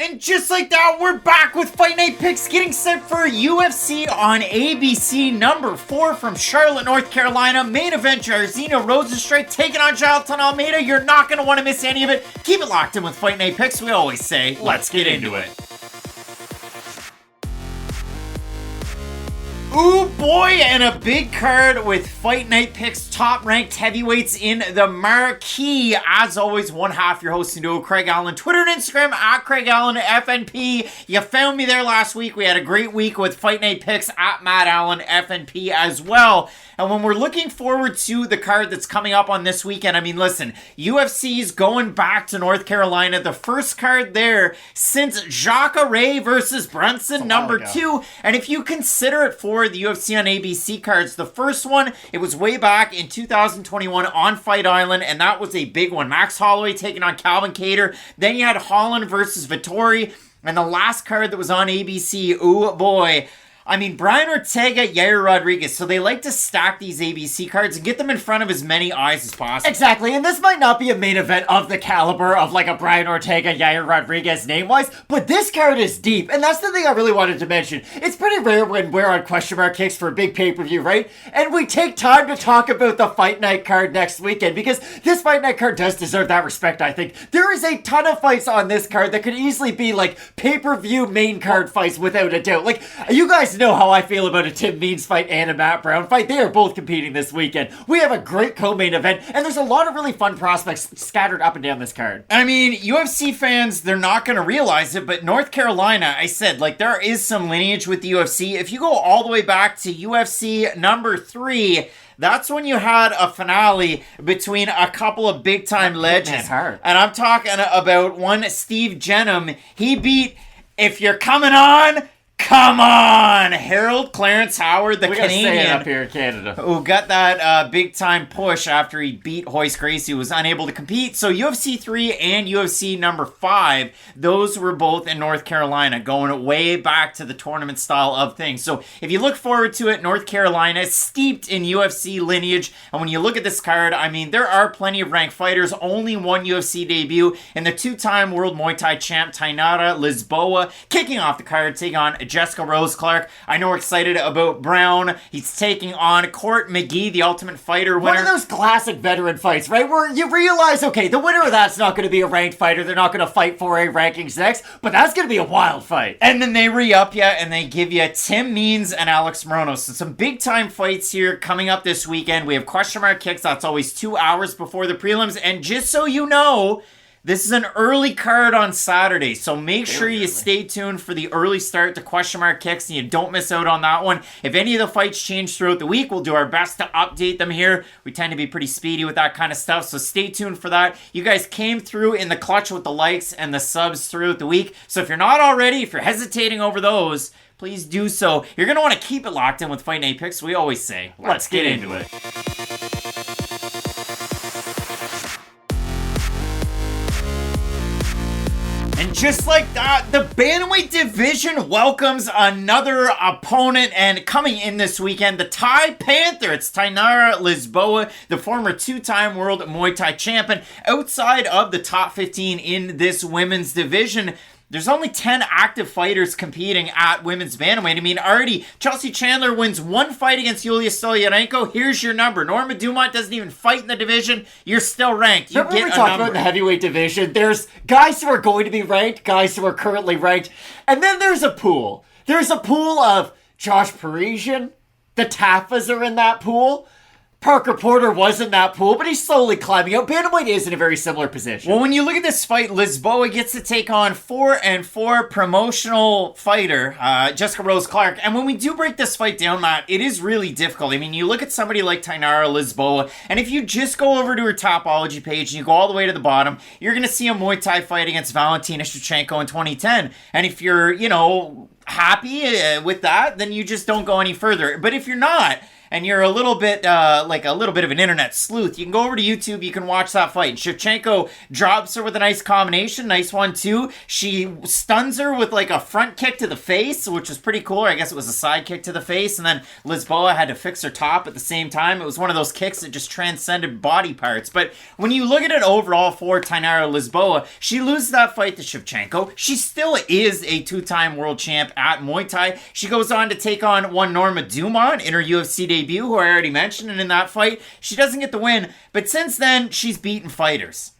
And just like that, we're back with Fight Night Picks getting set for UFC on ABC number 4 from Charlotte, North Carolina. Main event, Jairzinho, Rozenstruik taking on Jailton, Almeida. You're not going to want to miss any of it. Keep it locked in with Fight Night Picks. We always say, let's get into it. Ooh boy, and a big card with Fight Night Picks, top-ranked heavyweights in the marquee. As always, one half your hosting duo, Craig Allen. Twitter and Instagram, at Craig Allen FNP. You found me there last week. We had a great week with Fight Night Picks, at Matt Allen FNP as well. And when we're looking forward to the card that's coming up on this weekend, I mean, listen, UFC's going back to North Carolina. The first card there since Jacare versus Brunson, number 2. And if you consider it for the UFC on ABC cards, the first one, it was way back in 2021 on Fight Island, and that was a big one. Max Holloway taking on Calvin Kattar. Then you had Holland versus Vettori. And the last card that was on ABC, ooh boy, I mean, Bryan Ortega, Yair Rodriguez. So they like to stack these ABC cards and get them in front of as many eyes as possible. Exactly, and this might not be a main event of the caliber of like a Bryan Ortega, Yair Rodriguez name-wise, but this card is deep, and that's the thing I really wanted to mention. It's pretty rare when we're on question mark kicks for a big pay-per-view, right? And we take time to talk about the Fight Night card next weekend, because this Fight Night card does deserve that respect, I think. There is a ton of fights on this card that could easily be like pay-per-view main card fights without a doubt. Like, you guys know how I feel about a Tim Means fight and a Matt Brown fight. They are both competing this weekend. We have a great co-main event, and there's a lot of really fun prospects scattered up and down this card. I mean, UFC fans, they're not going to realize it, but North Carolina, I said, like, there is some lineage with the UFC. If you go all the way back to UFC number 3, that's when you had a finale between a couple of big-time legends. And I'm talking about one, Steve Jenham. He beat, if you're coming on, come on! Harold Clarence Howard, the Canadian, up here in Canada, who got that big-time push after he beat Royce Gracie, who was unable to compete. So UFC 3 and UFC number 5, those were both in North Carolina, going way back to the tournament style of things. So if you look forward to it, North Carolina is steeped in UFC lineage. And when you look at this card, I mean, there are plenty of ranked fighters. Only one UFC debut, and the 2-time world Muay Thai champ, Tainara Lisboa, kicking off the card, taking on Jessica Rose Clark. I know we're excited about Brown. He's taking on Court McGee, the Ultimate Fighter winner. One of those classic veteran fights, right? Where you realize, okay, the winner of that's not going to be a ranked fighter. They're not going to fight for a rankings next, but that's going to be a wild fight. And then they re-up you, and they give you Tim Means and Alex Morono. So some big-time fights here coming up this weekend. We have question mark kicks. That's always 2 hours before the prelims. And just so you know, this is an early card on Saturday, so make sure you stay tuned for the early start to question mark kicks and you don't miss out on that one. If any of the fights change throughout the week, we'll do our best to update them here. We tend to be pretty speedy with that kind of stuff, so stay tuned for that. You guys came through in the clutch with the likes and the subs throughout the week, so if you're not already, if you're hesitating over those, please do so. You're going to want to keep it locked in with Fight Night Picks. We always say, let's get into it. And just like that, the Bantamweight division welcomes another opponent, and coming in this weekend, the Thai Panther. It's Tainara Lisboa, the former 2-time world Muay Thai champion. Outside of the top 15 in this women's division, there's only 10 active fighters competing at women's bantamweight. I mean, already, Chelsea Chandler wins 1 fight against Yulia Stoliarenko. Here's your number. Norma Dumont doesn't even fight in the division. You're still ranked. You Remember get we a talked number. about the heavyweight division. There's guys who are going to be ranked, guys who are currently ranked, and then there's a pool. There's a pool of Josh Parisian. The Taffas are in that pool. Parker Porter was in that pool, but he's slowly climbing out. Bantamweight is in a very similar position. Well, when you look at this fight, Lisboa gets to take on 4-4 promotional fighter, Jessica Rose Clark. And when we do break this fight down, Matt, it is really difficult. I mean, you look at somebody like Tainara Lisboa, and if you just go over to her Topology page and you go all the way to the bottom, you're going to see a Muay Thai fight against Valentina Shevchenko in 2010. And if you're, happy with that, then you just don't go any further. But if you're not, and you're a little bit of an internet sleuth, you can go over to YouTube, you can watch that fight. Shevchenko drops her with a nice combination, nice 1-2. She stuns her with like a front kick to the face, which was pretty cool. Or I guess it was a side kick to the face, and then Lisboa had to fix her top at the same time. It was one of those kicks that just transcended body parts. But when you look at it overall for Tainara Lisboa, she loses that fight to Shevchenko. She still is a 2-time world champ at Muay Thai. She goes on to take on one Norma Dumont in her UFC debut, who I already mentioned, and in that fight, she doesn't get the win, but since then, she's beaten fighters.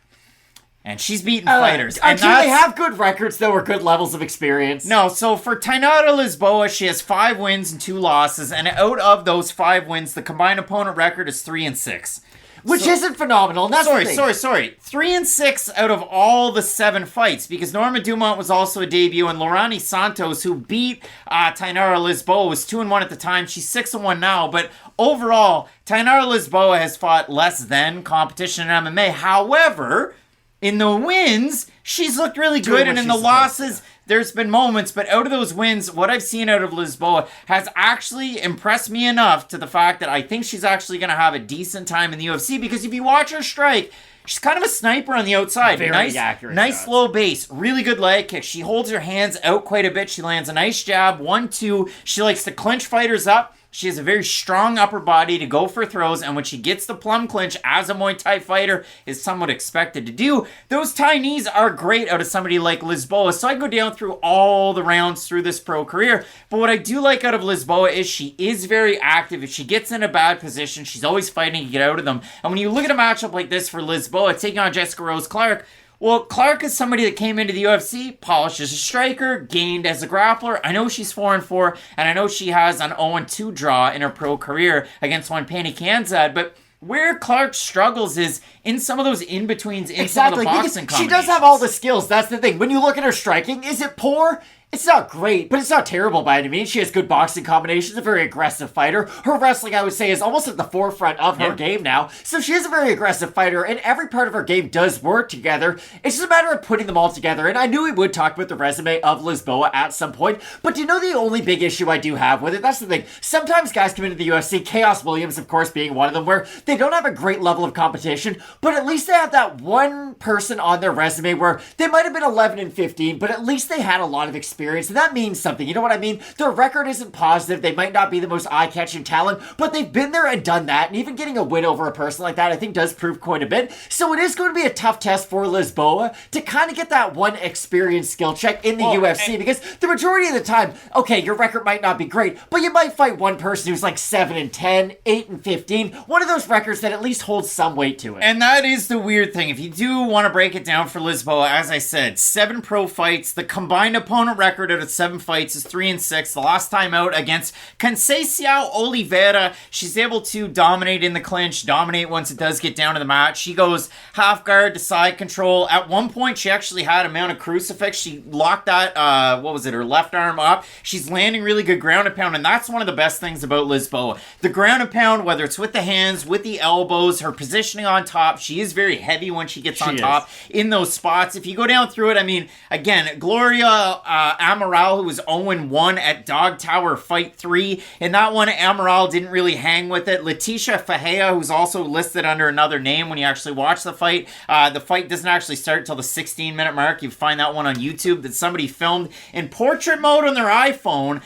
And she's beaten fighters. And do they have good records, though, or good levels of experience? No, so for Tainara Lisboa, she has 5 wins and 2 losses, and out of those 5 wins, the combined opponent record is 3-6. Which isn't phenomenal. That's Sorry. 3-6 out of all the 7 fights, because Norma Dumont was also a debut, and Lorani Santos, who beat Tainara Lisboa, was 2-1 at the time. She's 6-1 now, but overall, Tainara Lisboa has fought less than competition in MMA. However, in the wins, she's looked really good, and in the losses, there's been moments, but out of those wins, what I've seen out of Lisboa has actually impressed me enough to the fact that I think she's actually going to have a decent time in the UFC, because if you watch her strike, she's kind of a sniper on the outside. Very accurate. Nice low base. Really good leg kick. She holds her hands out quite a bit. She lands a nice jab. 1-2. She likes to clinch fighters up. She has a very strong upper body to go for throws, and when she gets the plum clinch, as a Muay Thai fighter is somewhat expected to do, those Thai knees are great out of somebody like Lisboa. So I go down through all the rounds through this pro career, but what I do like out of Lisboa is she is very active. If she gets in a bad position, she's always fighting to get out of them. And when you look at a matchup like this for Lisboa, taking on Jessica Rose Clark, well, Clark is somebody that came into the UFC, polished as a striker, gained as a grappler. I know she's 4-4, and I know she has an 0-2 draw in her pro career against one Penny Kanzad, but where Clark struggles is in some of those in-betweens in some of the boxing combinations. She does have all the skills, that's the thing. When you look at her striking, is it poor? It's not great, but it's not terrible by any means. She has good boxing combinations, a very aggressive fighter. Her wrestling, I would say, is almost at the forefront of her game now. So she is a very aggressive fighter, and every part of her game does work together. It's just a matter of putting them all together, and I knew we would talk about the resume of Lisboa at some point, but do you know the only big issue I do have with it? That's the thing. Sometimes guys come into the UFC, Chaos Williams, of course, being one of them, where they don't have a great level of competition, but at least they have that one person on their resume where they might have been 11-15, but at least they had a lot of experience, and that means something. You know what I mean? Their record isn't positive. They might not be the most eye-catching talent, but they've been there and done that, and even getting a win over a person like that, I think, does prove quite a bit. So it is going to be a tough test for Lisboa to kind of get that one experience skill check in the UFC, because the majority of the time, okay, your record might not be great, but you might fight one person who's like 7-10, 8-15, one of those records that at least holds some weight to it. And that is the weird thing. If you do want to break it down for Lisboa, as I said, 7 pro fights, the combined opponent record out of 7 fights is 3-6. The last time out against Conceição Oliveira, she's able to dominate in the clinch, dominate once it does get down to the mat. She goes half guard to side control. At one point, she actually had a mount of crucifix. She locked that, her left arm up. She's landing really good ground and pound, and that's one of the best things about Lisboa. The ground and pound, whether it's with the hands, with the elbows, her positioning on top, she is very heavy when she gets on top in those spots. If you go down through it, I mean, again, Gloria Amaral, who was 0-1 at Dog Tower Fight 3. In that one, Amaral didn't really hang with it. Leticia Fajea, who's also listed under another name when you actually watch the fight doesn't actually start until the 16-minute mark. You find that one on YouTube that somebody filmed in portrait mode on their iPhone.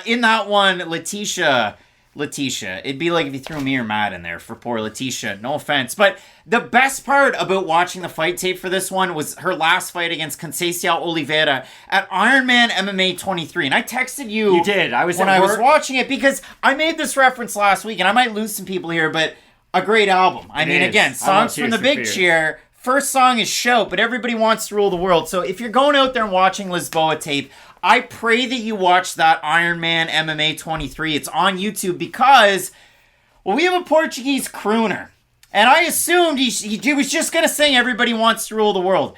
In that one, Leticia, it'd be like if you threw me or Matt in there for poor Leticia. No offense. But the best part about watching the fight tape for this one was her last fight against Conceição Oliveira at Ironman MMA 23. And I texted you. You did. I was watching it, because I made this reference last week, and I might lose some people here, but a great album. I mean, again, songs from the Big Chair. First song is Shout, but everybody wants to rule the world. So if you're going out there and watching Lisboa tape, I pray that you watch that Ironman MMA 23. It's on YouTube because, well, we have a Portuguese crooner. And I assumed he was just going to sing Everybody Wants to Rule the World.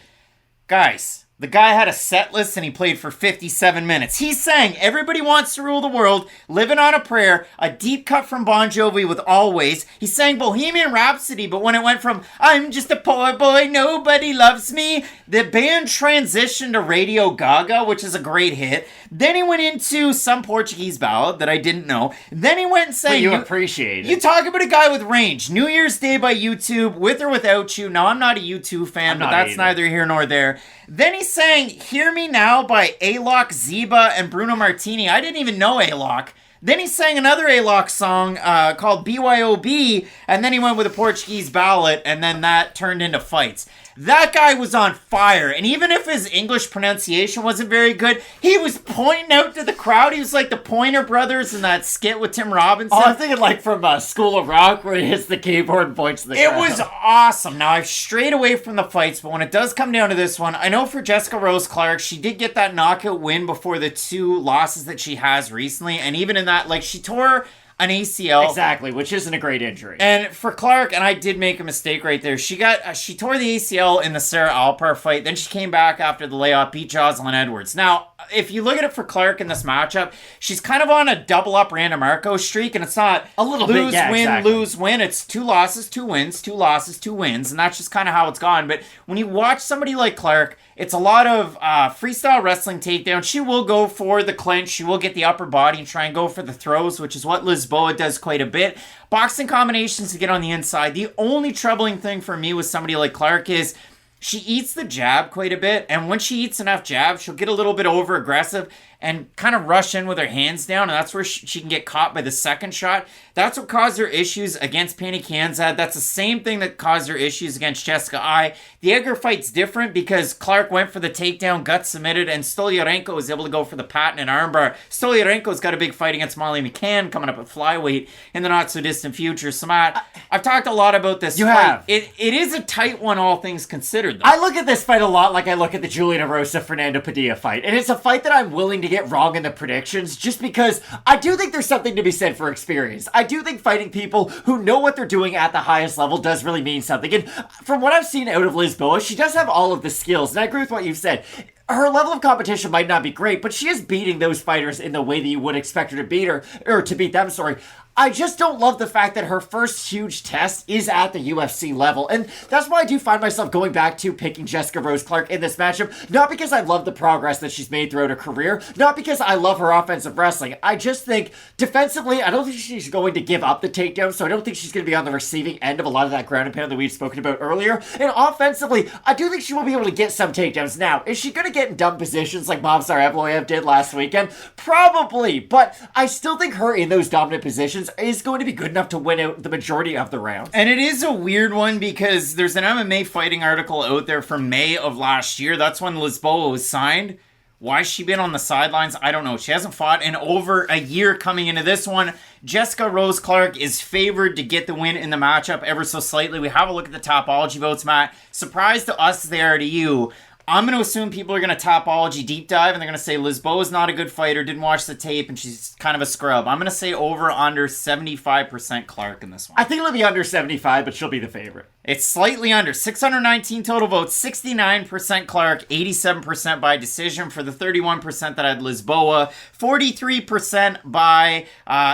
Guys, The guy had a set list and he played for 57 minutes. He sang Everybody Wants to Rule the World, Living on a Prayer, a deep cut from Bon Jovi with Always. He sang Bohemian Rhapsody, but when it went from I'm just a poor boy, nobody loves me, the band transitioned to Radio Gaga, which is a great hit. Then he went into some Portuguese ballad that I didn't know. Then he went and sang... But you appreciate it. You talk about a guy with range. New Year's Day by YouTube, With or Without You. Now, I'm not a YouTube fan, but that's neither here nor there. Then he sang Hear Me Now by Alok, Zeba, and Bruno Martini. I didn't even know Alok. Then he sang another Alok song called BYOB, and then he went with a Portuguese ballad, and then that turned into fights. That guy was on fire, and even if his English pronunciation wasn't very good, he was pointing out to the crowd. He was like the Pointer Brothers in that skit with Tim Robinson. Oh, I'm thinking like from School of Rock, where he hits the keyboard and points to the crowd. It was awesome. Now, I've strayed away from the fights, but when it does come down to this one, I know for Jessica Rose Clark, she did get that knockout win before the 2 losses that she has recently, and even in that, like, she tore an ACL. Exactly, which isn't a great injury. And for Clark, and I did make a mistake right there, she tore the ACL in the Sarah Alpar fight, then she came back after the layoff, beat Jocelyn Edwards. Now, if you look at it for Clark in this matchup, she's kind of on a double up Randa Marco streak, and it's not a little lose, bit, yeah, win, exactly. lose, win. It's 2 losses, 2 wins, 2 losses, 2 wins, and that's just kind of how it's gone. But when you watch somebody like Clark, it's a lot of freestyle wrestling takedown. She will go for the clinch. She will get the upper body and try and go for the throws, which is what Lisboa does quite a bit. Boxing combinations to get on the inside. The only troubling thing for me with somebody like Clark is she eats the jab quite a bit, and when she eats enough jab, she'll get a little bit over aggressive and kind of rush in with her hands down, and that's where she can get caught by the second shot. That's what caused her issues against Penny Kanzad. That's the same thing that caused her issues against Jessica Ai. The Edgar fight's different because Clark went for the takedown, got submitted, and Stoliarenko was able to go for the patent and armbar. Stoliarenko's got a big fight against Molly McCann coming up at flyweight in the not-so-distant future. So, Matt, I've talked a lot about this fight. Have. It is a tight one, all things considered, though. I look at this fight a lot like I look at the Julian Erosa-Fernando Padilla fight, and it's a fight that I'm willing to get wrong in the predictions just because I do think there's something to be said for experience. I do think fighting people who know what they're doing at the highest level does really mean something. And from what I've seen out of Lisboa, she does have all of the skills, and I agree with what you've said. Her level of competition might not be great, but she is beating those fighters in the way that you would expect her to beat her, or to beat them, sorry. I just don't love the fact that her first huge test is at the UFC level, and that's why I do find myself going back to picking Jessica Rose Clark in this matchup, not because I love the progress that she's made throughout her career, not because I love her offensive wrestling. I just think, defensively, I don't think she's going to give up the takedown, so I don't think she's going to be on the receiving end of a lot of that ground and pound that we've spoken about earlier, and offensively, I do think she will be able to get some takedowns. Now, is she going to get in dumb positions like Movsar Evloev did last weekend? Probably, but I still think her in those dominant positions is going to be good enough to win out the majority of the rounds. And it is a weird one because there's an MMA fighting article out there from May of last year. That's when Lisboa was signed. Why has she been on the sidelines? I don't know. She hasn't fought in over a year coming into this one. Jessica Rose Clark is favored to get the win in the matchup ever so slightly. We have a look at the Topology votes, Matt. Surprise to us, they are to you. I'm going to assume people are going to Topology deep dive, and they're going to say Lisboa's not a good fighter, didn't watch the tape, and she's kind of a scrub. I'm going to say over under 75% Clark in this one. I think it'll be under 75, but she'll be the favorite. It's slightly under. 619 total votes, 69% Clark, 87% by decision for the 31% that had Lisboa, 43% by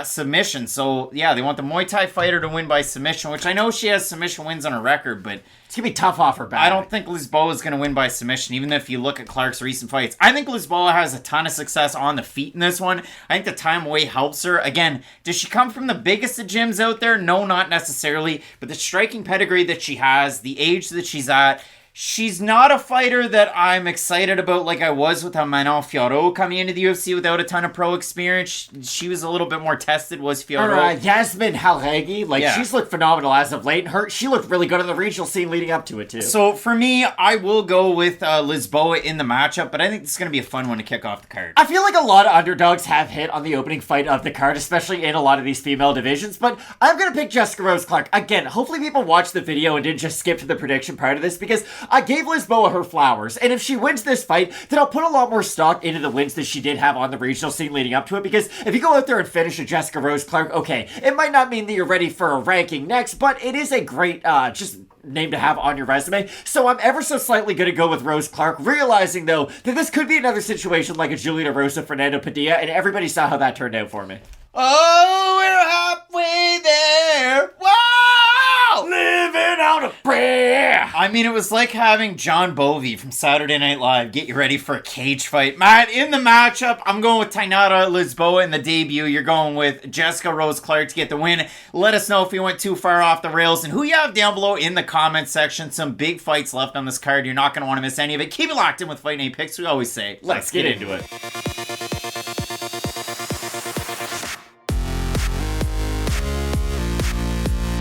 submission. So, yeah, they want the Muay Thai fighter to win by submission, which I know she has submission wins on her record, but it's going to be tough off her back. I don't think Lisboa is going to win by submission, even if you look at Clark's recent fights. I think Lisboa has a ton of success on the feet in this one. I think the time away helps her. Again, does she come from the biggest of gyms out there? No, not necessarily. But the striking pedigree that she has, the age that she's at, she's not a fighter that I'm excited about like I was with Manon Fiorot coming into the UFC without a ton of pro experience. She was a little bit more tested, was Fiorot. Yasmin Halregi, she's looked phenomenal as of late. She looked really good on the regional scene leading up to it, too. So, for me, I will go with Lisboa in the matchup, but I think it's going to be a fun one to kick off the card. I feel like a lot of underdogs have hit on the opening fight of the card, especially in a lot of these female divisions, but I'm going to pick Jessica Rose Clark. Again, hopefully people watched the video and didn't just skip to the prediction part of this, because I gave Lisboa her flowers, and if she wins this fight, then I'll put a lot more stock into the wins that she did have on the regional scene leading up to it, because if you go out there and finish a Jessica Rose Clark, okay, it might not mean that you're ready for a ranking next, but it is a great, just name to have on your resume. So I'm ever so slightly going to go with Rose Clark, realizing, though, that this could be another situation like a Julia Rosa, Fernando Padilla, and everybody saw how that turned out for me. Oh, we're halfway there. Wow! Living out a prayer. I mean, it was like having John Bovey from Saturday Night Live get you ready for a cage fight. Matt, in the matchup, I'm going with Tainara Lisboa in the debut. You're going with Jessica Rose Clark to get the win. Let us know if you went too far off the rails and who you have down below in the comment section. Some big fights left on this card. You're not going to want to miss any of it. Keep it locked in with Fight Night Picks. We always say, let's get into it.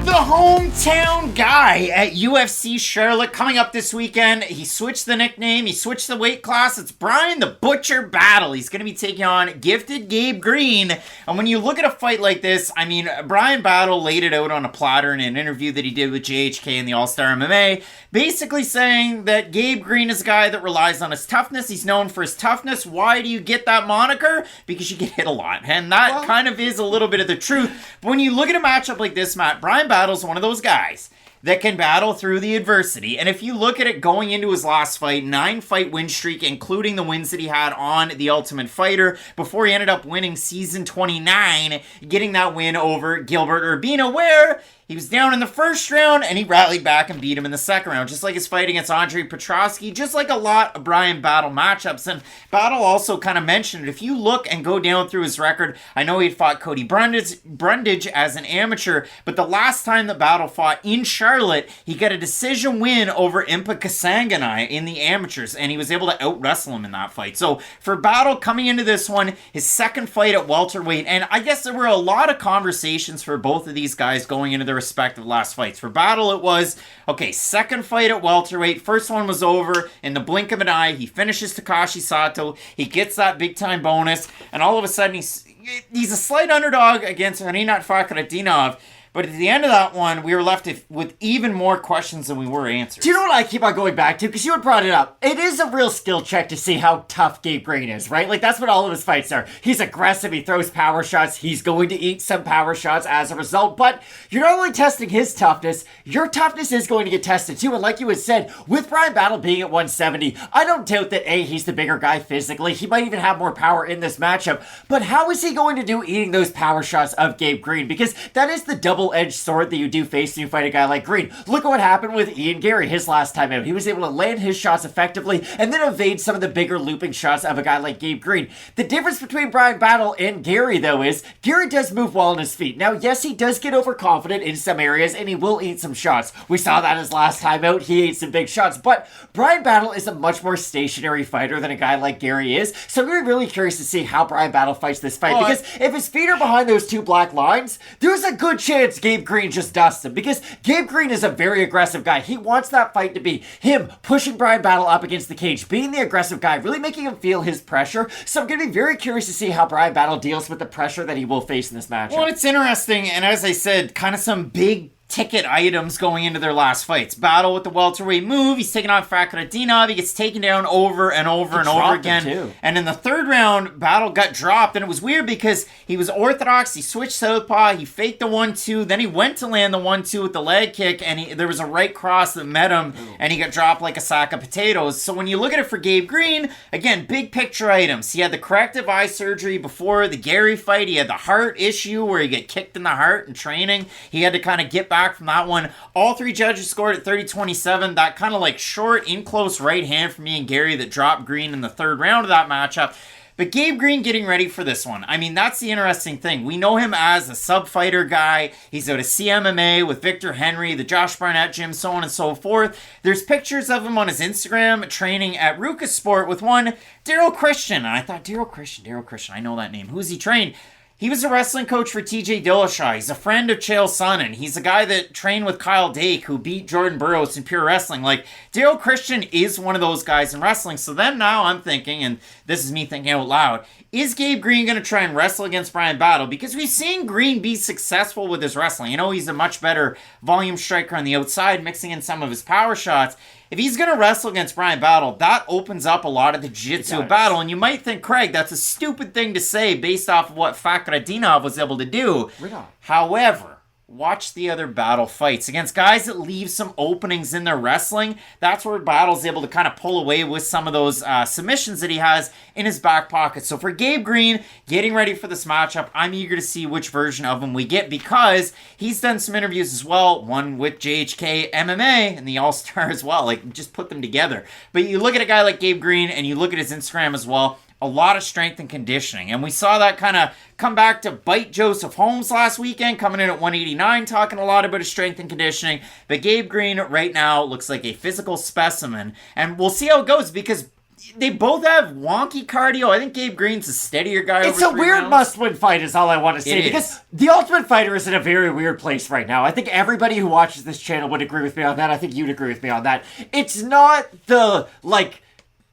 The hometown guy at UFC Charlotte coming up this weekend. He switched the nickname. He switched the weight class. It's Bryan the Butcher Battle. He's going to be taking on gifted Gabe Green. And when you look at a fight like this, I mean, Bryan Battle laid it out on a platter in an interview that he did with JHK in the All-Star MMA, basically saying that Gabe Green is a guy that relies on his toughness. He's known for his toughness. Why do you get that moniker? Because you get hit a lot. And that kind of is a little bit of the truth. But when you look at a matchup like this, Matt, Bryan Battle's one of those guys that can battle through the adversity. And if you look at it going into his last fight, 9-fight win streak, including the wins that he had on The Ultimate Fighter, before he ended up winning season 29, getting that win over Gilbert Urbina, where he was down in the first round, and he rallied back and beat him in the second round, just like his fight against Andre Petrosky, just like a lot of Bryan Battle matchups. And Battle also kind of mentioned it. If you look and go down through his record, I know he fought Cody Brundage as an amateur, but the last time that Battle fought in Charlotte, he got a decision win over Impa Kasanganay in the amateurs, and he was able to out-wrestle him in that fight. So for Battle coming into this one, his second fight at welterweight, and I guess there were a lot of conversations for both of these guys going into their respective last fights. For Battle, it was, okay, second fight at welterweight. First one was over in the blink of an eye. He finishes Takashi Sato. He gets that big-time bonus, and all of a sudden, he's a slight underdog against Rinat Fakhretdinov. But at the end of that one, we were left with even more questions than we were answers. Do you know what I keep on going back to? Because you had brought it up. It is a real skill check to see how tough Gabe Green is, right? Like, that's what all of his fights are. He's aggressive. He throws power shots. He's going to eat some power shots as a result. But you're not only testing his toughness, your toughness is going to get tested too. And like you had said, with Bryan Battle being at 170, I don't doubt that, A, he's the bigger guy physically. He might even have more power in this matchup. But how is he going to do eating those power shots of Gabe Green? Because that is the double-edged sword that you do face when you fight a guy like Green. Look at what happened with Ian Garry his last time out. He was able to land his shots effectively and then evade some of the bigger looping shots of a guy like Gabe Green. The difference between Bryan Battle and Garry, though, is Garry does move well on his feet. Now, yes, he does get overconfident in some areas and he will eat some shots. We saw that his last time out. He ate some big shots, but Bryan Battle is a much more stationary fighter than a guy like Garry is. So we're really curious to see how Bryan Battle fights this fight, because if his feet are behind those two black lines, there's a good chance Gabe Green just dusts him, because Gabe Green is a very aggressive guy. He wants that fight to be him pushing Bryan Battle up against the cage, being the aggressive guy, really making him feel his pressure. So I'm going to be very curious to see how Bryan Battle deals with the pressure that he will face in this matchup. Well, it's interesting, and as I said, kind of some big ticket items going into their last fights. Battle with the welterweight move. He's taking on Fakhretdinov. He gets taken down over and over and over again. And in the third round, Battle got dropped. And it was weird because he was orthodox. He switched southpaw. He faked the 1-2. Then he went to land the 1-2 with the leg kick. And there was a right cross that met him. And he got dropped like a sack of potatoes. So when you look at it for Gabe Green, again, big picture items. He had the corrective eye surgery before the Garry fight. He had the heart issue where he got kicked in the heart in training. He had to kind of get back from that one. All three judges scored at 30-27. That kind of like short, in-close right hand from Ian Garry that dropped Green in the third round of that matchup. But Gabe Green getting ready for this one. I mean, that's the interesting thing. We know him as a sub-fighter guy. He's out of CMMA with Victor Henry, the Josh Barnett gym, so on and so forth. There's pictures of him on his Instagram training at Ruka Sport with one Daryl Christian. And I thought, Daryl Christian, I know that name. Who's he trained? He was a wrestling coach for TJ Dillashaw. He's a friend of Chael Sonnen. He's a guy that trained with Kyle Dake, who beat Jordan Burroughs in pure wrestling. Like, Daryl Christian is one of those guys in wrestling. So then now I'm thinking, and this is me thinking out loud, is Gabe Green going to try and wrestle against Bryan Battle? Because we've seen Green be successful with his wrestling. You know, he's a much better volume striker on the outside, mixing in some of his power shots. If he's going to wrestle against Bryan Battle, that opens up a lot of the jiu-jitsu battle. And you might think, Craig, that's a stupid thing to say based off of what Fakhretdinov was able to do. However, watch the other Battle fights against guys that leave some openings in their wrestling. That's where Battle's able to kind of pull away with some of those submissions that he has in his back pocket. So for Gabe Green, getting ready for this matchup, I'm eager to see which version of him we get, because he's done some interviews as well, one with JHK MMA and the All-Star as well. Like, just put them together. But you look at a guy like Gabe Green and you look at his Instagram as well, a lot of strength and conditioning. And we saw that kind of come back to bite Joseph Holmes last weekend, coming in at 189, talking a lot about his strength and conditioning. But Gabe Green right now looks like a physical specimen. And we'll see how it goes, because they both have wonky cardio. I think Gabe Green's a steadier guy. It's a weird must-win fight is all I want to say, because the Ultimate Fighter is in a very weird place right now. I think everybody who watches this channel would agree with me on that. I think you'd agree with me on that. It's not the, like,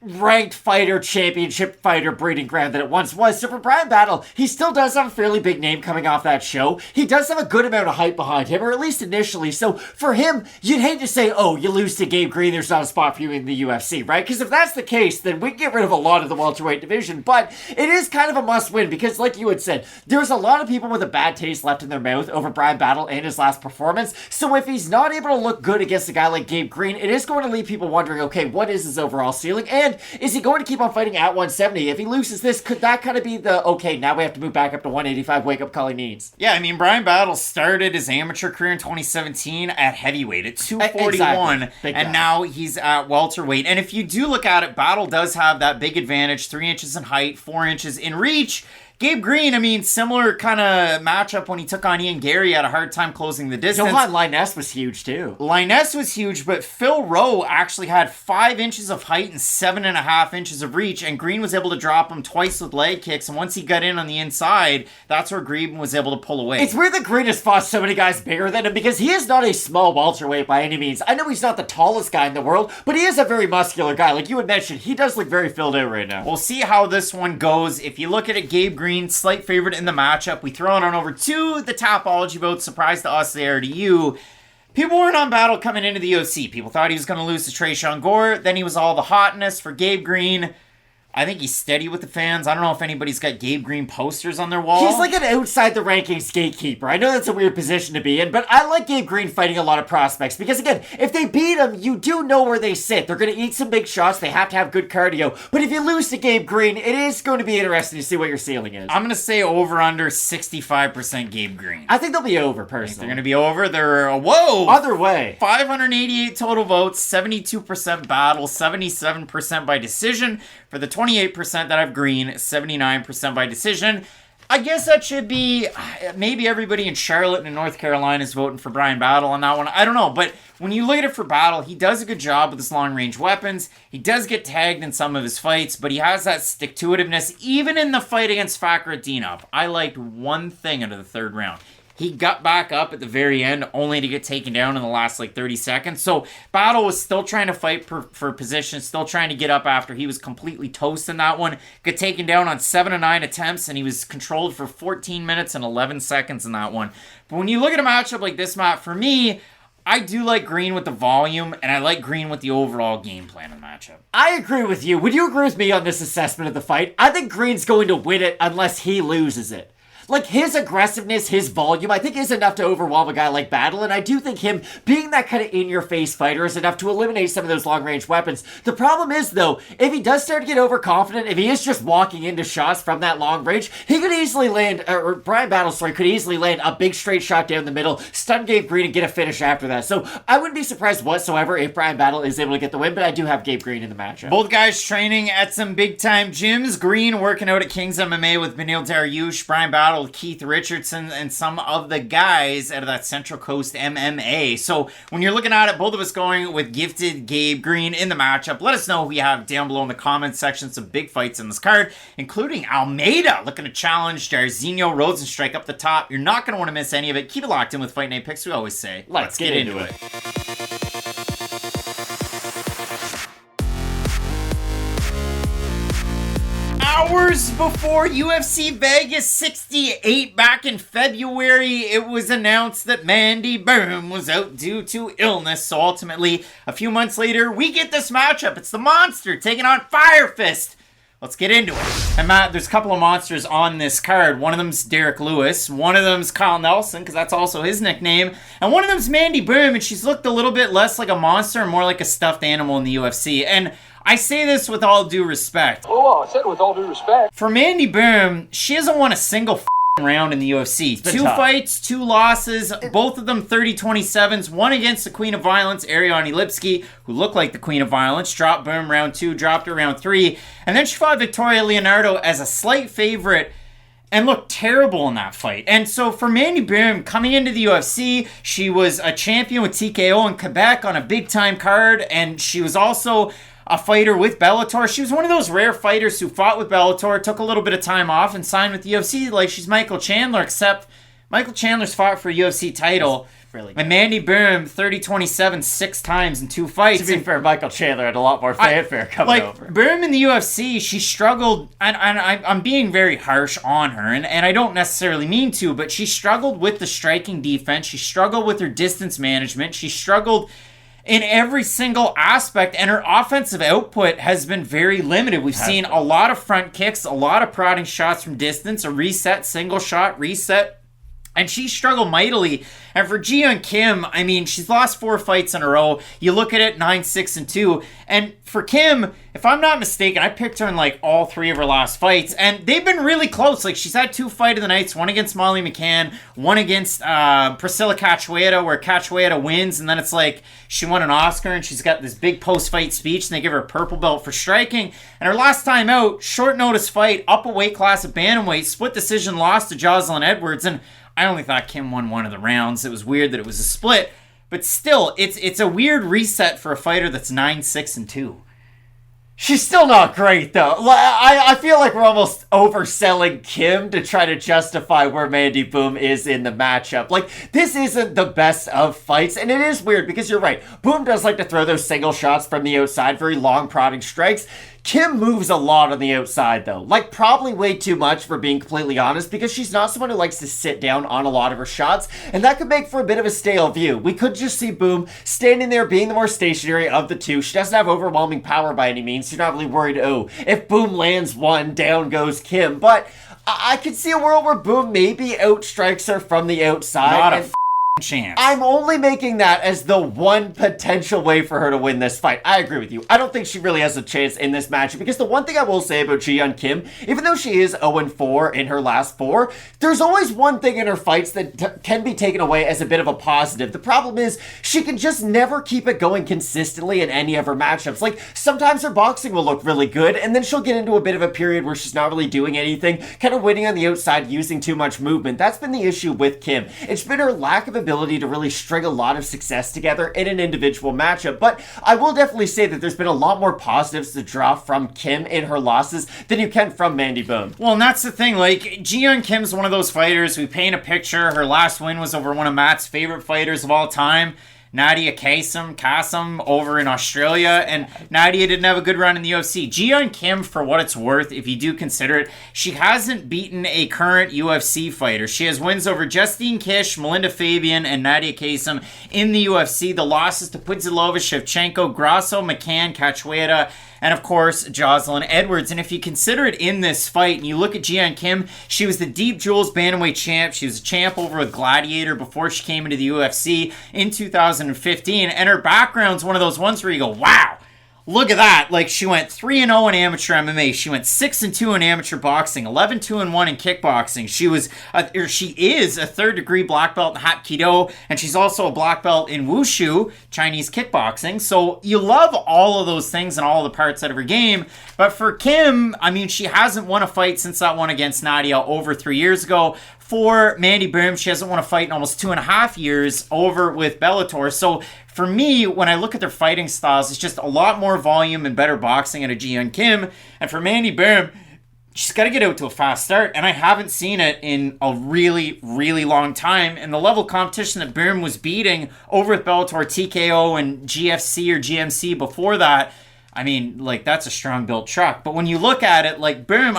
ranked fighter, championship fighter breeding ground that it once was. So for Bryan Battle, he still does have a fairly big name coming off that show. He does have a good amount of hype behind him, or at least initially. So for him, you'd hate to say, oh, you lose to Gabe Green, there's not a spot for you in the UFC, right? Because if that's the case, then we can get rid of a lot of the welterweight division. But it is kind of a must-win, because like you had said, there's a lot of people with a bad taste left in their mouth over Bryan Battle and his last performance. So if he's not able to look good against a guy like Gabe Green, it is going to leave people wondering, okay, what is his overall ceiling? And is he going to keep on fighting at 170? If he loses this, could that kind of be the, okay, now we have to move back up to 185 wake-up call he needs? Yeah, I mean, Bryan Battle started his amateur career in 2017 at heavyweight at 241, exactly. And now he's at welterweight. And if you do look at it, Battle does have that big advantage, 3 inches in height, 4 inches in reach. Gabe Green, I mean, similar kind of matchup when he took on Ian Garry, had a hard time closing the distance. Johan Linus was huge, too. Linus was huge, but Phil Rowe actually had 5 inches of height and 7.5 inches of reach, and Green was able to drop him twice with leg kicks, and once he got in on the inside, that's where Green was able to pull away. It's weird that Green has fought so many guys bigger than him, because he is not a small welterweight by any means. I know he's not the tallest guy in the world, but he is a very muscular guy. Like you had mentioned, he does look very filled out right now. We'll see how this one goes. If you look at it, Gabe Green, slight favorite in the matchup. We throw it on over to the Tapology vote. Surprise to us there, to you. People weren't on Battle coming into the UFC. People thought he was going to lose to Tresean Gore. Then he was all the hotness for Gabe Green. I think he's steady with the fans. I don't know if anybody's got Gabe Green posters on their wall. He's like an outside the rankings gatekeeper. I know that's a weird position to be in, but I like Gabe Green fighting a lot of prospects, because again, if they beat him, you do know where they sit. They're going to eat some big shots. They have to have good cardio. But if you lose to Gabe Green, it is going to be interesting to see what your ceiling is. I'm going to say over under 65% Gabe Green. I think they'll be over, personally. They're going to be over. They're, whoa! Other way. 588 total votes, 72% Battle, 77% by decision. For the 28% that have Green, 79% by decision. I guess that should be, maybe everybody in Charlotte and in North Carolina is voting for Bryan Battle on that one. I don't know, but when you look at it for Battle, he does a good job with his long-range weapons. He does get tagged in some of his fights, but he has that stick-to-itiveness, even in the fight against Fakhretdinov. I liked one thing out of the third round. He got back up at the very end, only to get taken down in the last, 30 seconds. So, Battle was still trying to fight for position, still trying to get up after he was completely toast in that one. Got taken down on 7 of 9 attempts, and he was controlled for 14 minutes and 11 seconds in that one. But when you look at a matchup like this, Matt, for me, I do like Green with the volume, and I like Green with the overall game plan in the matchup. I agree with you. Would you agree with me on this assessment of the fight? I think Green's going to win it unless he loses it. Like, his aggressiveness, his volume, I think is enough to overwhelm a guy like Battle, and I do think him being that kind of in-your-face fighter is enough to eliminate some of those long-range weapons. The problem is, though, if he does start to get overconfident, if he is just walking into shots from that long range, he could easily land, or Bryan Battle, could easily land a big straight shot down the middle, stun Gabe Green, and get a finish after that. So, I wouldn't be surprised whatsoever if Bryan Battle is able to get the win, but I do have Gabe Green in the matchup. Both guys training at some big-time gyms. Green working out at King's MMA with Benil Dariush, Bryan Battle with Keith Richardson, and some of the guys out of that Central Coast MMA. So when you're looking at it, both of us going with gifted Gabe Green in the matchup. Let us know who you have down below in the comments section. Some big fights in this card, including Almeida looking to challenge Jairzinho. Rozenstruik up the top. You're not going to want to miss any of it. Keep it locked in with Fight Night Picks. We always say, let's get into it. Hours before UFC Vegas 68 back in February, it was announced that Mandy Bohm was out due to illness. So ultimately, a few months later, we get this matchup. It's the Monster taking on Fire Fist. Let's get into it. And Matt, there's a couple of monsters on this card. One of them's Derek Lewis. One of them's Kyle Nelson, because that's also his nickname. And one of them's Mandy Bohm, and she's looked a little bit less like a monster and more like a stuffed animal in the UFC. And I say this with all due respect. Oh, I said it with all due respect. For Mandy Bohm, she hasn't won a single round in the UFC. 2 fights, 2 losses, both of them 30-27s. One against the Queen of Violence, Ariane Lipski, who looked like the Queen of Violence, dropped Bohm round 2, dropped her round 3, and then she fought Victoria Leonardo as a slight favorite and looked terrible in that fight. And so for Mandy Bohm, coming into the UFC, she was a champion with TKO in Quebec on a big-time card, and she was also a fighter with Bellator. She was one of those rare fighters who fought with Bellator, took a little bit of time off, and signed with the UFC like she's Michael Chandler, except Michael Chandler's fought for a UFC title. Really and Mandy Bohm, 30-27, 6 times in 2 fights. To be fair, Michael Chandler had a lot more fanfare coming over. Bohm in the UFC, she struggled, and I'm being very harsh on her, and I don't necessarily mean to, but she struggled with the striking defense. She struggled with her distance management. She struggled in every single aspect, and her offensive output has been very limited. We've seen a lot of front kicks, a lot of prodding shots from distance, a reset, single shot, reset, and she struggled mightily. And for Jeon Kim, I mean, she's lost 4 fights in a row. You look at it, 9-6-2. And for Kim, if I'm not mistaken, I picked her in like all 3 of her last fights, and they've been really close. Like, she's had 2 fight of the nights, one against Molly McCann, one against Priscilla Cachoeira, where Cachoeira wins, and then it's like she won an Oscar, and she's got this big post-fight speech, and they give her a purple belt for striking. And her last time out, short notice fight, up a weight class at bantamweight, split decision, lost to Jocelyn Edwards, and I only thought Kim won one of the rounds. It was weird that it was a split, but still, it's a weird reset for a fighter that's 9-6-2. She's still not great, though. I feel like we're almost overselling Kim to try to justify where Mandy Bohm is in the matchup. Like, this isn't the best of fights, and it is weird because you're right. Bohm does like to throw those single shots from the outside, very long prodding strikes. Kim moves a lot on the outside, though. Like, probably way too much, for being completely honest, because she's not someone who likes to sit down on a lot of her shots, and that could make for a bit of a stale view. We could just see Bohm standing there being the more stationary of the two. She doesn't have overwhelming power by any means, so you're not really worried, oh, if Bohm lands one, down goes Kim. But I could see a world where Bohm maybe outstrikes her from the outside. Not a chance. I'm only making that as the one potential way for her to win this fight. I agree with you. I don't think she really has a chance in this match, because the one thing I will say about Jeon Kim, even though she is 0-4 in her last 4, there's always one thing in her fights that can be taken away as a bit of a positive. The problem is she can just never keep it going consistently in any of her matchups. Like, sometimes her boxing will look really good, and then she'll get into a bit of a period where she's not really doing anything, kind of winning on the outside, using too much movement. That's been the issue with Kim. It's been her lack of ability to really string a lot of success together in an individual matchup. But I will definitely say that there's been a lot more positives to draw from Kim in her losses than you can from Mandy Bohm. Well, and that's the thing. Like, Jeon Kim's one of those fighters. We paint a picture. Her last win was over one of Matt's favorite fighters of all time, Nadia Kassem over in Australia, and Nadia didn't have a good run in the UFC. Jeon Kim, for what it's worth, if you do consider it, she hasn't beaten a current UFC fighter. She has wins over Justine Kish, Melinda Fabian, and Nadia Kassem in the UFC. The losses to Pudzilova, Shevchenko, Grasso, McCann, Cachoeira, and of course, Jocelyn Edwards. And if you consider it in this fight, and you look at Jeon Kim, she was the Deep Jewels Bantamweight champ. She was a champ over with Gladiator before she came into the UFC in 2015. And her background's one of those ones where you go, wow, look at that. Like, she went 3-0 in amateur MMA. She went 6-2 in amateur boxing, 11-2-1 in kickboxing. She is a third-degree black belt in Hapkido, and she's also a black belt in Wushu, Chinese kickboxing. So you love all of those things and all the parts out of her game. But for Kim, I mean, she hasn't won a fight since that one against Nadia over 3 years ago. For Mandy Bohm, she hasn't won a fight in almost 2.5 years over with Bellator. So for me, when I look at their fighting styles, it's just a lot more volume and better boxing out of Jeon Kim. And for Mandy Bohm, she's got to get out to a fast start, and I haven't seen it in a really, really long time. And the level of competition that Bohm was beating over with Bellator, TKO, and GFC or GMC before that, I mean, like, that's a strong-built truck. But when you look at it, like, Bohm,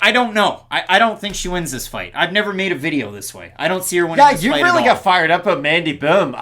I don't know. I don't think she wins this fight. I've never made a video this way. I don't see her winning this fight you really at all. got fired up about Mandy Bohm.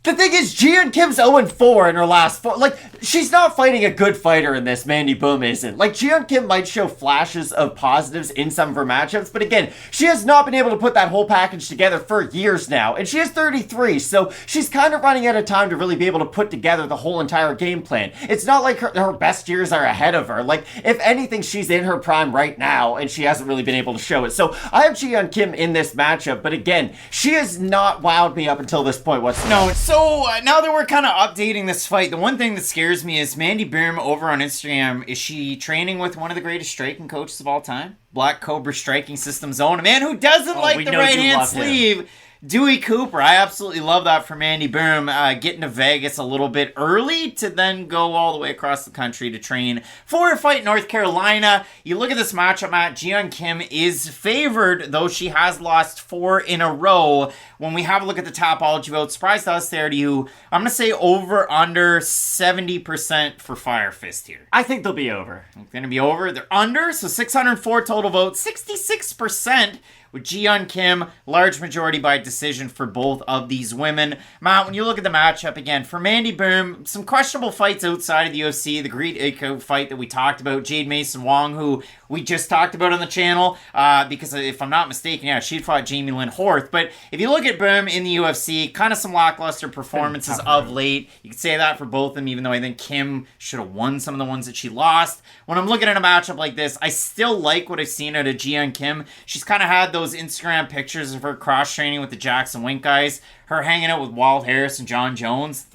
The thing is, Jeon Kim's 0-4 in her last 4. Like, she's not fighting a good fighter in this, Mandy Bohm isn't. Like, Jeon Kim might show flashes of positives in some of her matchups, but again, she has not been able to put that whole package together for years now, and she is 33, so she's kind of running out of time to really be able to put together the whole entire game plan. It's not like her best years are ahead of her. Like, if anything, she's in her prime right now, and she hasn't really been able to show it. So, I have Jeon Kim in this matchup, but again, she has not wowed me up until this point whatsoever. No, so now that we're kind of updating this fight, the one thing that scares me is Mandy Bohm over on Instagram. Is she training with one of the greatest striking coaches of all time? Black Cobra Striking System's own, a man who doesn't like the right-hand sleeve. Dewey Cooper. I absolutely love that for Mandy Bohm, getting to Vegas a little bit early to then go all the way across the country to train for a fight in North Carolina. You look at this matchup, Matt, Jeon Kim is favored, though she has lost 4 in a row. When we have a look at the Tapology vote, surprise to us there to you, I'm going to say over under 70% for Fire Fist here. I think they'll be over. It's going to be over. They're under, so 604 total votes, 66% with Jeon Kim, large majority by decision for both of these women. Matt, when you look at the matchup again, for Mandy Bohm, some questionable fights outside of the UFC, the Great Echo fight that we talked about, Jade Mason Wong, who we just talked about on the channel, because if I'm not mistaken, yeah, she fought Jamie Lynn Horth. But if you look at Bohm in the UFC, kind of some lackluster performances of late. You could say that for both of them, even though I think Kim should have won some of the ones that she lost. When I'm looking at a matchup like this, I still like what I've seen out of Jeon Kim. She's kind of had those Instagram pictures of her cross-training with the Jackson Wink guys, her hanging out with Walt Harris and John Jones,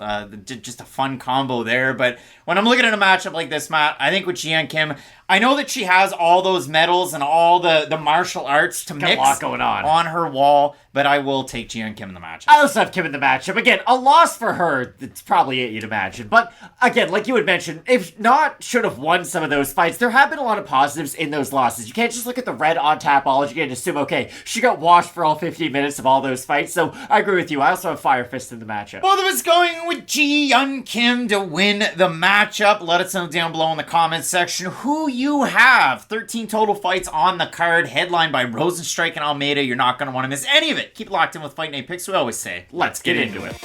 just a fun combo there. But when I'm looking at a matchup like this, Matt, I think with Jeon Kim, I know that she has all those medals and all the martial arts to mix a lot going on her wall, but I will take Jeon Kim in the matchup. I also have Kim in the matchup. Again, a loss for her, that's probably it, you'd imagine. But again, like you had mentioned, if not should have won some of those fights, there have been a lot of positives in those losses. You can't just look at the red on Tapology and assume, okay, she got washed for all 15 minutes of all those fights. So I agree with you. I also have Fire Fist in the matchup. Both of us going with Jeon Kim to win the matchup. Let us know down below in the comments section who you have. 13 total fights on the card, headlined by Rozenstruik and Almeida. You're not going to want to miss any of it. Keep locked in with Fight Night Picks. We always say, let's get into it.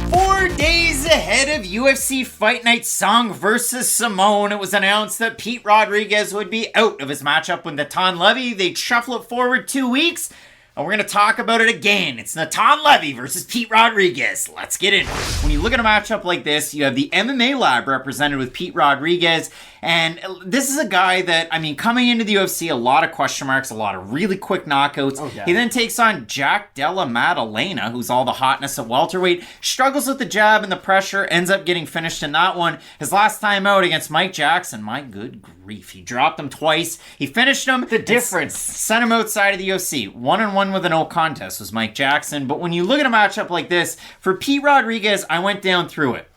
4 days ahead of UFC Fight Night Song versus Simone, it was announced that Pete Rodriguez would be out of his matchup with Natan Levy. They'd shuffle it forward 2 weeks, and we're going to talk about it again. It's Natan Levy versus Pete Rodriguez. Let's get into it. When you look at a matchup like this, you have the MMA lab represented with Pete Rodriguez, and this is a guy that, I mean, coming into the UFC, a lot of question marks, a lot of really quick knockouts. Oh, yeah. He then takes on Jack Della Maddalena, who's all the hotness at welterweight, struggles with the jab and the pressure, ends up getting finished in that one. His last time out against Mike Jackson, my good grief, he dropped him twice. He finished him. The difference. Sent him outside of the UFC. 1-1 with a no contest was Mike Jackson. But when you look at a matchup like this, for Pete Rodriguez, I went down through it.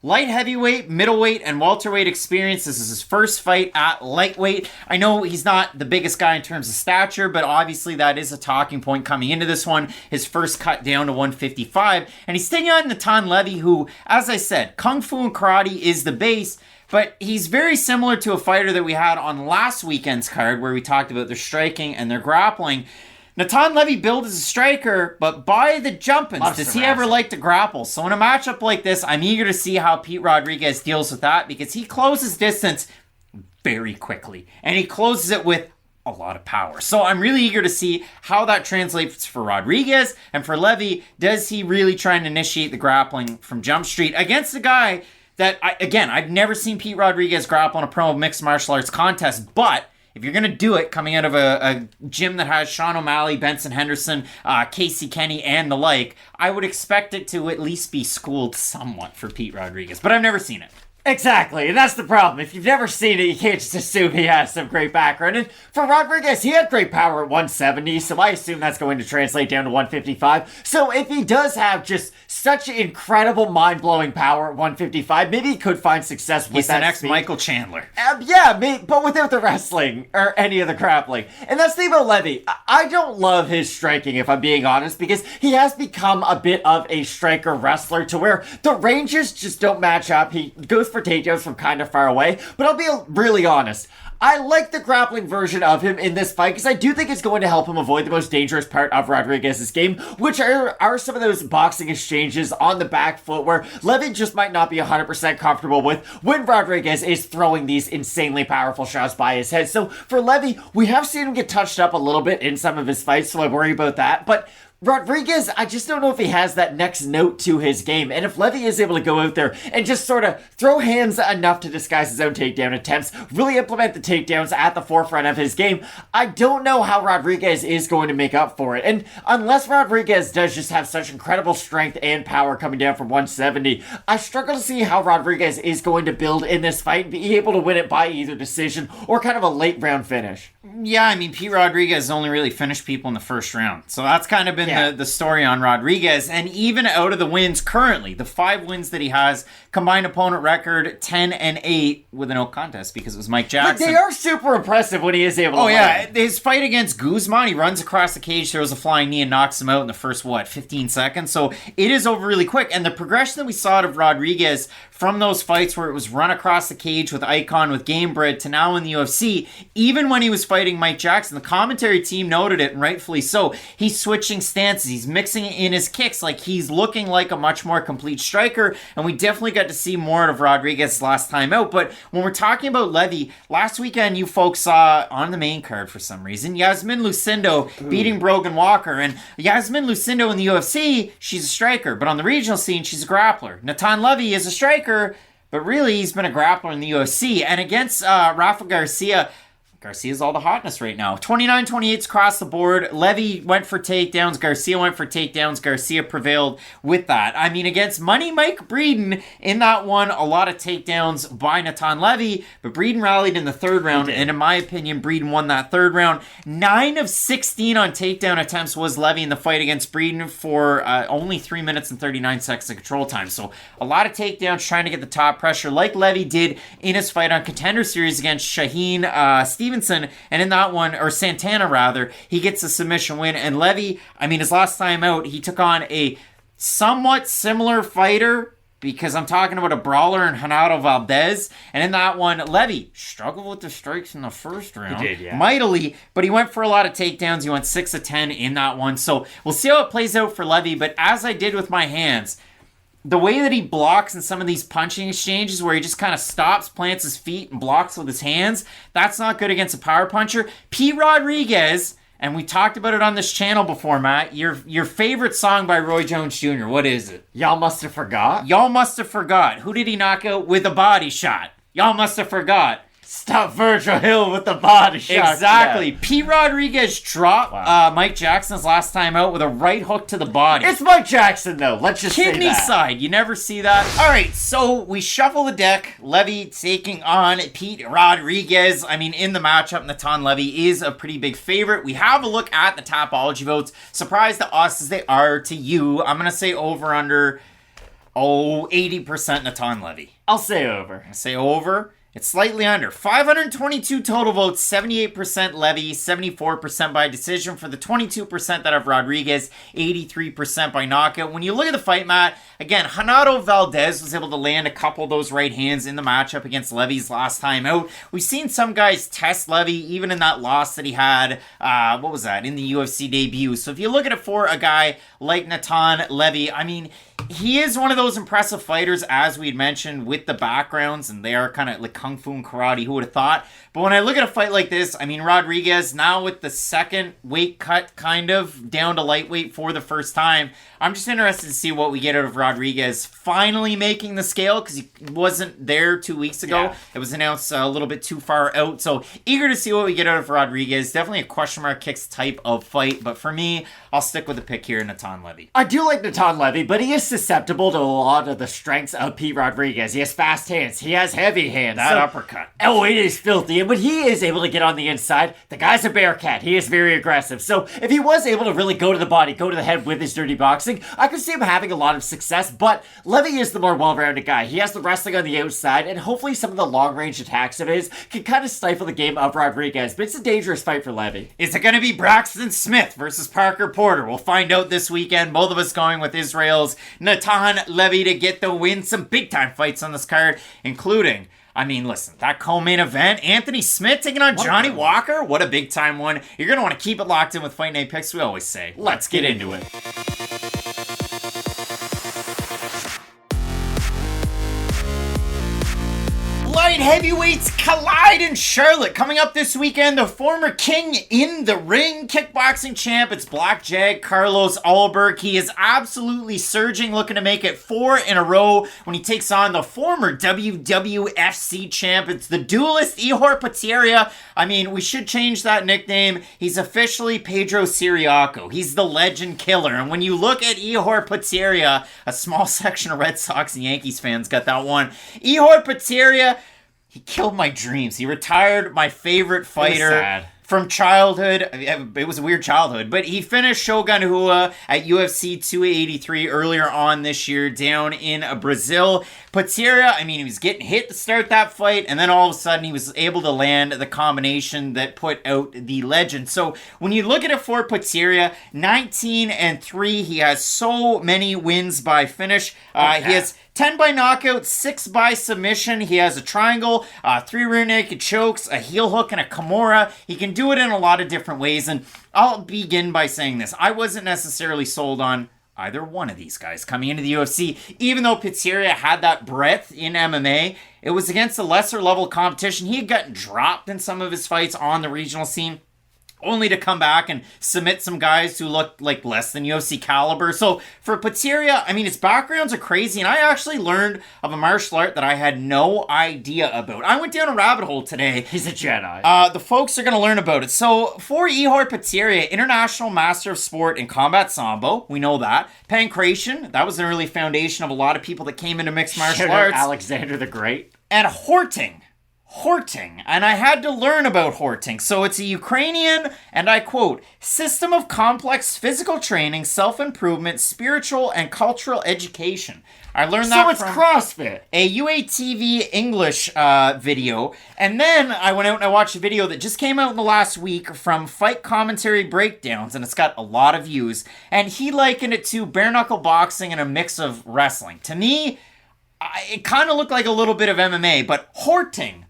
Light heavyweight, middleweight, and welterweight experience. This is his first fight at lightweight. I know he's not the biggest guy in terms of stature, but obviously that is a talking point coming into this one. His first cut down to 155. And he's taking on Natan Levy, who, as I said, Kung Fu and karate is the base, but he's very similar to a fighter that we had on last weekend's card where we talked about their striking and their grappling. Natan Levy billed as a striker, but by the jumpins, does he ever like to grapple? So in a matchup like this, I'm eager to see how Pete Rodriguez deals with that, because he closes distance very quickly, and he closes it with a lot of power. So I'm really eager to see how that translates for Rodriguez, and for Levy, does he really try and initiate the grappling from Jump Street against a guy that, I've never seen Pete Rodriguez grapple in a pro mixed martial arts contest, but if you're going to do it coming out of a gym that has Sean O'Malley, Benson Henderson, Casey Kenny, and the like, I would expect it to at least be schooled somewhat for Pete Rodriguez. But I've never seen it. Exactly, and that's the problem. If you've never seen it, you can't just assume he has some great background. And for Rodriguez, he had great power at 170, so I assume that's going to translate down to 155. So if he does have just such incredible, mind-blowing power at 155, maybe he could find success with that. He's the next speed. Michael Chandler. But without the wrestling or any of the grappling. And that's the thing about Levy. I don't love his striking, if I'm being honest, because he has become a bit of a striker wrestler to where the ranges just don't match up. He goes for for takedowns from kind of far away, but I'll be really honest. I like the grappling version of him in this fight because I do think it's going to help him avoid the most dangerous part of Rodriguez's game, which are some of those boxing exchanges on the back foot where Levy just might not be 100% comfortable with when Rodriguez is throwing these insanely powerful shots by his head. So for Levy, we have seen him get touched up a little bit in some of his fights, so I worry about that. But Rodriguez, I just don't know if he has that next note to his game. And if Levy is able to go out there and just sort of throw hands enough to disguise his own takedown attempts, really implement the takedowns at the forefront of his game, I don't know how Rodriguez is going to make up for it. And unless Rodriguez does just have such incredible strength and power coming down from 170, I struggle to see how Rodriguez is going to build in this fight and be able to win it by either decision or kind of a late round finish. Yeah, I mean, Pete Rodriguez only really finished people in the first round. So that's kind of been the story on Rodriguez. And even out of the wins currently, the 5 wins that he has, combined opponent record 10-8 with a no contest because it was Mike Jackson. But they are super impressive when he is able to win. Yeah, his fight against Guzman, he runs across the cage, throws a flying knee and knocks him out in the first, 15 seconds? So it is over really quick. And the progression that we saw out of Rodriguez from those fights where it was run across the cage with Icon, with Gamebred, to now in the UFC, even when he was fighting Mike Jackson, the commentary team noted it, and rightfully so. He's switching stances. He's mixing in his kicks. Like, he's looking like a much more complete striker, and we definitely got to see more out of Rodriguez last time out. But when we're talking about Levy, last weekend you folks saw on the main card for some reason, Yasmin Lucindo beating Brogan Walker. And Yasmin Lucindo in the UFC, she's a striker, but on the regional scene, she's a grappler. Natan Levy is a striker, but really he's been a grappler in the UFC. And against Rafa Garcia's all the hotness right now. 29-28 across the board. Levy went for takedowns. Garcia went for takedowns. Garcia prevailed with that. I mean, against Money Mike Breeden in that one, a lot of takedowns by Natan Levy, but Breeden rallied in the third round, and in my opinion, Breeden won that third round. 9 of 16 on takedown attempts was Levy in the fight against Breeden for only 3 minutes and 39 seconds of control time. So a lot of takedowns trying to get the top pressure like Levy did in his fight on Contender Series against Shaheen Stevenson, and in that one, or Santana rather, he gets a submission win. And Levy, I mean, his last time out, he took on a somewhat similar fighter, because I'm talking about a brawler in Renato Valdez, and in that one, Levy struggled with the strikes in the first round. He did, yeah. Mightily, but he went for a lot of takedowns. He went 6 of 10 in that one. So we'll see how it plays out for Levy, but as I did with my hands, the way that he blocks in some of these punching exchanges where he just kind of stops, plants his feet, and blocks with his hands, that's not good against a power puncher. Pete Rodriguez, and we talked about it on this channel before, Matt, your favorite song by Roy Jones Jr., what is it? Y'all must have forgot. Y'all must have forgot. Who did he knock out with a body shot? Y'all must have forgot. Stop Virgil Hill with the body shot. Exactly. Yeah. Pete Rodriguez dropped Mike Jackson's last time out with a right hook to the body. It's Mike Jackson, though. Let's just say that. Kidney side. You never see that. All right, so we shuffle the deck. Levy taking on Pete Rodriguez. I mean, in the matchup, Natan Levy is a pretty big favorite. We have a look at the Tapology votes. Surprise to us as they are to you. I'm going to say over under, 80% Natan Levy. I'll say over. I say over. It's slightly under. 522 total votes, 78% Levy, 74% by decision for the 22% that have Rodriguez, 83% by knockout. When you look at the fight, Matt, again, Renato Valdez was able to land a couple of those right hands in the matchup against Levy's last time out. We've seen some guys test Levy, even in that loss that he had, in the UFC debut. So if you look at it for a guy like Natan Levy, I mean, he is one of those impressive fighters, as we'd mentioned, with the backgrounds, and they are kind of like Kung Fu and karate, who would have thought? But when I look at a fight like this, I mean, Rodriguez, now with the second weight cut kind of down to lightweight for the first time, I'm just interested to see what we get out of Rodriguez finally making the scale, because he wasn't there 2 weeks ago. Yeah. It was announced a little bit too far out, so eager to see what we get out of Rodriguez. Definitely a question mark kicks type of fight, but for me, I'll stick with the pick here, Natan Levy. I do like Natan Levy, but he is susceptible to a lot of the strengths of Pete Rodriguez. He has fast hands. He has heavy hands. That uppercut. Oh, it is filthy. And when he is able to get on the inside, the guy's a bear cat. He is very aggressive. So if he was able to really go to the body, go to the head with his dirty boxing, kickboxing, I could see him having a lot of success, but Levy is the more well-rounded guy. He has the wrestling on the outside, and hopefully some of the long-range attacks of his can kind of stifle the game of Rodriguez, but it's a dangerous fight for Levy. Is it going to be Braxton Smith versus Parker Porter? We'll find out this weekend. Both of us going with Israel's Natan Levy to get the win. Some big-time fights on this card, including... I mean, listen, that co-main event, Anthony Smith taking on Johnny Walker, what a big-time one. You're going to want to keep it locked in with Fight Night Picks, we always say. Let's get into it. Light heavyweights collide in Charlotte. Coming up this weekend, the former king in the ring, kickboxing champ. It's Black Jag Carlos Ulberg. He is absolutely surging, looking to make it 4 in a row when he takes on the former WWFC champ. It's the duelist Ihor Potieria. I mean, we should change that nickname. He's officially Pedro Siriaco. He's the legend killer. And when you look at Ihor Potieria, a small section of Red Sox and Yankees fans got that one. Ihor Potieria, he killed my dreams. He retired my favorite fighter from childhood. It was a weird childhood, but he finished Shogun Rua at UFC 283 earlier on this year down in Brazil. Potieria, I mean, he was getting hit to start that fight, and then all of a sudden he was able to land the combination that put out the legend. So when you look at it for Potieria, 19-3, he has so many wins by finish. He has 10 by knockout, 6 by submission. He has a triangle, 3 rear naked chokes, a heel hook, and a Kimura. He can do it in a lot of different ways, and I'll begin by saying this. I wasn't necessarily sold on either one of these guys coming into the UFC. Even though Potieria had that breadth in MMA, it was against a lesser level competition. He had gotten dropped in some of his fights on the regional scene, only to come back and submit some guys who look like less than UFC caliber. So for Potieria, I mean, his backgrounds are crazy, and I actually learned of a martial art that I had no idea about. I went down a rabbit hole today. He's a Jedi. The folks are going to learn about it. So for Ihor Potieria, International Master of Sport in Combat Sambo, we know that. Pancration, that was an early foundation of a lot of people that came into mixed martial arts. Alexander the Great. And Horting, and I had to learn about Horting. So it's a Ukrainian, and I quote, system of complex physical training, self-improvement, spiritual, and cultural education. I learned that from CrossFit. A UATV English video. And then I went out and I watched a video that just came out in the last week from Fight Commentary Breakdowns, and it's got a lot of views. And he likened it to bare knuckle boxing and a mix of wrestling. To me, it kind of looked like a little bit of MMA, but Horting.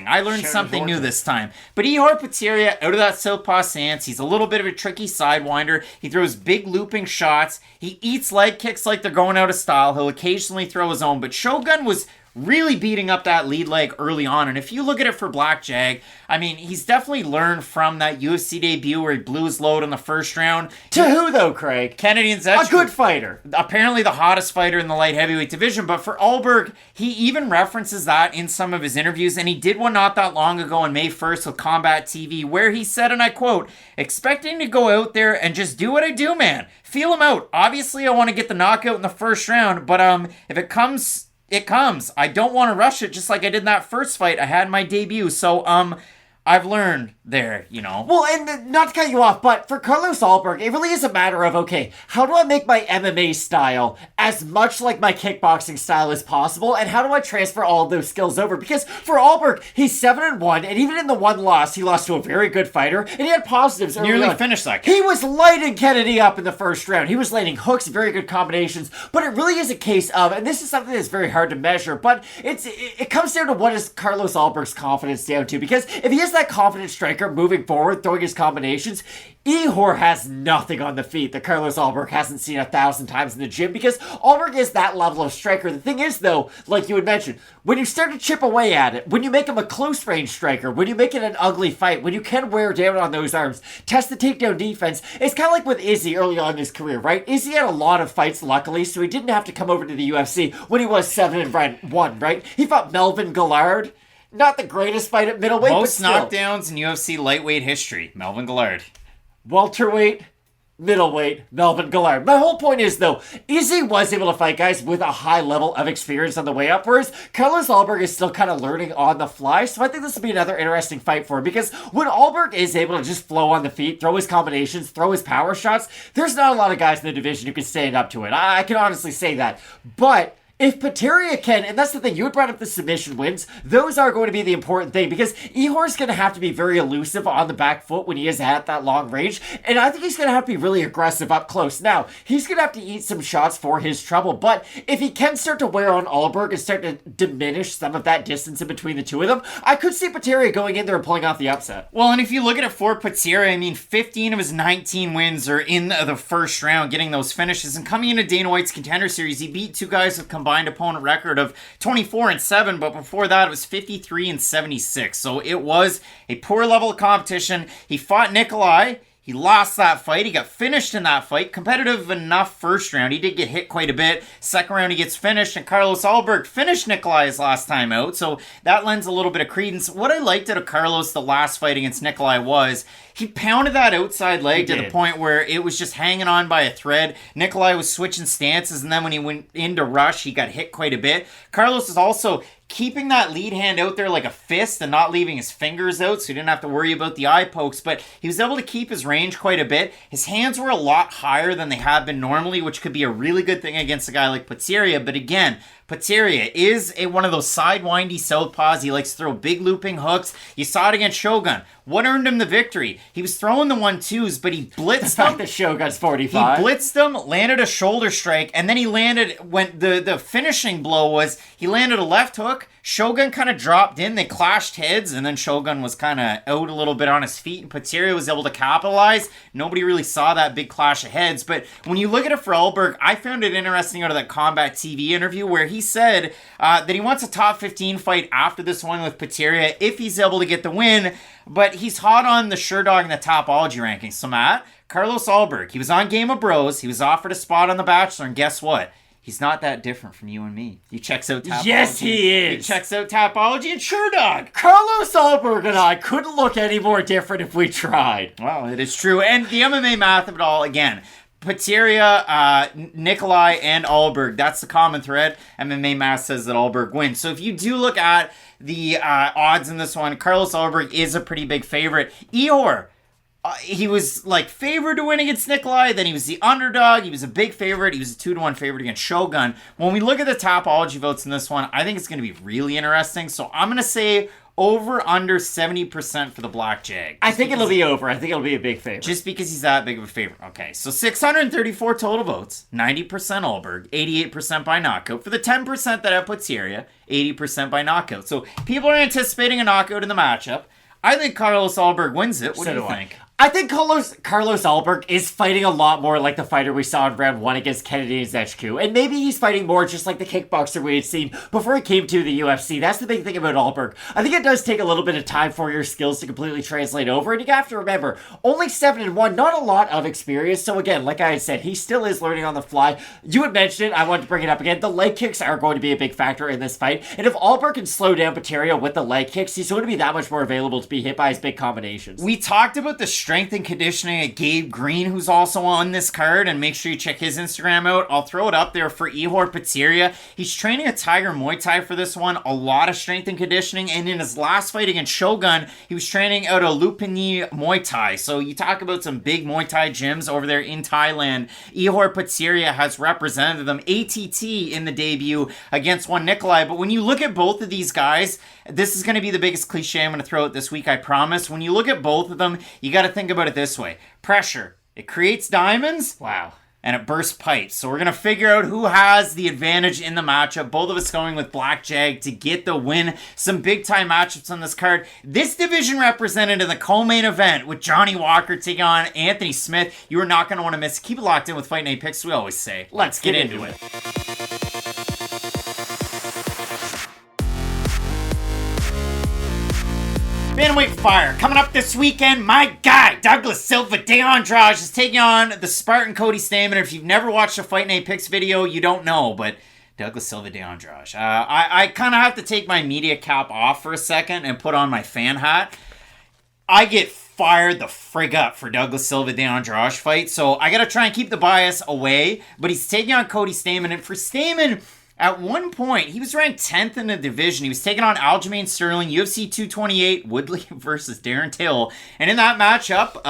I learned something new this time. But Ihor Potieria, out of that southpaw stance, he's a little bit of a tricky sidewinder. He throws big looping shots. He eats leg kicks like they're going out of style. He'll occasionally throw his own. But Shogun was really beating up that lead leg early on. And if you look at it for Black Jag, I mean, he's definitely learned from that UFC debut where he blew his load in the first round. To who, though, Craig? Kennedy Nzechukwu. A good fighter. Apparently the hottest fighter in the light heavyweight division. But for Ulberg, he even references that in some of his interviews. And he did one not that long ago on May 1st with Combat TV where he said, and I quote, expecting to go out there and just do what I do, man. Feel him out. Obviously, I want to get the knockout in the first round. But if it comes... it comes. I don't want to rush it just like I did in that first fight I had in my debut. So, I've learned there, you know. Well, and not to cut you off, but for Carlos Ulberg, it really is a matter of, okay, how do I make my MMA style as much like my kickboxing style as possible, and how do I transfer all of those skills over? Because for Ulberg, he's 7-1, and even in the one loss, he lost to a very good fighter, and he had positives early Nearly on. finished that guy. He was lighting Kennedy up in the first round. He was landing hooks, very good combinations, but it really is a case of, and this is something that's very hard to measure, but it comes down to what is Carlos Ulberg's confidence down to, because if he is that confident striker moving forward, throwing his combinations, Ihor has nothing on the feet that Carlos Ulberg hasn't seen 1,000 times in the gym, because Ulberg is that level of striker. The thing is, though, like you had mentioned, when you start to chip away at it, when you make him a close range striker, when you make it an ugly fight, when you can wear down on those arms, test the takedown defense, it's kind of like with Izzy early on in his career, right? Izzy had a lot of fights, luckily, so he didn't have to come over to the UFC when he was 7-1, right? He fought Melvin Gillard. Not the greatest fight at middleweight, Most but still. knockdowns in UFC lightweight history. Melvin Gillard. Welterweight. middleweight Melvin Gillard. My whole point is, though, Izzy was able to fight guys with a high level of experience on the way up, whereas Carlos Ulberg is still kind of learning on the fly, so I think this will be another interesting fight for him, because when Ulberg is able to just flow on the feet, throw his combinations, throw his power shots, there's not a lot of guys in the division who can stand up to it. I can honestly say that. But if Potieria can, and that's the thing, you had brought up the submission wins, those are going to be the important thing, because Ihor's going to have to be very elusive on the back foot when he is at that long range, and I think he's going to have to be really aggressive up close. Now, he's going to have to eat some shots for his trouble, but if he can start to wear on Ulberg and start to diminish some of that distance in between the two of them, I could see Potieria going in there and pulling off the upset. Well, and if you look at it for Potieria, I mean, 15 of his 19 wins are in the first round, getting those finishes, and coming into Dana White's Contender Series, he beat two guys with combined opponent record of 24-7, but before that it was 53-76. So it was a poor level of competition. He fought Nikolai. He lost that fight. He got finished in that fight. Competitive enough first round. He did get hit quite a bit. Second round, he gets finished. And Carlos Ulberg finished Nikolai his last time out. So that lends a little bit of credence. What I liked out of Carlos the last fight against Nikolai was he pounded that outside leg to the point where it was just hanging on by a thread. Nikolai was switching stances. And then when he went into rush, he got hit quite a bit. Carlos is also keeping that lead hand out there like a fist and not leaving his fingers out, so he didn't have to worry about the eye pokes, but he was able to keep his range quite a bit. His hands were a lot higher than they have been normally, which could be a really good thing against a guy like Potieria, but again, Potieria is one of those sidewindy southpaws. He likes to throw big looping hooks. You saw it against Shogun. What earned him the victory? He was throwing the 1-2s, but he blitzed them. The Shogun's 45. He blitzed them, landed a shoulder strike, and then he landed, when the finishing blow was, he landed a left hook. Shogun kind of dropped in. They clashed heads, and then Shogun was kind of out a little bit on his feet, and Potieria was able to capitalize. Nobody really saw that big clash of heads, but when you look at it for Ulberg, I found it interesting out of that Combat TV interview where he said that he wants a top 15 fight after this one with Potieria if he's able to get the win, but he's hot on the Sherdog and the Topology rankings. So Matt, Carlos Ulberg, he was on Game of Bros, he was offered a spot on The Bachelor, and guess what? He's not that different from you and me. He checks out Tapology. Yes, he is. He checks out Tapology and Sherdog. Carlos Ulberg and I couldn't look any more different if we tried. Well, it is true. And the MMA math of it all, again, Potieria, Nikolai, and Ulberg, that's the common thread. MMA math says that Ulberg wins. So if you do look at the odds in this one, Carlos Ulberg is a pretty big favorite. Ihor, he was like favored to win against Nikolai, then he was the underdog, he was a big favorite, he was a 2-1 favorite against Shogun. When we look at the Topology votes in this one, I think it's going to be really interesting. So I'm going to say over under 70% for the Black Jag. I think it'll be over. I think it'll be a big favorite. Just because he's that big of a favorite. Okay, so 634 total votes, 90% Ulberg, 88% by knockout. For the 10% that have Potieria, 80% by knockout. So people are anticipating a knockout in the matchup. I think Carlos Ulberg wins it. What do you think? I think Carlos Ulberg is fighting a lot more like the fighter we saw in round 1 against Kennedy Zechku. And maybe he's fighting more just like the kickboxer we had seen before he came to the UFC. That's the big thing about Ulberg. I think it does take a little bit of time for your skills to completely translate over. And you have to remember, only 7-1, not a lot of experience. So again, like I had said, he still is learning on the fly. You had mentioned it. I wanted to bring it up again. The leg kicks are going to be a big factor in this fight. And if Ulberg can slow down Potieria with the leg kicks, he's going to be that much more available to be hit by his big combinations. We talked about the strength and conditioning at Gabe Green, who's also on this card, and make sure you check his Instagram out. I'll throw it up there for Ihor Potieria. He's training a Tiger Muay Thai for this one, a lot of strength and conditioning, and in his last fight against Shogun, he was training out of Lupini Muay Thai. So you talk about some big Muay Thai gyms over there in Thailand. Ihor Potieria has represented them ATT in the debut against one Nikolai, but when you look at both of these guys, this is going to be the biggest cliche I'm going to throw out this week, I promise. When you look at both of them, you got to think about it this way. Pressure. It creates diamonds. Wow. And it bursts pipes. So we're going to figure out who has the advantage in the matchup. Both of us going with Black Jag to get the win. Some big time matchups on this card. This division represented in the co-main event with Johnny Walker taking on Anthony Smith. You are not going to want to miss it. Keep it locked in with Fight Night Picks, we always say. Let's get into it. Bantamweight Fire coming up this weekend. My guy, Douglas Silva de Andrade, is taking on the Spartan Cody Stamann. If you've never watched a Fight Night Picks video, you don't know, but Douglas Silva de Andrade. I kind of have to take my media cap off for a second and put on my fan hat. I get fired the frig up for Douglas Silva de Andrade fight. So I got to try and keep the bias away. But he's taking on Cody Stamann. And for Stamann, at one point, he was ranked 10th in the division. He was taking on Aljamain Sterling, UFC 228, Woodley versus Darren Till. And in that matchup,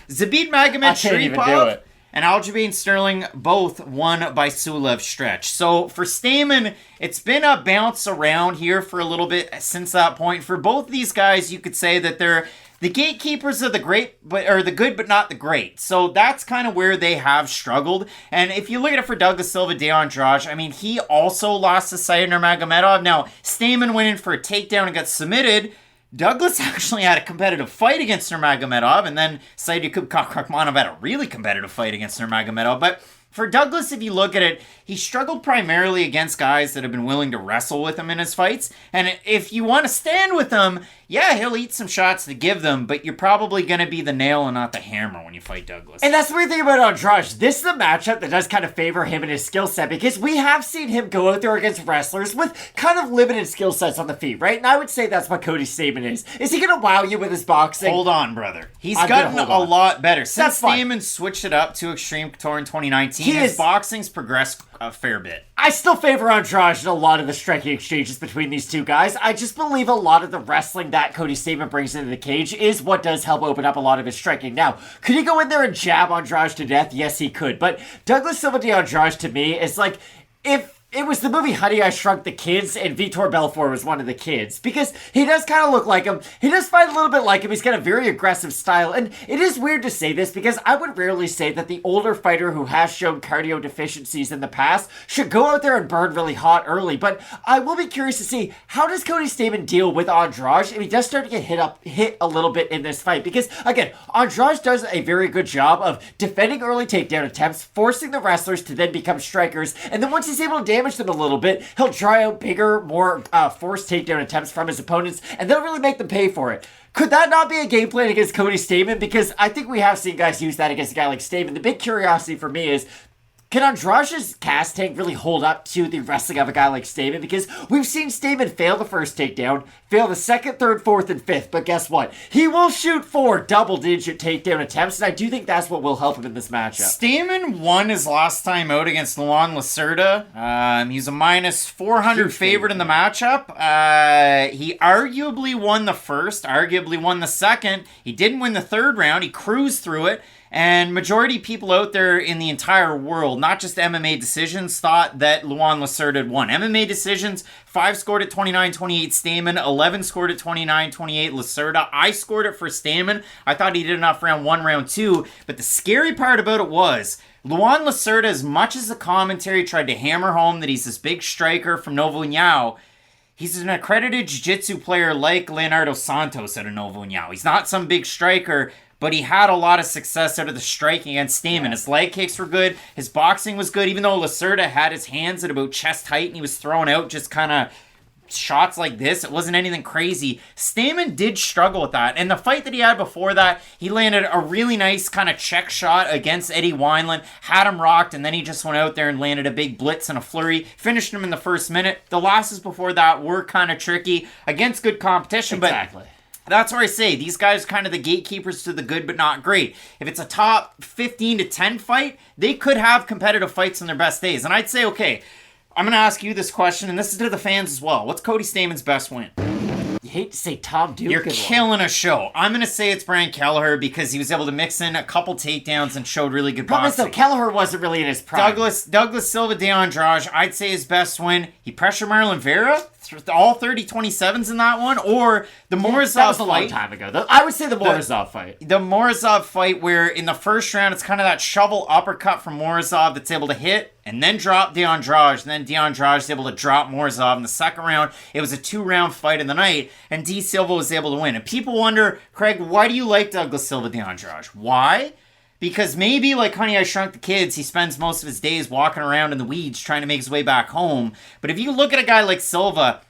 Zabit Magomed-Sharipov and Aljamain Sterling both won by Sulev stretch. So for Stamann, it's been a bounce around here for a little bit since that point. For both of these guys, you could say that they're the gatekeepers of the the good but not the great. So that's kind of where they have struggled. And if you look at it for Douglas Silva de Andrade, I mean, he also lost to Said Nurmagomedov. Now, Stamann went in for a takedown and got submitted. Douglas actually had a competitive fight against Nurmagomedov, and then Said Rakhmonov had a really competitive fight against Nurmagomedov. But for Douglas, if you look at it, he struggled primarily against guys that have been willing to wrestle with him in his fights. And if you want to stand with him, yeah, he'll eat some shots to give them, but you're probably going to be the nail and not the hammer when you fight Douglas. And that's the weird thing about Andrade. This is a matchup that does kind of favor him and his skill set, because we have seen him go out there against wrestlers with kind of limited skill sets on the feet, right? And I would say that's what Cody Stamann is. Is he going to wow you with his boxing? Hold on, brother. He's gotten a lot better. Since Stamann switched it up to Extreme Couture in 2019, his boxing's progressed a fair bit. I still favor Andrade in a lot of the striking exchanges between these two guys. I just believe a lot of the wrestling that Cody Stamann brings into the cage is what does help open up a lot of his striking. Now, could he go in there and jab Andrade to death? Yes, he could. But Douglas Silva de Andrade, to me, is like, if it was the movie Honey, I Shrunk the Kids, and Vitor Belfort was one of the kids. Because he does kind of look like him. He does fight a little bit like him. He's got a very aggressive style. And it is weird to say this, because I would rarely say that the older fighter who has shown cardio deficiencies in the past should go out there and burn really hot early. But I will be curious to see, how does Cody Stamann deal with Andrade if he does start to get hit a little bit in this fight? Because, again, Andrade does a very good job of defending early takedown attempts, forcing the wrestlers to then become strikers, and then once he's able to damage them a little bit, he'll try out bigger, more forced takedown attempts from his opponents, and they'll really make them pay for it. Could that not be a game plan against Cody Stamann? Because I think we have seen guys use that against a guy like Stamann. The big curiosity for me is, can Andrade's cast tank really hold up to the wrestling of a guy like Stamann? Because we've seen Stamann fail the first takedown, fail the second, third, fourth, and fifth. But guess what? He will shoot 4 double-digit takedown attempts, and I do think that's what will help him in this matchup. Stamann won his last time out against Luan Lacerda. He's a minus 400 favorite in the matchup. He arguably won the first, arguably won the second. He didn't win the third round. He cruised through it. And majority of people out there in the entire world, not just MMA decisions, thought that Luan Lacerda had won. MMA decisions, 5 scored at 29-28 Stamann, 11 scored at 29-28 Lacerda. I scored it for Stamann. I thought he did enough round 1, round 2. But the scary part about it was, Luan Lacerda, as much as the commentary tried to hammer home that he's this big striker from Novo União, he's an accredited jiu-jitsu player like Leonardo Santos out of Novo União. He's not some big striker, but he had a lot of success out of the striking against Stamann. His leg kicks were good. His boxing was good, even though Lacerda had his hands at about chest height and he was throwing out just kind of shots like this. It wasn't anything crazy. Stamann did struggle with that. And the fight that he had before that, he landed a really nice kind of check shot against Eddie Wineland, had him rocked, and then he just went out there and landed a big blitz and a flurry, finished him in the first minute. The losses before that were kind of tricky against good competition. Exactly. But that's where I say these guys are kind of the gatekeepers to the good but not great. If it's a top 15 to 10 fight, they could have competitive fights on their best days. And I'd say, okay, I'm going to ask you this question, and this is to the fans as well. What's Cody Stamann's best win? You hate to say Tom Duke. You're killing a show. I'm going to say it's Bryan Kelleher because he was able to mix in a couple takedowns and showed really good boxing. Problem is, though, Kelleher wasn't really in his prime. Douglas Silva de Andrade, I'd say his best win. He pressured Marlon Vera, all 30-27s in that one, or the Morozov That was a fight. long time ago. I would say the Morozov fight. The Morozov fight where in the first round it's kind of that shovel uppercut from Morozov that's able to hit and then drop de Andrade, and then de Andrade is able to drop Morozov. In the second round, it was a 2-round fight in the night, and D. Silva was able to win. And people wonder, Craig, why do you like Douglas Silva de Andrade? Why? Because maybe, like Honey, I Shrunk the Kids, he spends most of his days walking around in the weeds trying to make his way back home. But if you look at a guy like Silva,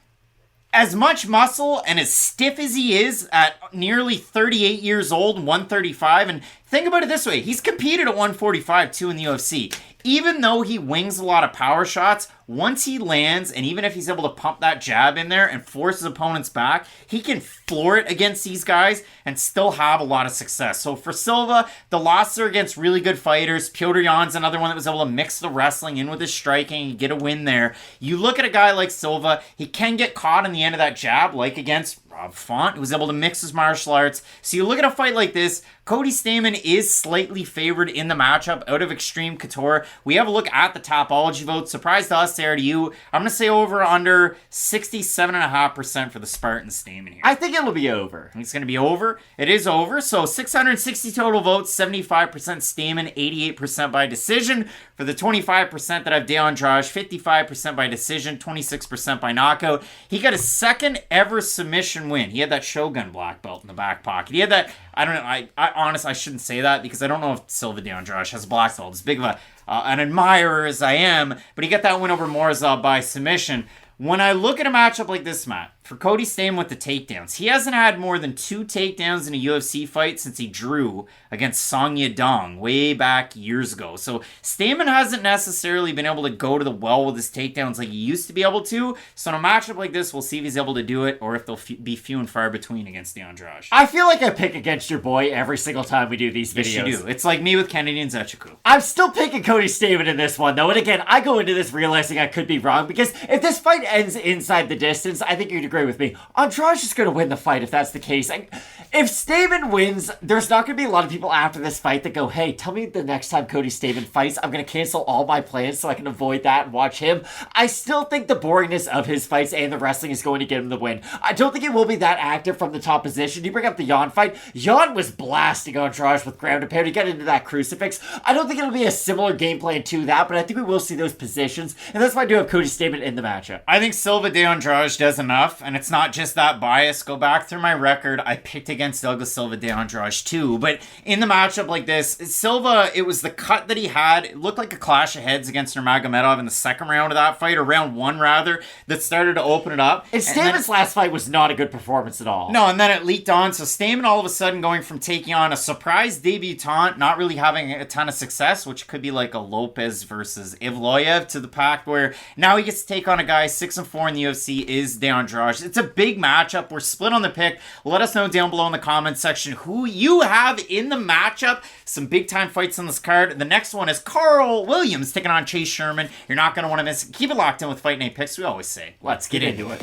as much muscle and as stiff as he is at nearly 38 years old and 135, and think about it this way, he's competed at 145 too in the UFC. even though he wings a lot of power shots, once he lands, and even if he's able to pump that jab in there and force his opponents back, he can floor it against these guys and still have a lot of success. So for Silva, the losses are against really good fighters. Petr Yan's another one that was able to mix the wrestling in with his striking and get a win there. You look at a guy like Silva, he can get caught in the end of that jab, like against Rob Font, who was able to mix his martial arts. So you look at a fight like this, Cody Stamann is slightly favored in the matchup out of Extreme Couture. We have a look at the Topology votes. Surprise to us, there to you. I'm going to say over under 67.5% for the Spartan Stamann here. I think it'll be over. It's going to be over. It is over. So 660 total votes, 75% Stamann, 88% by decision. For the 25% that have Andrade, 55% by decision, 26% by knockout. He got his second ever submission win. He had that Shogun black belt in the back pocket. He had that, I don't know, I honestly, I shouldn't say that because I don't know if Silva Andrade has a black belt. As big of an admirer as I am, but he got that win over Morza by submission. When I look at a matchup like this, Matt, for Cody Stamann with the takedowns, he hasn't had more than 2 takedowns in a UFC fight since he drew against Song Yadong way back years ago. So Stamann hasn't necessarily been able to go to the well with his takedowns like he used to be able to. So in a matchup like this, we'll see if he's able to do it or if they'll be few and far between against Andrade. I feel like I pick against your boy every single time we do these videos. Yes, you do. It's like me with Kennedy and Zechiku. I'm still picking Cody Stamann in this one, though. And again, I go into this realizing I could be wrong because if this fight ends inside the distance, I think you'd agree with me. Andrade's just going to win the fight if that's the case. If Stamann wins, there's not going to be a lot of people after this fight that go, hey, tell me the next time Cody Stamann fights, I'm going to cancel all my plans so I can avoid that and watch him. I still think the boringness of his fights and the wrestling is going to get him the win. I don't think it will be that active from the top position. You bring up the Yeon fight. Yeon was blasting Andrade with ground and pound. He got into that crucifix. I don't think it'll be a similar game plan to that, but I think we will see those positions, and that's why I do have Cody Stamann in the matchup. I think Silva Andrade does enough, and it's not just that bias. Go back through my record. I picked against Douglas Silva Andrade too, but in the matchup like this, Silva, it was the cut that he had. It looked like a clash of heads against Nurmagomedov in the second round of that fight, or round 1 rather, that started to open it up. And Stamann's last fight was not a good performance at all. No, and then it leaked on, so Stamann all of a sudden going from taking on a surprise debutant, not really having a ton of success, which could be like a Lopez versus Ivloyev, to the pact where now he gets to take on a guy 6-4 in the UFC is Andrade. It's a big matchup. We're split on the pick. Let us know down below in the comments section who you have in the matchup. Some big time fights on this card. The next one is Karl Williams taking on Chase Sherman. You're not going to want to miss it. Keep it locked in with Fight Night Picks. We always say, let's get into it.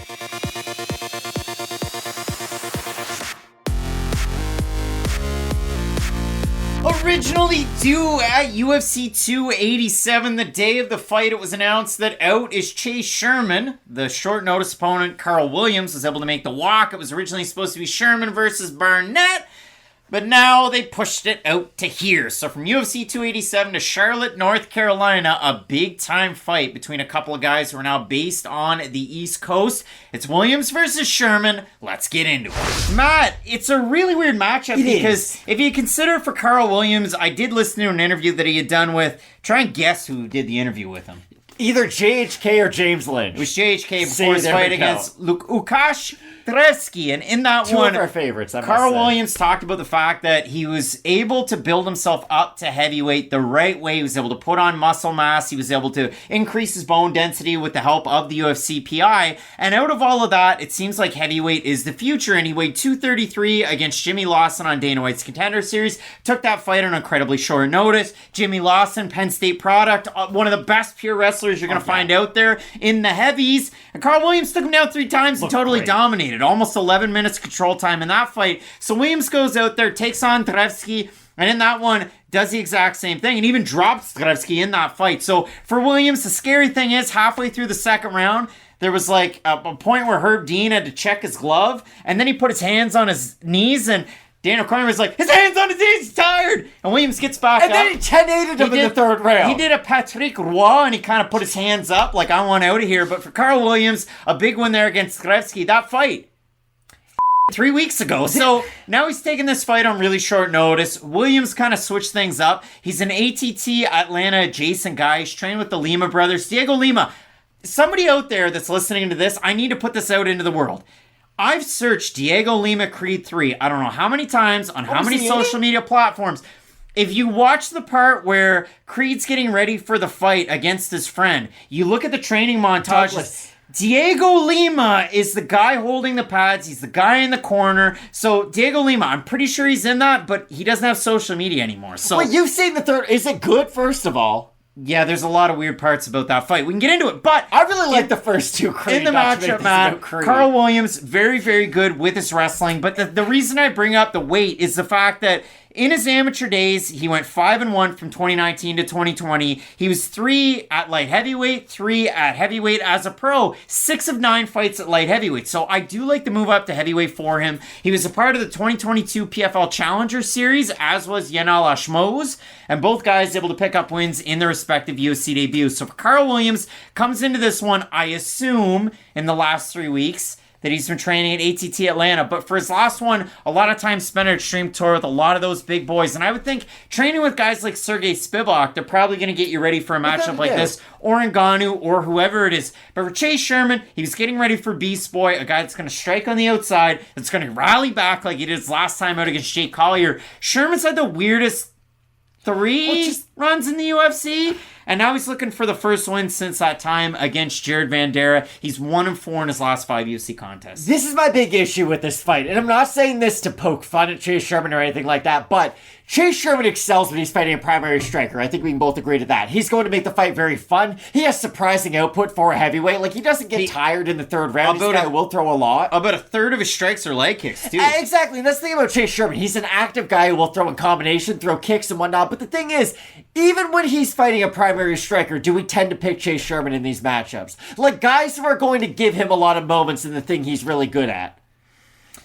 Originally due at UFC 287, the day of the fight, it was announced that out is Chase Sherman. The short notice opponent, Karl Williams, was able to make the walk. It was originally supposed to be Sherman versus Barnett, but now they pushed it out to here. So from UFC 287 to Charlotte, North Carolina, a big-time fight between a couple of guys who are now based on the East Coast. It's Williams versus Sherman. Let's get into it. Matt, it's a really weird matchup because if you consider for Karl Williams, I did listen to an interview that he had done with, try and guess who did the interview with him. Either JHK or James Lynch. It was JHK before his fight against Łukasz Drewski, and in that Two one, of our favorites, Karl Williams talked about the fact that he was able to build himself up to heavyweight the right way. He was able to put on muscle mass. He was able to increase his bone density with the help of the UFC PI. And out of all of that, it seems like heavyweight is the future. And he weighed 233 against Jimmy Lawson on Dana White's Contender Series. Took that fight on incredibly short notice. Jimmy Lawson, Penn State product, one of the best pure wrestlers you're going to find out there in the heavies. And Karl Williams took him down 3 times and totally dominated. Almost 11 minutes control time in that fight. So Williams goes out there, takes on Drewski, and in that one, does the exact same thing, and even drops Drewski in that fight. So for Williams, the scary thing is, halfway through the second round, there was like a point where Herb Dean had to check his glove, and then he put his hands on his knees, and Daniel Cormier was like, his hands on his knees, he's tired! And Williams gets back and up. And then he 10-8'd him in the third round. He did a Patrick Roy, and he kind of put his hands up, like, I want out of here. But for Karl Williams, a big one there against Drewski. That fight, 3 weeks ago. So now he's taking this fight on really short notice. Williams kind of switched things up. He's an ATT Atlanta adjacent guy. He's trained with the Lima brothers. Diego Lima, somebody out there that's listening to this, I need to put this out into the world. I've searched Diego Lima Creed 3, I don't know how many times, on how many social media platforms. If you watch the part where Creed's getting ready for the fight against his friend, you look at the training montages. Douglas. Diego Lima is the guy holding the pads. He's the guy in the corner. So Diego Lima, I'm pretty sure he's in that, but he doesn't have social media anymore. So Wait, you've seen the third. Is it good, first of all? yeah, there's a lot of weird parts about that fight. We can get into it, but I really like the first two Creed. in the matchup, man, Karl Williams, very, very good with his wrestling. But the reason I bring up the weight is the fact that in his amateur days, he went 5-1 from 2019 to 2020. He was 3 at light heavyweight, 3 at heavyweight as a pro, 6 of 9 fights at light heavyweight. So I do like the move up to heavyweight for him. He was a part of the 2022 PFL Challenger Series, as was Yenal Ashmoz, and both guys able to pick up wins in their respective UFC debuts. So for Karl Williams, comes into this one, I assume, in the last 3 weeks, that he's been training at ATT Atlanta. But for his last one, a lot of time spent at Extreme Tour with a lot of those big boys. And I would think training with guys like Sergey Spivak, they're probably going to get you ready for a matchup like this, or Ngannou, or whoever it is. But for Chase Sherman, he was getting ready for Beast Boy, a guy that's going to strike on the outside, that's going to rally back like he did his last time out against Jake Collier. Sherman's had the weirdest 3 runs in the UFC, and now he's looking for the first win since that time against Jared Vanderaa. He's 1-4 in his last 5 UFC contests. This is my big issue with this fight, and I'm not saying this to poke fun at Chase Sherman or anything like that, but Chase Sherman excels when he's fighting a primary striker. I think we can both agree to that. He's going to make the fight very fun. He has surprising output for a heavyweight. Like, he doesn't get tired in the third round. This guy will throw a lot. About a third of his strikes are leg kicks, too. Exactly, and that's the thing about Chase Sherman. He's an active guy who will throw in combination, throw kicks and whatnot, but the thing is, even when he's fighting a primary striker, do we tend to pick Chase Sherman in these matchups? Like, guys who are going to give him a lot of moments in the thing he's really good at.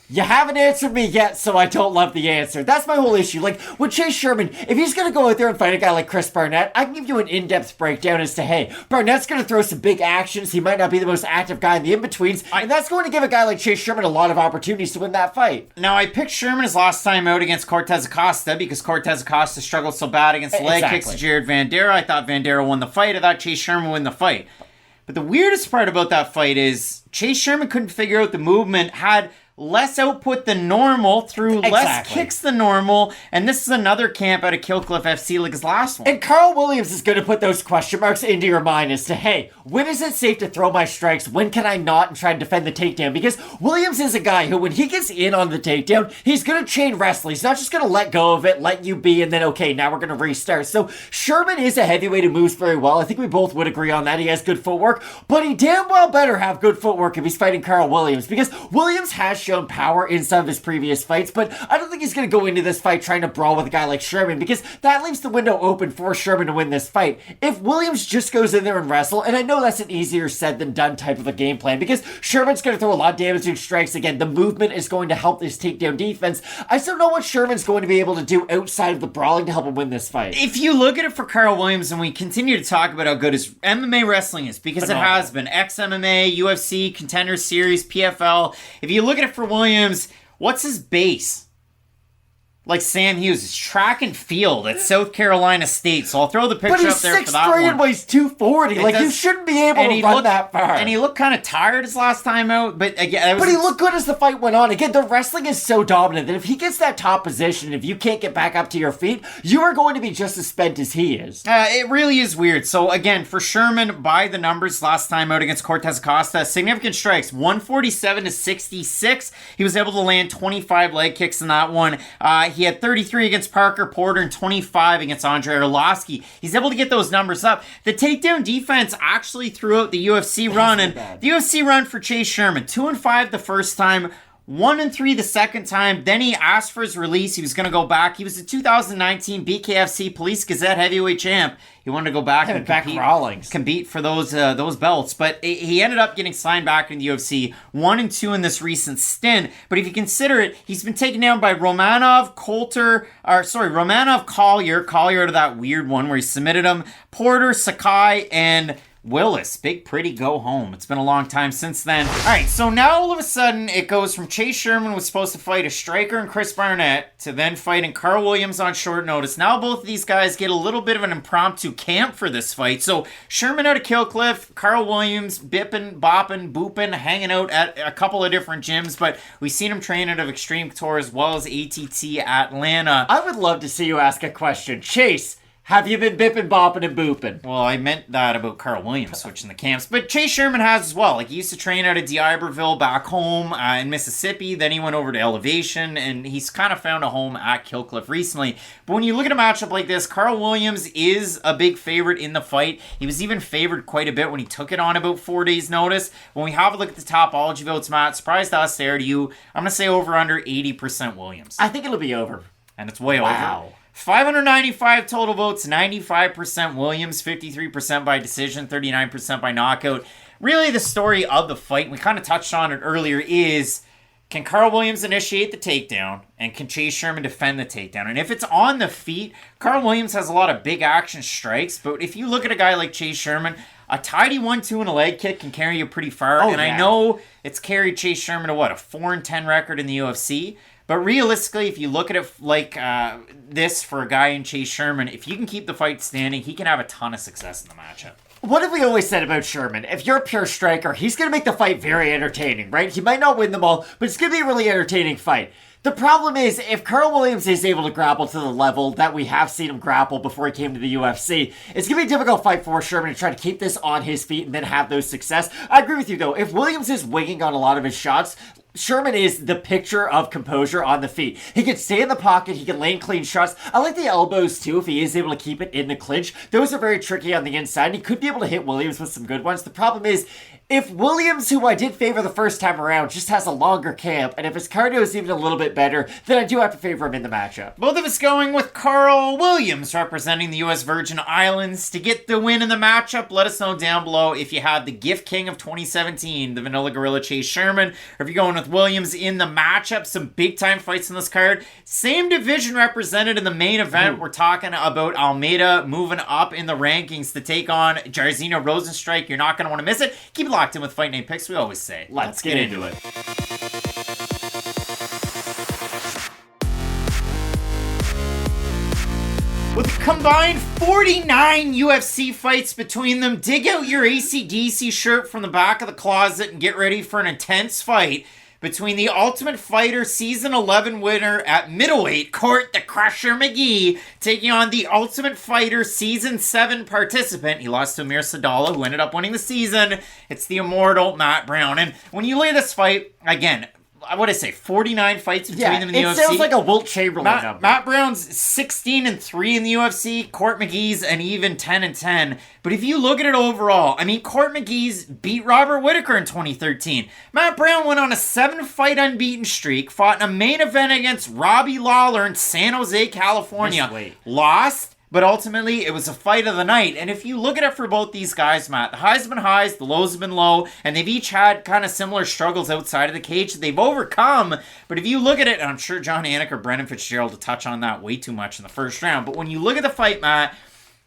You haven't answered me yet, so I don't love the answer. That's my whole issue. Like, with Chase Sherman, if he's going to go out there and fight a guy like Chris Barnett, I can give you an in-depth breakdown as to, hey, Barnett's going to throw some big actions. He might not be the most active guy in the in-betweens, and that's going to give a guy like Chase Sherman a lot of opportunities to win that fight. Now, I picked Sherman his last time out against Cortez Acosta because Cortez Acosta struggled so bad against the leg kicks to Jared Vanderaa. I thought Vanderaa won the fight. I thought Chase Sherman would win the fight. But the weirdest part about that fight is Chase Sherman couldn't figure out the movement, had less output than normal, threw less kicks than normal, and this is another camp out of Killcliff FC like his last one. And Karl Williams is going to put those question marks into your mind as to, hey, when is it safe to throw my strikes? When can I not and try to defend the takedown? Because Williams is a guy who, when he gets in on the takedown, he's going to chain wrestle. He's not just going to let go of it, let you be, and then, okay, now we're going to restart. So Sherman is a heavyweight who moves very well. I think we both would agree on that. He has good footwork, but he damn well better have good footwork if he's fighting Karl Williams, because Williams has shown power in some of his previous fights, but I don't think he's going to go into this fight trying to brawl with a guy like Sherman, because that leaves the window open for Sherman to win this fight. If Williams just goes in there and wrestle, and I know that's an easier said than done type of a game plan, because Sherman's going to throw a lot of damaging strikes. Again, the movement is going to help this takedown defense. I still know what Sherman's going to be able to do outside of the brawling to help him win this fight. If you look at it for Karl Williams, and we continue to talk about how good his MMA wrestling is, because it has been ex-MMA, UFC, Contender Series, PFL. If you look at it for Williams, what's his base? Like Sam Hughes, it's track and field at South Carolina State. So I'll throw the picture up there for that one. But he's 6'3" and weighs 240. Like, you shouldn't be able to run that far. And he looked kind of tired his last time out. But again, he looked good as the fight went on. Again, the wrestling is so dominant that if he gets that top position, if you can't get back up to your feet, you are going to be just as spent as he is. It really is weird. So again, for Sherman, by the numbers last time out against Cortez Acosta, significant strikes, 147 to 66. He was able to land 25 leg kicks in that one. He had 33 against Parker Porter and 25 against Andre Arlovsky. He's able to get those numbers up. The takedown defense actually throughout the UFC run, and the UFC run for Chase Sherman, 2-5 the first time, 1-3 the second time. Then he asked for his release. He was going to go back. He was the 2019 BKFC Police Gazette heavyweight champ. He wanted to go back and compete for those belts. But he ended up getting signed back in the UFC, 1-2 in this recent stint. But if you consider it, he's been taken down by Romanov, Collier out of that weird one where he submitted him, Porter, Sakai, and Willis, big pretty go home. It's been a long time since then. All right, so now all of a sudden it goes from Chase Sherman was supposed to fight a striker and Chris Barnett to then fighting Karl Williams on short notice. Now both of these guys get a little bit of an impromptu camp for this fight. So Sherman out of Killcliff, Karl Williams bipping, bopping, booping, hanging out at a couple of different gyms, but we've seen him train out of Extreme Couture as well as ATT Atlanta. I would love to see you ask a question. Chase, have you been bipping, bopping, and booping? Well, I meant that about Karl Williams switching the camps, but Chase Sherman has as well. Like, he used to train out of D'Iberville back home in Mississippi, then he went over to Elevation, and he's kind of found a home at Killcliff recently. But when you look at a matchup like this, Karl Williams is a big favorite in the fight. He was even favored quite a bit when he took it on about 4 days' notice. When we have a look at the Topology votes, Matt, surprised us there to you. I'm going to say over under 80% Williams. I think it'll be over. And it's way Wow. over. 595 total votes, 95% Williams, 53% by decision, 39% by knockout. Really, the story of the fight, we kind of touched on it earlier, is can Karl Williams initiate the takedown and can Chase Sherman defend the takedown? And if it's on the feet, Karl Williams has a lot of big action strikes, but if you look at a guy like Chase Sherman, a tidy 1-2 and a leg kick can carry you pretty far. I know it's carried Chase Sherman to, a 4-10 record in the UFC? But realistically, if you look at it like this for a guy in Chase Sherman, if you can keep the fight standing, he can have a ton of success in the matchup. What have we always said about Sherman? If you're a pure striker, he's going to make the fight very entertaining, right? He might not win them all, but it's going to be a really entertaining fight. The problem is, if Karl Williams is able to grapple to the level that we have seen him grapple before he came to the UFC, it's going to be a difficult fight for Sherman to try to keep this on his feet and then have those success. I agree with you, though. If Williams is winging on a lot of his shots, Sherman is the picture of composure on the feet. He can stay in the pocket. He can lane clean shots. I like the elbows, too, if he is able to keep it in the clinch. Those are very tricky on the inside. And he could be able to hit Williams with some good ones. The problem is, if Williams, who I did favor the first time around, just has a longer camp, and if his cardio is even a little bit better, then I do have to favor him in the matchup. Both of us going with Karl Williams representing the U.S. Virgin Islands to get the win in the matchup. Let us know down below if you have the Gift King of 2017, the Vanilla Gorilla Chase Sherman, or if you're going with Williams in the matchup. Some big-time fights in this card. Same division represented in the main event. We're talking about Almeida moving up in the rankings to take on Jairzinho Rozenstruik. You're not going to want to miss it. Keep it locked in with Fight Night Picks, we always say. Let's get into it. With a combined 49 UFC fights between them, dig out your AC/DC shirt from the back of the closet and get ready for an intense fight between the Ultimate Fighter Season 11 winner at middleweight, Court the Crusher McGee, taking on the Ultimate Fighter Season 7 participant. He lost to Amir Sadallah, who ended up winning the season. It's the immortal Matt Brown. And when you look at this fight, again, what did I say, 49 fights between them in the UFC? It sounds like a Wilt Chamberlain number. Matt Brown's 16-3 in the UFC. Court McGee's an even 10-10. But if you look at it overall, I mean, Court McGee's beat Robert Whittaker in 2013. Matt Brown went on a 7-fight unbeaten streak, fought in a main event against Robbie Lawler in San Jose, California. Lost. But ultimately, it was a fight of the night. And if you look at it for both these guys, Matt, the highs have been highs, the lows have been low, and they've each had kind of similar struggles outside of the cage that they've overcome. But if you look at it, and I'm sure John Anik or Brendan Fitzgerald to touch on that way too much in the first round, but when you look at the fight, Matt,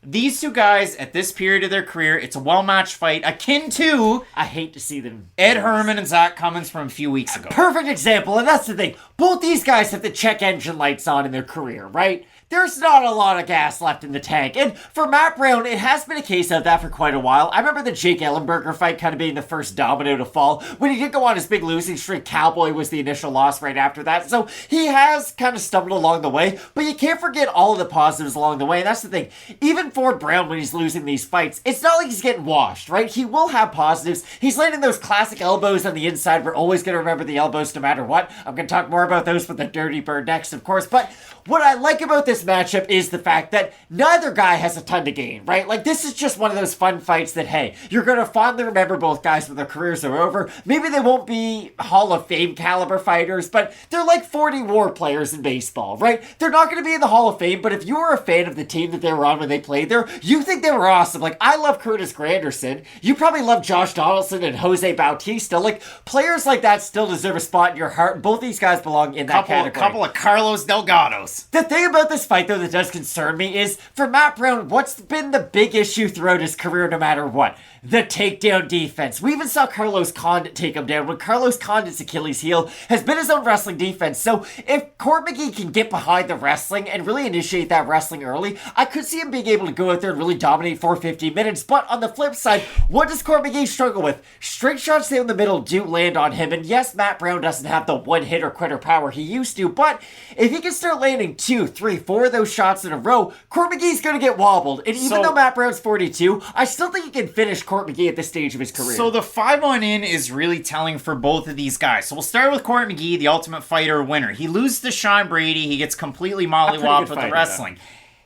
these two guys at this period of their career, it's a well-matched fight, akin to, I hate to see them, Ed Herman and Zach Cummins from a few weeks ago. Perfect example, and that's the thing. Both these guys have the check engine lights on in their career, right? There's not a lot of gas left in the tank. And for Matt Brown, it has been a case of that for quite a while. I remember the Jake Ellenberger fight kind of being the first domino to fall. When he did go on his big losing streak, Cowboy was the initial loss right after that. So he has kind of stumbled along the way, but you can't forget all of the positives along the way. And that's the thing. Even for Brown, when he's losing these fights, it's not like he's getting washed, right? He will have positives. He's landing those classic elbows on the inside. We're always going to remember the elbows no matter what. I'm going to talk more about those with the Dirty Bird next, of course. But what I like about this matchup is the fact that neither guy has a ton to gain, right? Like, this is just one of those fun fights that, hey, you're going to fondly remember both guys when their careers are over. Maybe they won't be Hall of Fame caliber fighters, but they're like 40 war players in baseball, right? They're not going to be in the Hall of Fame, but if you were a fan of the team that they were on when they played there, you think they were awesome. Like, I love Curtis Granderson. You probably love Josh Donaldson and Jose Bautista. Like, players like that still deserve a spot in your heart. Both these guys belong in that category. A couple of Carlos Delgados. The thing about this fight, though, that does concern me is, for Matt Brown, what's been the big issue throughout his career no matter what? the takedown defense. We even saw Carlos Condit take him down when Carlos Condit's Achilles heel has been his own wrestling defense. So if Court McGee can get behind the wrestling and really initiate that wrestling early, I could see him being able to go out there and really dominate for 50 minutes. But on the flip side, what does Court McGee struggle with? Straight shots down the middle do land on him. And yes, Matt Brown doesn't have the one-hitter quitter power he used to, but if he can start landing 2, 3, 4 of those shots in a row, Court McGee's going to get wobbled. And even though Matt Brown's 42, I still think he can finish Court McGee at this stage of his career. So the 5-on-in is really telling for both of these guys. So we'll start with Court McGee, the Ultimate Fighter winner. He loses to Sean Brady. He gets completely mollywopped with the wrestling.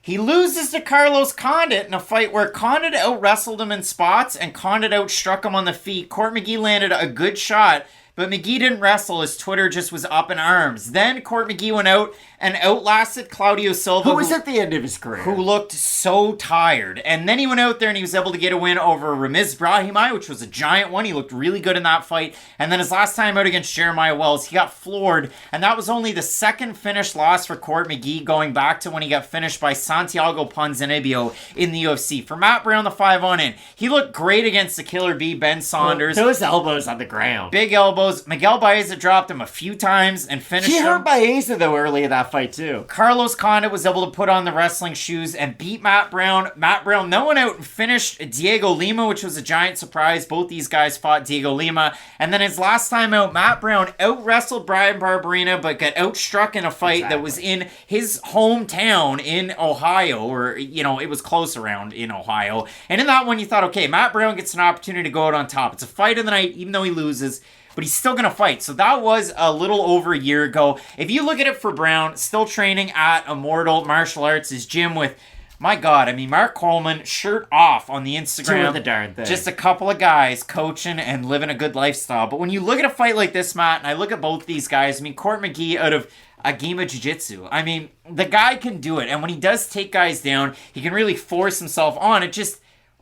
He loses to Carlos Condit in a fight where Condit out-wrestled him in spots and Condit outstruck him on the feet. Court McGee landed a good shot, but McGee didn't wrestle. His Twitter just was up in arms. Then Court McGee went out and outlasted Claudio Silva, who was at the end of his career, who looked so tired. And then he went out there and he was able to get a win over Ramiz Brahimaj, which was a giant one. He looked really good in that fight. And then his last time out against Jeremiah Wells, he got floored. And that was only the second finish loss for Court McGee, going back to when he got finished by Santiago Ponzinibbio in the UFC. For Matt Brown, the 5-on-in, he looked great against the Killer Bee, Ben Saunders. Those elbows on the ground. Big elbows. Miguel Baeza dropped him a few times and finished him. He hurt Baeza, though, early in that fight, too. Carlos Condit was able to put on the wrestling shoes and beat Matt Brown. Matt Brown then went out and finished Diego Lima, which was a giant surprise. Both these guys fought Diego Lima. And then his last time out, Matt Brown out-wrestled Bryan Barberena, but got outstruck in a fight that was in his hometown in Ohio, or, you know, it was close around in Ohio. And in that one, you thought, okay, Matt Brown gets an opportunity to go out on top. It's a fight of the night, even though he loses, but he's still going to fight. So that was a little over a year ago. If you look at it for Brown, still training at Immortal Martial Arts, his gym with, my God, I mean, Mark Coleman, shirt off on the Instagram. Doing the darn thing. Just a couple of guys coaching and living a good lifestyle. But when you look at a fight like this, Matt, and I look at both these guys, I mean, Court McGee out of Agima Jiu-Jitsu. I mean, the guy can do it. And when he does take guys down, he can really force himself on. It just,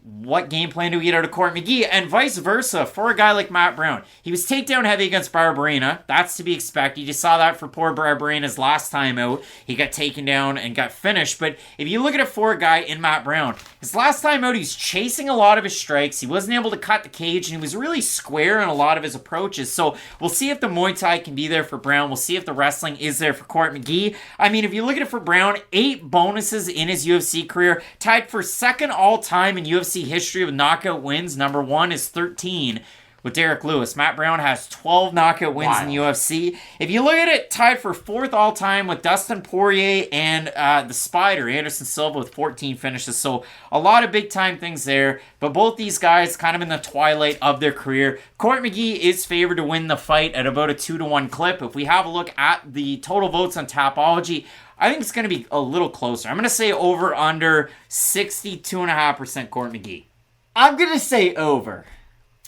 what game plan do we get out of Court McGee? And vice versa for a guy like Matt Brown. He was takedown heavy against Barberena. That's to be expected. You saw that for poor Barberena's last time out. He got taken down and got finished. But if you look at it for a guy in Matt Brown, his last time out, he's chasing a lot of his strikes. He wasn't able to cut the cage, and he was really square in a lot of his approaches. So we'll see if the Muay Thai can be there for Brown. We'll see if the wrestling is there for Court McGee. I mean, if you look at it for Brown, 8 bonuses in his UFC career, tied for second all-time in UFC history with knockout wins. Number 1 is 13 with Derek Lewis. Matt Brown has 12 knockout wins in the UFC. If you look at it, tied for 4th all-time with Dustin Poirier and the Spider, Anderson Silva, with 14 finishes. So a lot of big-time things there. But both these guys kind of in the twilight of their career. Court McGee is favored to win the fight at about a 2-1 clip. If we have a look at the total votes on Tapology, I think it's going to be a little closer. I'm going to say over under 62.5% Court McGee. I'm going to say over.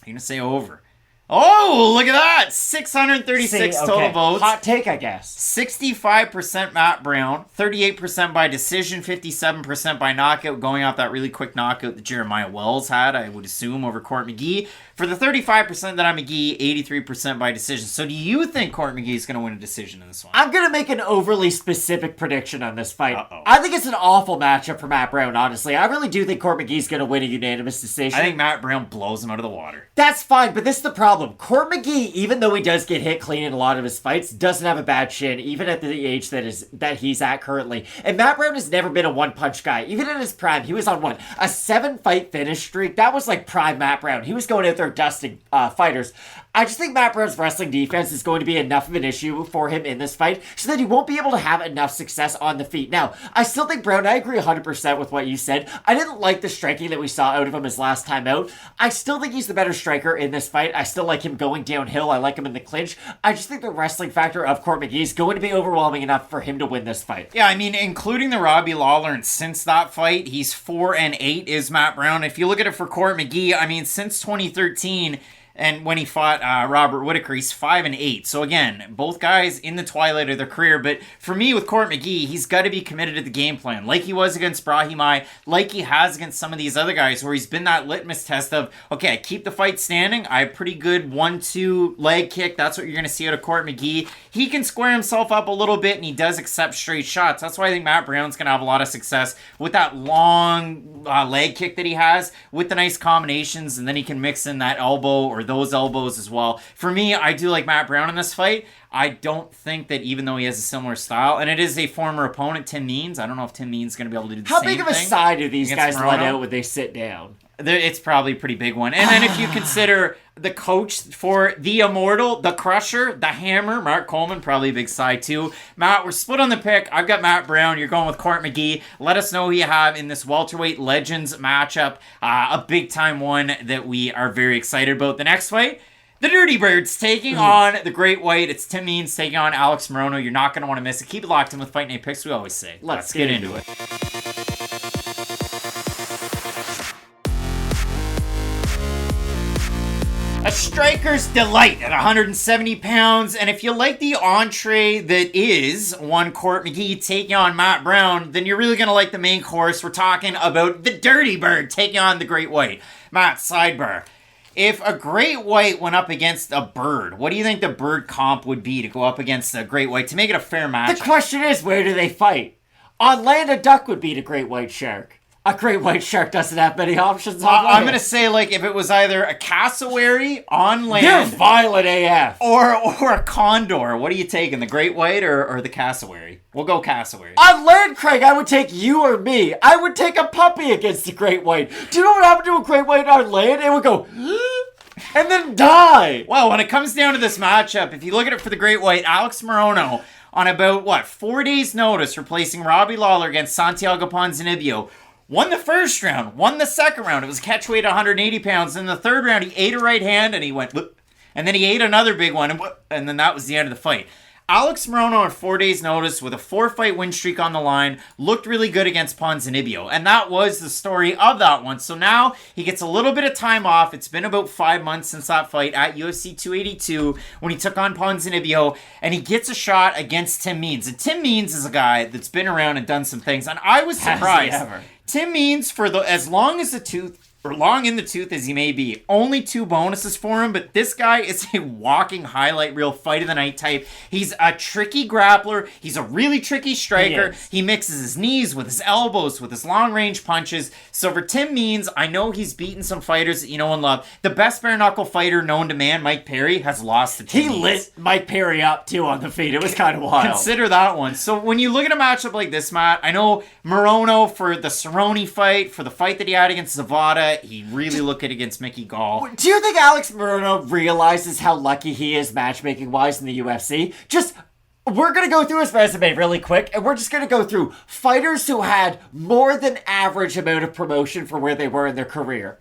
You're going to say over. Oh, look at that. 636 total votes. Hot take, I guess. 65% Matt Brown, 38% by decision, 57% by knockout, going off that really quick knockout that Jeremiah Wells had, I would assume, over Court McGee. For the 35% that I'm McGee, 83% by decision. So do you think Court McGee is going to win a decision in this one? I'm going to make an overly specific prediction on this fight. I think it's an awful matchup for Matt Brown, honestly. I really do think Court McGee's going to win a unanimous decision. I think Matt Brown blows him out of the water. That's fine, but this is the problem. Court McGee, even though he does get hit clean in a lot of his fights, doesn't have a bad shin, even at the age that he's at currently. And Matt Brown has never been a one-punch guy. Even in his prime, he was on a 7-fight finish streak. That was like prime Matt Brown. He was going out there dusting fighters. I just think Matt Brown's wrestling defense is going to be enough of an issue for him in this fight so that he won't be able to have enough success on the feet. Now, I still think Brown, I agree 100% with what you said. I didn't like the striking that we saw out of him his last time out. I still think he's the better striker in this fight. I still like him going downhill. I like him in the clinch. I just think the wrestling factor of Court McGee is going to be overwhelming enough for him to win this fight. Yeah, I mean, including the Robbie Lawler, and since that fight, he's 4-8 is Matt Brown. If you look at it for Court McGee, I mean, since 2013, And when he fought Robert Whittaker, he's 5-8. So again, both guys in the twilight of their career. But for me, with Court McGee, he's got to be committed to the game plan, like he was against Brahimai, like he has against some of these other guys, where he's been that litmus test of, okay, I keep the fight standing. I have pretty good 1-2 leg kick. That's what you're going to see out of Court McGee. He can square himself up a little bit, and he does accept straight shots. That's why I think Matt Brown's going to have a lot of success with that long leg kick that he has, with the nice combinations, and then he can mix in that elbow or those elbows as well. For me, I do like Matt Brown in this fight. I don't think that, even though he has a similar style, and it is a former opponent, Tim Means. I don't know if Tim Means is going to be able to do the same thing. How big of a side do these guys Morono let out when they sit down? It's probably a pretty big one. And then if you consider the coach for the Immortal, the Crusher, the Hammer, Mark Coleman, probably a big side too. Matt, we're split on the pick. I've got Matt Brown. You're going with Court McGee. Let us know who you have in this welterweight legends matchup. A big time one that we are very excited about. The next fight, the Dirty Birds taking on the Great White. It's Tim Means taking on Alex Morono. You're not going to want to miss it. Keep it locked in with Fight Night Picks, we always say. Let's get into it. A striker's delight at 170 pounds, and if you like the entree that is one Court McGee taking on Matt Brown, then you're really going to like the main course. We're talking about the Dirty Bird taking on the Great White. Matt, sidebar. If a Great White went up against a bird, what do you think the bird comp would be to go up against a Great White to make it a fair match? The question is, where do they fight? On land, a duck would beat a Great White shark. A Great White shark doesn't have many options on land. I'm going to say, like, if it was either a cassowary on land... You're violent AF. Or a condor. What are you taking, the Great White or the cassowary? We'll go cassowary. On land, Craig, I would take you or me. I would take a puppy against a Great White. Do you know what happened to a Great White on land? It would go... and then die. Well, when it comes down to this matchup, if you look at it for the Great White, Alex Morono, on about, 4 days' notice, replacing Robbie Lawler against Santiago Ponzinibbio, won the first round, won the second round. It was catch weight 180 pounds. In the third round, he ate a right hand and he went, and then he ate another big one, and then that was the end of the fight. Alex Morono on 4 days' notice with a 4-fight win streak on the line looked really good against Ponzinibbio, and that was the story of that one. So now he gets a little bit of time off. It's been about 5 months since that fight at UFC 282 when he took on Ponzinibbio, and he gets a shot against Tim Means. And Tim Means is a guy that's been around and done some things, and I was surprised. Tim Means, for as long as the tooth, or long in the tooth as he may be, only 2 bonuses for him, but this guy is a walking highlight reel, fight of the night type. He's a tricky grappler. He's a really tricky striker. He mixes his knees with his elbows, with his long-range punches. So for Tim Means, I know he's beaten some fighters that you know and love. The best bare-knuckle fighter known to man, Mike Perry, has lost to Tim Means. He lit Mike Perry up, too, on the feet. It was kind of wild. Consider that one. So when you look at a matchup like this, Matt, I know Morono for the Cerrone fight, for the fight that he had against Zavada, he really looked at against Mickey Gall. Do you think Alex Morono realizes how lucky he is matchmaking-wise in the UFC? We're going to go through his resume really quick, and we're just going to go through fighters who had more than average amount of promotion for where they were in their career.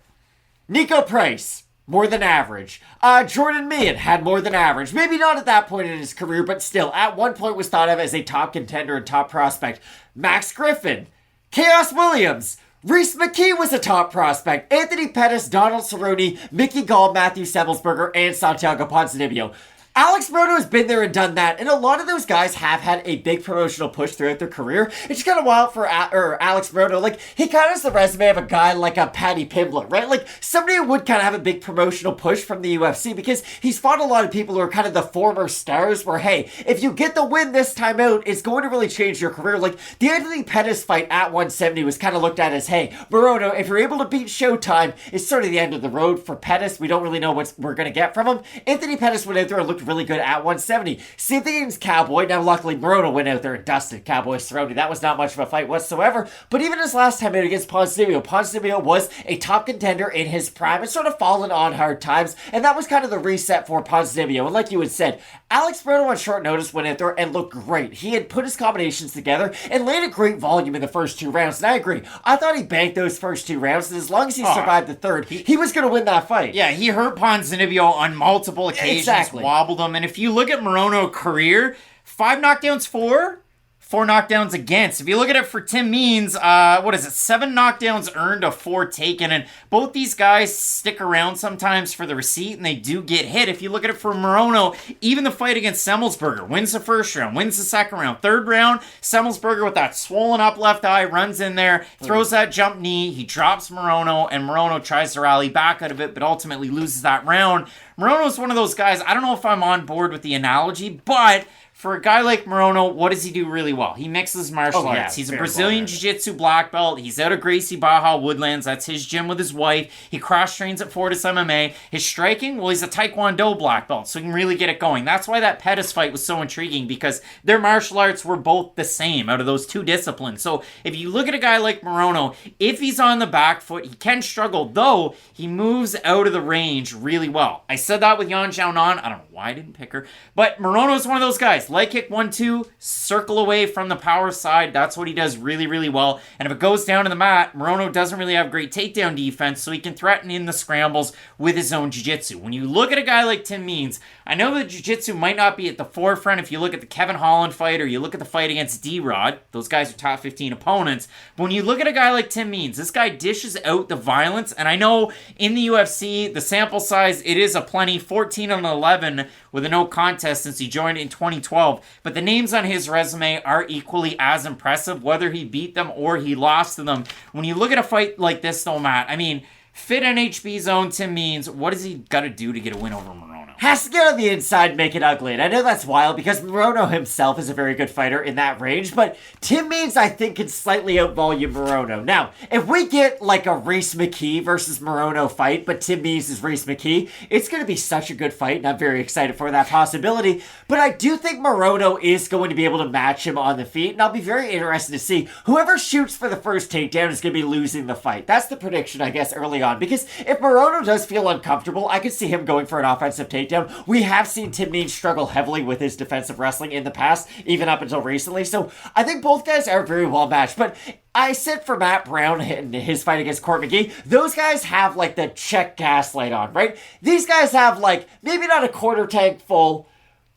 Nico Price, more than average. Jordan Meehan had more than average. Maybe not at that point in his career, but still, at one point was thought of as a top contender and top prospect. Max Griffin, Chaos Williams, Reese McKee was a top prospect. Anthony Pettis, Donald Cerrone, Mickey Gall, Matthew Sebelsberger, and Santiago Ponzinibbio. Alex Morono has been there and done that, and a lot of those guys have had a big promotional push throughout their career. It's just kind of wild for Alex Morono. Like, he kind of has the resume of a guy like a Paddy Pimblett, right? Like, somebody who would kind of have a big promotional push from the UFC, because he's fought a lot of people who are kind of the former stars where, hey, if you get the win this time out, it's going to really change your career. Like, the Anthony Pettis fight at 170 was kind of looked at as, hey, Morono, if you're able to beat Showtime, it's sort of the end of the road for Pettis. We don't really know what we're going to get from him. Anthony Pettis went out there and looked really good at 170. Same thing against Cowboy. Now, luckily, Morono went out there and dusted Cowboy Cerrone. That was not much of a fight whatsoever. But even his last time out against Ponzinibbio was a top contender in his prime and sort of fallen on hard times. And that was kind of the reset for Ponzinibbio. And like you had said, Alex Morono on short notice went out there and looked great. He had put his combinations together and landed great volume in the first 2 rounds. And I agree. I thought he banked those first 2 rounds. And as long as he survived the third, he was going to win that fight. Yeah, he hurt Ponzinibbio on multiple occasions, wobbled him. And if you look at Morono's career, 5 knockdowns, 4 4 knockdowns against. If you look at it for Tim Means, 7 knockdowns earned to 4 taken, and both these guys stick around sometimes for the receipt, and they do get hit. If you look at it for Morono, even the fight against Semmelsberger, wins the first round, wins the second round, third round, Semmelsberger with that swollen up left eye, runs in there, throws that jump knee, he drops Morono, and Morono tries to rally back out of it, but ultimately loses that round. Morono's one of those guys, I don't know if I'm on board with the analogy, but for a guy like Morono, what does he do really well? He mixes martial arts. He's a Brazilian Jiu-Jitsu black belt. He's out of Gracie Baja Woodlands. That's his gym with his wife. He cross-trains at Fortis MMA. His striking, well, he's a Taekwondo black belt, so he can really get it going. That's why that Pettis fight was so intriguing, because their martial arts were both the same out of those two disciplines. So if you look at a guy like Morono, if he's on the back foot, he can struggle, though he moves out of the range really well. I said that with Yeon Xiaonan. I don't know why I didn't pick her, but Morono's one of those guys. Leg kick 1-2, circle away from the power side. That's what he does really, really well. And if it goes down to the mat, Morono doesn't really have great takedown defense, so he can threaten in the scrambles with his own jiu-jitsu. When you look at a guy like Tim Means, I know that jiu-jitsu might not be at the forefront if you look at the Kevin Holland fight or you look at the fight against D-Rod. Those guys are top 15 opponents. But when you look at a guy like Tim Means, this guy dishes out the violence. And I know in the UFC, the sample size, it is a plenty, 14-11 with a no contest since he joined in 2012. But the names on his resume are equally as impressive, whether he beat them or he lost to them. When you look at a fight like this, though, Matt, I mean, fit NHB zone Tim Means, what does he got to do to get a win over Morono? Has to get on the inside and make it ugly. And I know that's wild because Morono himself is a very good fighter in that range, but Tim Means, I think, can slightly outvolume Morono. Now, if we get like a Reese McGee versus Morono fight, but Tim Means is Reese McGee, it's going to be such a good fight, and I'm very excited for that possibility. But I do think Morono is going to be able to match him on the feet, and I'll be very interested to see whoever shoots for the first takedown is going to be losing the fight. That's the prediction, I guess, early on, because if Morono does feel uncomfortable, I could see him going for an offensive takedown. We have seen Tim Means struggle heavily with his defensive wrestling in the past, even up until recently, so I think both guys are very well matched. But I said for Matt Brown in his fight against Court McGee, those guys have like the check gas light on, right? These guys have like, maybe not a quarter tank full,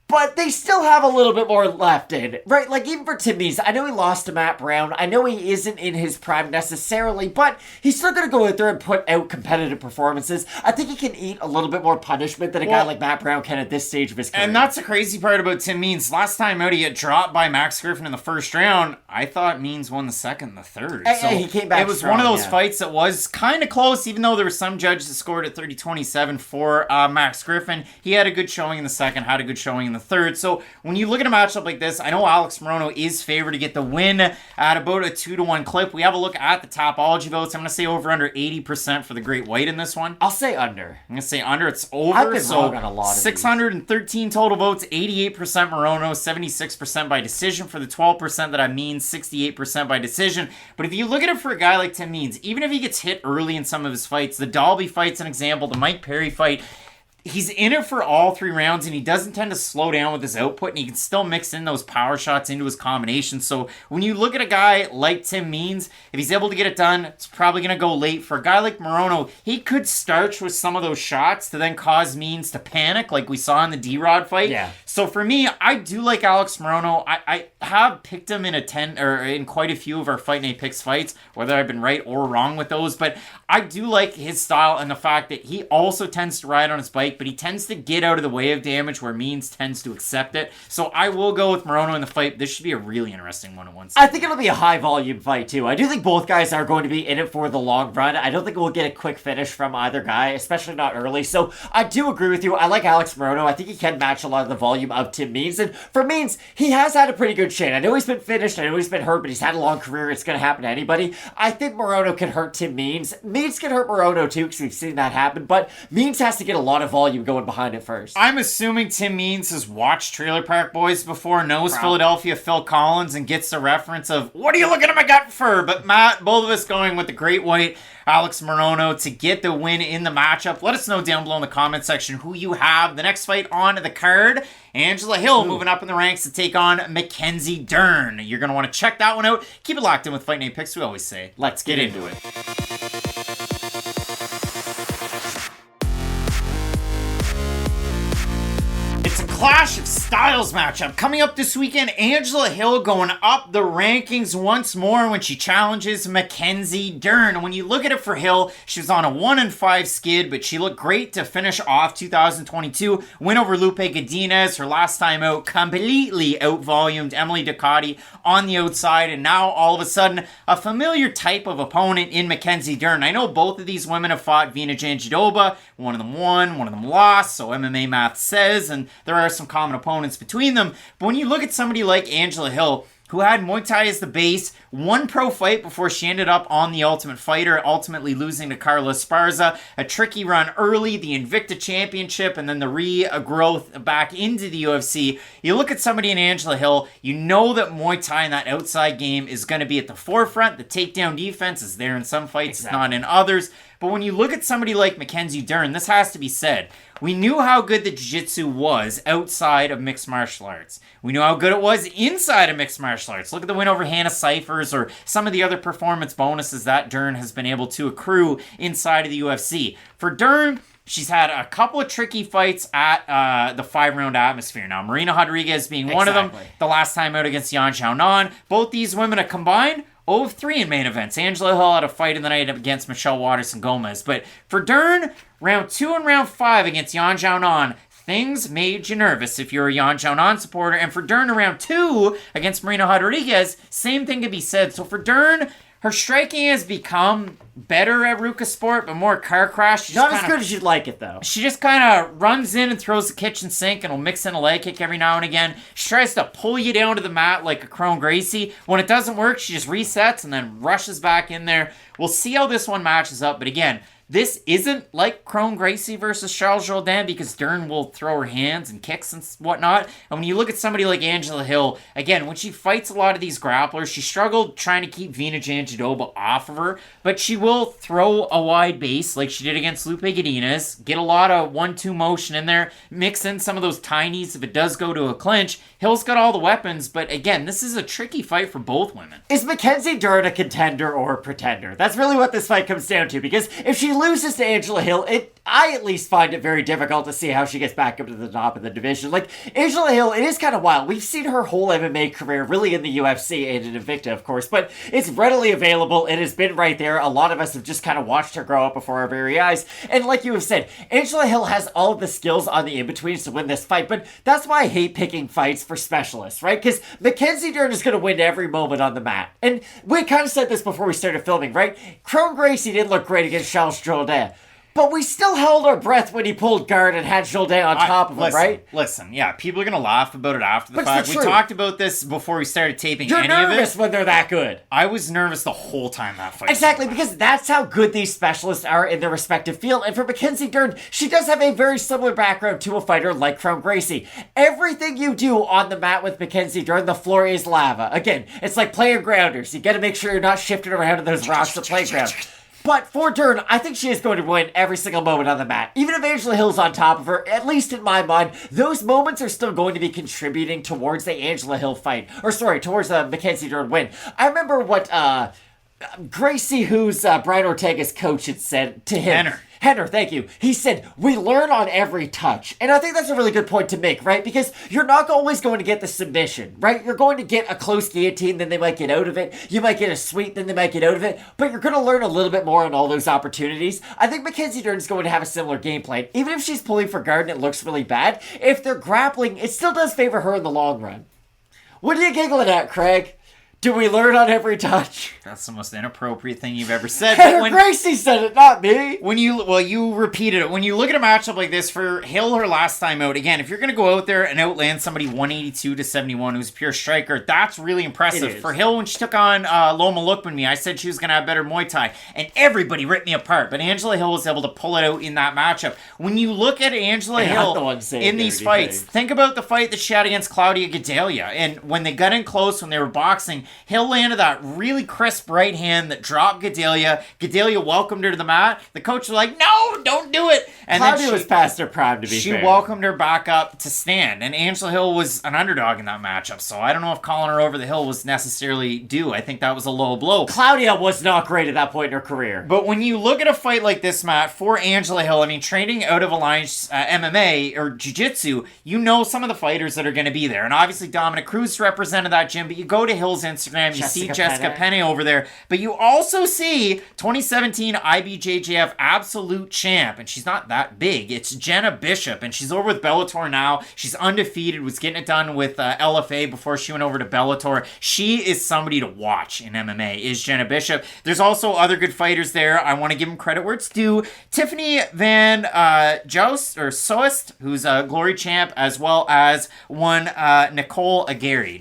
but they still have a little bit more left in, right? Like, even for Tim Means, I know he lost to Matt Brown. I know he isn't in his prime necessarily, but he's still going to go out there and put out competitive performances. I think he can eat a little bit more punishment than a guy like Matt Brown can at this stage of his career. And that's the crazy part about Tim Means. Last time out, he got dropped by Max Griffin in the first round. I thought Means won the second and the third. So he came back It was strong, one of those fights that was kind of close, even though there were some judges that scored at 30-27 for Max Griffin. He had a good showing in the second, had a good showing in the third. So when you look at a matchup like this, I know Alex Morono is favored to get the win at about a 2-1 clip. We have a look at the Topology votes. I'm going to say over under 80% for the Great White in this one. I'll say under. I'm going to say under. It's over. I've been wrong on a lot of 613 total votes, 88% Morono, 76% by decision for the 12% that I mean, 68% by decision. But if you look at it for a guy like Tim Means, even if he gets hit early in some of his fights, the Dalby fight's an example, the Mike Perry fight, he's in it for all 3 rounds, and he doesn't tend to slow down with his output, and he can still mix in those power shots into his combinations. So when you look at a guy like Tim Means, if he's able to get it done, it's probably going to go late. For a guy like Morono, he could starch with some of those shots to then cause Means to panic, like we saw in the D-Rod fight. Yeah. So for me, I do like Alex Morono. I have picked him in quite a few of our Fight Night Picks fights, whether I've been right or wrong with those, but I do like his style and the fact that he also tends to ride on his bike, but he tends to get out of the way of damage where Means tends to accept it. So I will go with Morono in the fight. This should be a really interesting one-on-one. I think it'll be a high-volume fight, too. I do think both guys are going to be in it for the long run. I don't think we'll get a quick finish from either guy, especially not early. So I do agree with you. I like Alex Morono. I think he can match a lot of the volume of Tim Means. And for Means, he has had a pretty good shade. I know he's been finished. I know he's been hurt, but he's had a long career. It's going to happen to anybody. I think Morono can hurt Tim Means. Means can hurt Morono, too, because we've seen that happen. But Means has to get a lot of volume going behind it first. I'm assuming Tim Means has watched Trailer Park Boys before, knows Philadelphia Phil Collins, and gets the reference of, what are you looking at my gut for? But Matt, both of us going with the Great White, Alex Morono, to get the win in the matchup. Let us know down below in the comment section who you have. The next fight on the card, Angela Hill moving up in the ranks to take on Mackenzie Dern. You're going to want to check that one out. Keep it locked in with Fight Night Picks, we always say. Let's get into it. Some clash of styles matchup coming up this weekend. Angela Hill going up the rankings once more when she challenges Mackenzie Dern. When you look at it for Hill, she was on a 1-5 skid, but she looked great to finish off 2022. Win over Lupe Godinez, her last time out, completely out-volumed Emily Ducati on the outside, and now all of a sudden a familiar type of opponent in Mackenzie Dern. I know both of these women have fought Vina Jandiroba. One of them won, one of them lost, so MMA math says, and there are some common opponents between them. But when you look at somebody like Angela Hill, who had Muay Thai as the base, one pro fight before she ended up on The Ultimate Fighter, ultimately losing to Carla Esparza, a tricky run early, the Invicta Championship, and then the regrowth back into the UFC. You look at somebody in Angela Hill, you know that Muay Thai and that outside game is going to be at the forefront. The takedown defense is there in some fights, It's not in others. But when you look at somebody like Mackenzie Dern, this has to be said. We knew how good the jiu-jitsu was outside of mixed martial arts. We knew how good it was inside of mixed martial arts. Look at the win over Hannah Cyphers or some of the other performance bonuses that Dern has been able to accrue inside of the UFC. For Dern, she's had a couple of tricky fights at the 5-round atmosphere. Now, Marina Rodriguez being one of them, the last time out against Yan Xiaonan. Both these women are combined 0-3 in main events. Angela Hill had a fight in the night against Michelle Waterson-Gomez. But for Dern, round 2 and round 5 against Yan Xiaonan, things made you nervous if you're a Yan Xiaonan supporter. And for Dern, round 2 against Marina Rodriguez, same thing could be said. So for Dern, her striking has become better at Ruka Sport, but more car crash. Not as good as you'd like it, though. She just kind of runs in and throws the kitchen sink and will mix in a leg kick every now and again. She tries to pull you down to the mat like a Crone Gracie. When it doesn't work, she just resets and then rushes back in there. We'll see how this one matches up, but again, this isn't like Crone Gracie versus Charles Jourdain because Dern will throw her hands and kicks and whatnot. And when you look at somebody like Angela Hill, again, when she fights a lot of these grapplers, she struggled trying to keep Vina Jandiroba off of her, but she will throw a wide base like she did against Lupe Godinez, get a lot of 1-2 motion in there, mix in some of those tinies if it does go to a clinch. Hill's got all the weapons, but again, this is a tricky fight for both women. Is Mackenzie Dern a contender or a pretender? That's really what this fight comes down to, because if she loses to Angela Hill, I at least find it very difficult to see how she gets back up to the top of the division. Like, Angela Hill, it is kind of wild. We've seen her whole MMA career really in the UFC and in Invicta, of course, but it's readily available. It has been right there. A lot of us have just kind of watched her grow up before our very eyes. And like you have said, Angela Hill has all of the skills on the in-betweens to win this fight, but that's why I hate picking fights for specialists, right? Because Mackenzie Dern is going to win every moment on the mat. And we kind of said this before we started filming, right? Crone Gracie didn't look great against Charles Jourdain. But we still held our breath when he pulled guard and had Jourdain on top of him, right? Listen, yeah, people are going to laugh about it after the fact. We talked about this before we started taping You're any of it. You're nervous when they're that good. I was nervous the whole time that fight. Exactly, because that's how good these specialists are in their respective field. And for Mackenzie Dern, she does have a very similar background to a fighter like Crone Gracie. Everything you do on the mat with Mackenzie Dern, the floor is lava. Again, it's like playing grounders. You got to make sure you're not shifting around in those rocks to playground. But for Dern, I think she is going to win every single moment on the mat. Even if Angela Hill's on top of her, at least in my mind, those moments are still going to be contributing towards the Angela Hill fight. Or sorry, towards the Mackenzie Dern win. I remember what Gracie, who's Brian Ortega's coach, had said to him. Henner, thank you. He said, we learn on every touch. And I think that's a really good point to make, right? Because you're not always going to get the submission, right? You're going to get a close guillotine, then they might get out of it. You might get a sweep, then they might get out of it. But you're going to learn a little bit more on all those opportunities. I think Mackenzie Dern is going to have a similar game plan. Even if she's pulling for guard and it looks really bad, if they're grappling, it still does favor her in the long run. What are you giggling at, Craig? Do we learn on every touch? That's the most inappropriate thing you've ever said. Gracie said it, not me. You repeated it. When you look at a matchup like this for Hill, her last time out, again, if you're going to go out there and outland somebody 182-71 who's a pure striker, that's really impressive. For Hill, when she took on Loma Lookmanmi, I said she was going to have better Muay Thai, and everybody ripped me apart. But Angela Hill was able to pull it out in that matchup. When you look at Angela Hill in these fights, think about the fight that she had against Claudia Gadelha. And when they got in close, when they were boxing, Hill landed that really crisp right hand that dropped Gadelia. Gadelia welcomed her to the mat. The coach was like, no, don't do it. And Claudia then she was past her prime, to be She fair. welcomed her back up to stand, and Angela Hill was an underdog in that matchup, so I don't know if calling her over the hill was necessarily due. I think that was a low blow. Claudia was not great at that point in her career. But when you look at a fight like this, Matt, for Angela Hill, I mean, training out of Alliance MMA or Jiu-Jitsu, you know some of the fighters that are going to be there. And obviously Dominic Cruz represented that gym, but you go to Hill's Instagram, you see Jessica Penne over there, but you also see 2017 IBJJF absolute champ, and she's not that big. It's Jenna Bishop, and she's over with Bellator now. She's undefeated, was getting it done with LFA before she went over to Bellator. She is somebody to watch in MMA, is Jenna Bishop. There's also other good fighters there. I want to give them credit where it's due. Tiffany Van Soest, who's a Glory champ, as well as one Nicole Aguirre.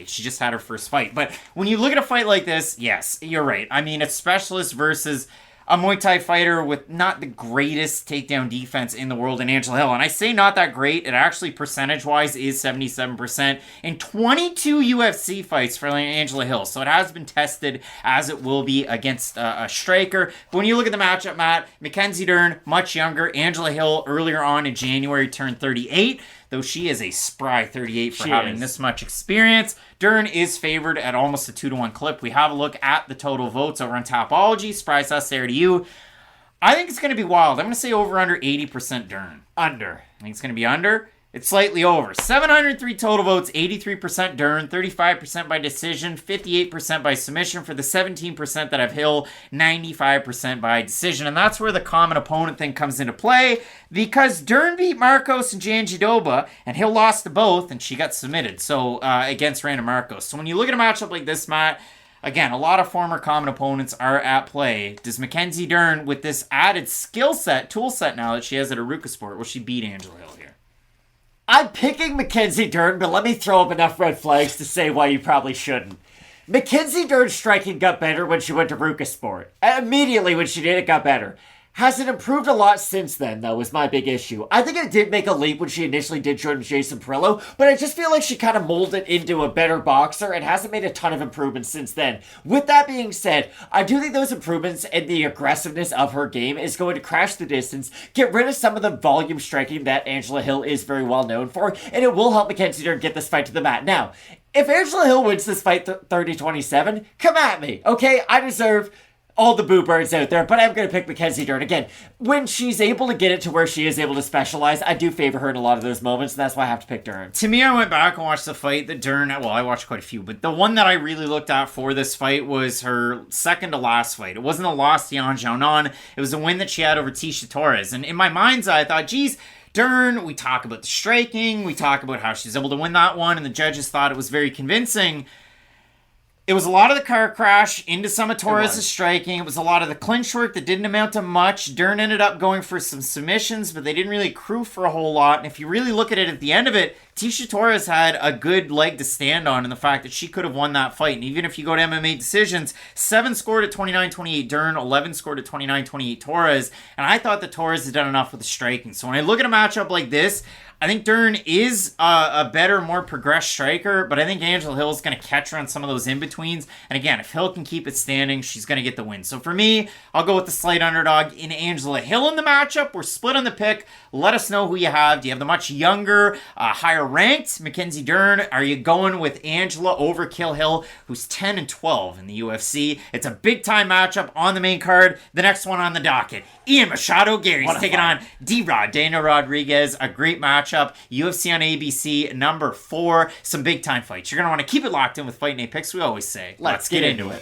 She just had her first fight. But when you look at a fight like this, yes, you're right. I mean, it's specialist versus a Muay Thai fighter with not the greatest takedown defense in the world in Angela Hill. And I say not that great. It actually, percentage-wise, is 77% in 22 UFC fights for Angela Hill. So it has been tested as it will be against a striker. But when you look at the matchup, Matt, Mackenzie Dern, much younger. Angela Hill, earlier on in January, turned 38. Though she is a spry 38 for having this much experience. Dern is favored at almost a 2-1 clip. We have a look at the total votes over on Topology. Surprise us there to you. I think it's going to be wild. I'm going to say over under 80% Dern. Under. I think it's going to be under. It's slightly over. 703 total votes, 83% Dern, 35% by decision, 58% by submission. For the 17% that have Hill, 95% by decision. And that's where the common opponent thing comes into play, because Dern beat Marcos and Jan Jidoba, and Hill lost to both, and she got submitted against Randa Marcos. So when you look at a matchup like this, Matt, again, a lot of former common opponents are at play. Does Mackenzie Dern, with this added skill set, tool set now that she has at Aruka Sport, will she beat Angela Hill here? I'm picking Mackenzie Dern, but let me throw up enough red flags to say why you probably shouldn't. Mackenzie Dern's striking got better when she went to Ruka Sport. Immediately when she did, it got better. Has it improved a lot since then, though, is my big issue. I think it did make a leap when she initially did join Jason Perillo, but I just feel like she kind of molded into a better boxer and hasn't made a ton of improvements since then. With that being said, I do think those improvements and the aggressiveness of her game is going to crash the distance, get rid of some of the volume striking that Angela Hill is very well known for, and it will help Mackenzie Dern get this fight to the mat. Now, if Angela Hill wins this fight 30-27, come at me, okay? I deserve all the boo birds out there, but I'm going to pick Mackenzie Dern. Again, when she's able to get it to where she is able to specialize, I do favor her in a lot of those moments, and that's why I have to pick Dern. To me, I went back and watched the fight that Dern, well, I watched quite a few, but the one that I really looked at for this fight was her second to last fight. It wasn't a loss to Yeon Xiaonan. It was a win that she had over Tisha Torres. And in my mind's eye, I thought, geez, Dern, we talk about the striking, we talk about how she's able to win that one, and the judges thought it was very convincing. It was a lot of the car crash into some of Torres' striking. It was a lot of the clinch work that didn't amount to much. Dern ended up going for some submissions, but they didn't really accrue for a whole lot. And if you really look at it at the end of it, Tisha Torres had a good leg to stand on in the fact that she could have won that fight. And even if you go to MMA decisions, 7 scored at 29-28 Dern, 11 scored at 29-28 Torres. And I thought that Torres had done enough with the striking. So when I look at a matchup like this, I think Dern is a better, more progressed striker, but I think Angela Hill is going to catch her on some of those in-betweens. And again, if Hill can keep it standing, she's going to get the win. So for me, I'll go with the slight underdog in Angela Hill in the matchup. We're split on the pick. Let us know who you have. Do you have the much younger, higher-ranked Mackenzie Dern? Are you going with Angela over Kill Hill, who's 10-12 in the UFC? It's a big-time matchup on the main card. The next one on the docket, Ian Machado Garry's taking on D-Rod, Daniel Rodriguez. A great matchup. UFC on ABC, number 4. Some big-time fights. You're going to want to keep it locked in with Fight Night Picks. We always say, let's get into it.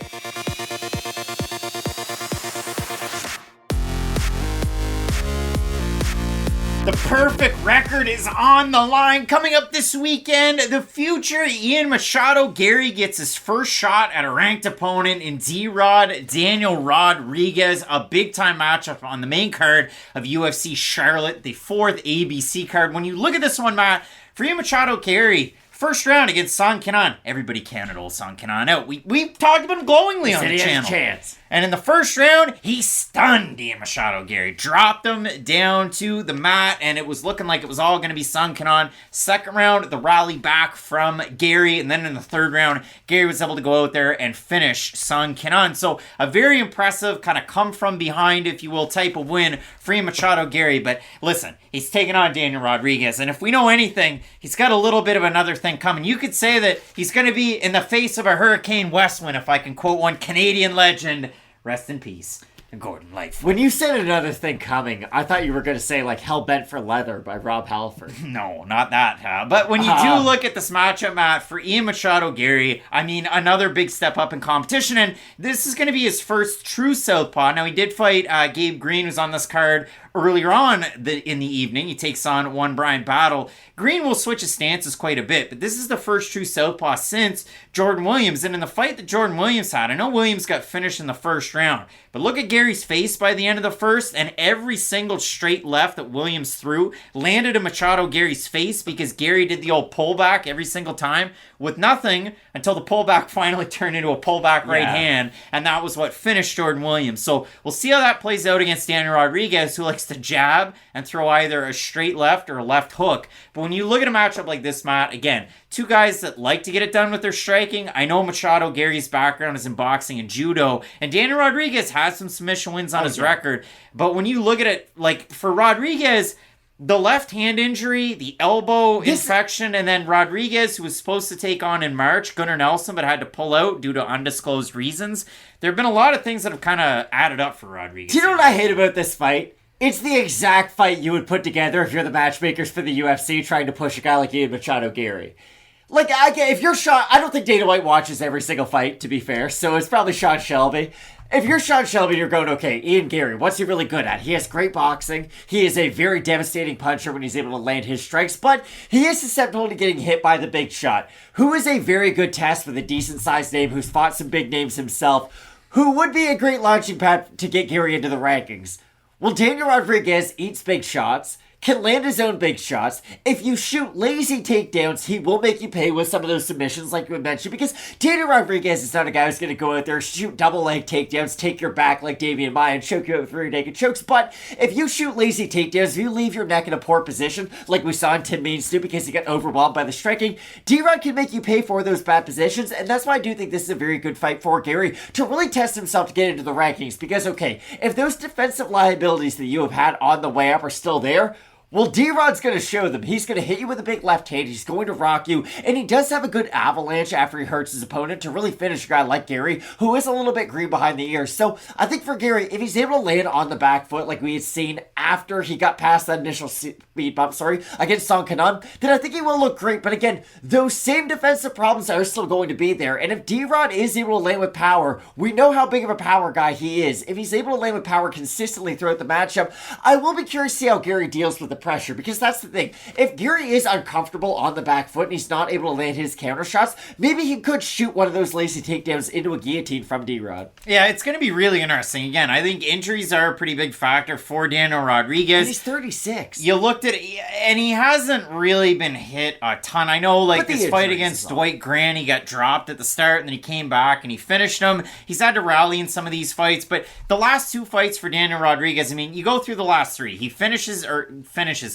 The perfect record is on the line. Coming up this weekend, the future Ian Machado Garry gets his first shot at a ranked opponent in D-Rod, Daniel Rodriguez. A big-time matchup on the main card of UFC Charlotte, the 4th ABC card. When you look at this one, Matt, for Ian Machado Garry, first round against Song Kenan. Everybody counted old Song Kenan out. We talked about him glowingly on the channel. And in the first round, he stunned Ian Machado Garry, dropped him down to the mat, and it was looking like it was all going to be sunken on. Second round, the rally back from Garry, and then in the third round, Garry was able to go out there and finish Sung Kenan. So a very impressive kind of come from behind, if you will, type of win for Ian Machado Garry. But listen, he's taking on Daniel Rodriguez, and if we know anything, he's got a little bit of another thing coming. You could say that he's going to be in the face of a hurricane west wind, if I can quote one Canadian legend. Rest in peace, Gordon Lightfoot. When you said another thing coming, I thought you were going to say, like, Hell Bent for Leather by Rob Halford. No, not that. But when you do look at this matchup, Matt, for Ian Machado Garry, I mean, another big step up in competition, and this is going to be his first true southpaw. Now, he did fight Gabe Green, who's on this card earlier on in the evening. He takes on one Bryan Battle. Green will switch his stances quite a bit, but this is the first true southpaw since Jordan Williams. And in the fight that Jordan Williams had, I know Williams got finished in the first round, but look at Garry's face by the end of the first, and every single straight left that Williams threw landed in Machado Garry's face because Garry did the old pullback every single time with nothing until the pullback finally turned into a pullback right hand, and that was what finished Jordan Williams. So we'll see how that plays out against Daniel Rodriguez, who likes to jab and throw either a straight left or a left hook. But when you look at a matchup like this, Matt, again, two guys that like to get it done with their striking. I know Machado Garry's background is in boxing and judo, and Daniel Rodriguez has some submission wins on his record. But when you look at it, like for Rodriguez, the left hand injury, the elbow infection, and then Rodriguez, who was supposed to take on in March, Gunnar Nelson, but had to pull out due to undisclosed reasons. There have been a lot of things that have kind of added up for Rodriguez. Do you know what I hate about this fight? It's the exact fight you would put together if you're the matchmakers for the UFC trying to push a guy like Ian Machado Garry. Like, if you're Sean, I don't think Dana White watches every single fight, to be fair, so it's probably Sean Shelby. If you're Sean Shelby, you're going, okay, Ian Garry, what's he really good at? He has great boxing. He is a very devastating puncher when he's able to land his strikes, but he is susceptible to getting hit by the big shot. Who is a very good test with a decent-sized name, who's fought some big names himself, who would be a great launching pad to get Garry into the rankings? Well, Daniel Rodriguez eats big shots, can land his own big shots. If you shoot lazy takedowns, he will make you pay with some of those submissions like you mentioned, because Daniel Rodriguez is not a guy who's going to go out there, shoot double leg takedowns, take your back like Damian Maia and choke you out with rear naked chokes. But if you shoot lazy takedowns, if you leave your neck in a poor position, like we saw in Tim Means do because he got overwhelmed by the striking, D-Rod can make you pay for those bad positions, and that's why I do think this is a very good fight for Garry to really test himself to get into the rankings, because, okay, if those defensive liabilities that you have had on the way up are still there, well, D-Rod's going to show them. He's going to hit you with a big left hand. He's going to rock you. And he does have a good avalanche after he hurts his opponent to really finish a guy like Garry, who is a little bit green behind the ears. So I think for Garry, if he's able to land on the back foot like we had seen after he got past that initial speed bump, against Sung Kenan, then I think he will look great. But again, those same defensive problems are still going to be there. And if D-Rod is able to land with power, we know how big of a power guy he is. If he's able to land with power consistently throughout the matchup, I will be curious to see how Garry deals with the pressure, because that's the thing. If Garry is uncomfortable on the back foot and he's not able to land his counter shots, maybe he could shoot one of those lazy takedowns into a guillotine from D-Rod. Yeah, it's going to be really interesting. Again, I think injuries are a pretty big factor for Daniel Rodriguez. And he's 36. You looked at it, and he hasn't really been hit a ton. I know, like, this fight against Dwight Grant, he got dropped at the start, and then he came back and he finished him. He's had to rally in some of these fights, but the last two fights for Daniel Rodriguez, I mean, you go through the last three. He finishes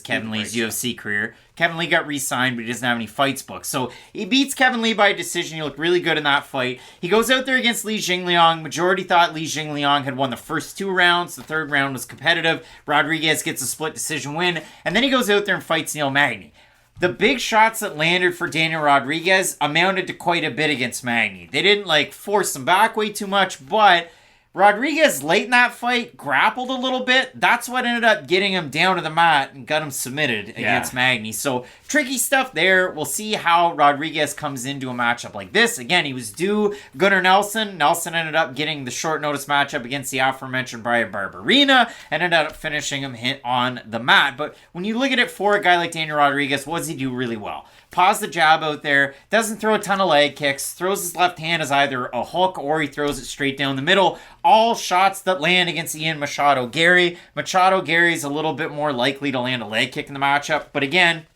Kevin Lee's UFC career. Kevin Lee got re-signed, but he doesn't have any fights booked. So he beats Kevin Lee by decision. He looked really good in that fight. He goes out there against Li Jingliang. Majority thought Li Jingliang had won the first two rounds. The third round was competitive. Rodriguez gets a split decision win. And then he goes out there and fights Neil Magny. The big shots that landed for Daniel Rodriguez amounted to quite a bit against Magny. They didn't, force him back way too much, but Rodriguez, late in that fight, grappled a little bit. That's what ended up getting him down to the mat and got him submitted against Magny. So, tricky stuff there. We'll see how Rodriguez comes into a matchup like this. Again, he was due Gunnar Nelson. Nelson ended up getting the short notice matchup against the aforementioned Bryan Barberena and ended up finishing him hit on the mat. But when you look at it for a guy like Daniel Rodriguez, what does he do really well? Paws the jab out there, doesn't throw a ton of leg kicks, throws his left hand as either a hook or he throws it straight down the middle. All shots that land against Ian Machado Garry. Machado Garry is a little bit more likely to land a leg kick in the matchup, but again,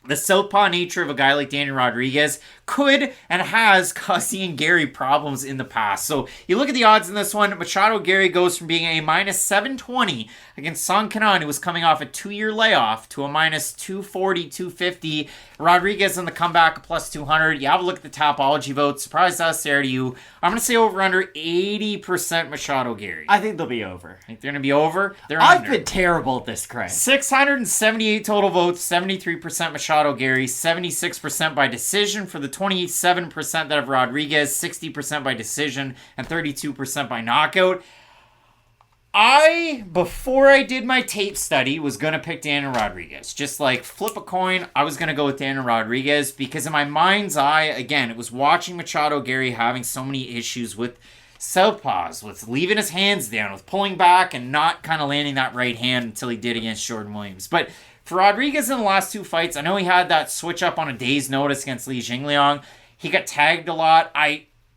the southpaw nature of a guy like Daniel Rodriguez could and has caused Ian Garry problems in the past. So you look at the odds in this one, Machado Garry goes from being a minus 720 against Song Kanan, who was coming off a 2-year layoff, to a minus 240, 250. Rodriguez in the comeback, a plus 200. You have a look at the Tapology votes. Surprise us there to you. I'm going to say over under 80% Machado Garry. I think they'll be over. Think they're going to be over? They're I've under. been terrible at this, Craig. 678 total votes, 73% Machado Garry, 76% by decision for the 27% that have Rodriguez, 60% by decision, and 32% by knockout. Before I did my tape study, was going to pick Daniel Rodriguez. Just like flip a coin, I was going to go with Daniel Rodriguez because in my mind's eye, again, it was watching Machado Garry having so many issues with southpaws, with leaving his hands down, with pulling back and not kind of landing that right hand until he did against Jordan Williams. But for Rodriguez in the last 2 fights, I know he had that switch up on a day's notice against Li Jingliang. He got tagged a lot.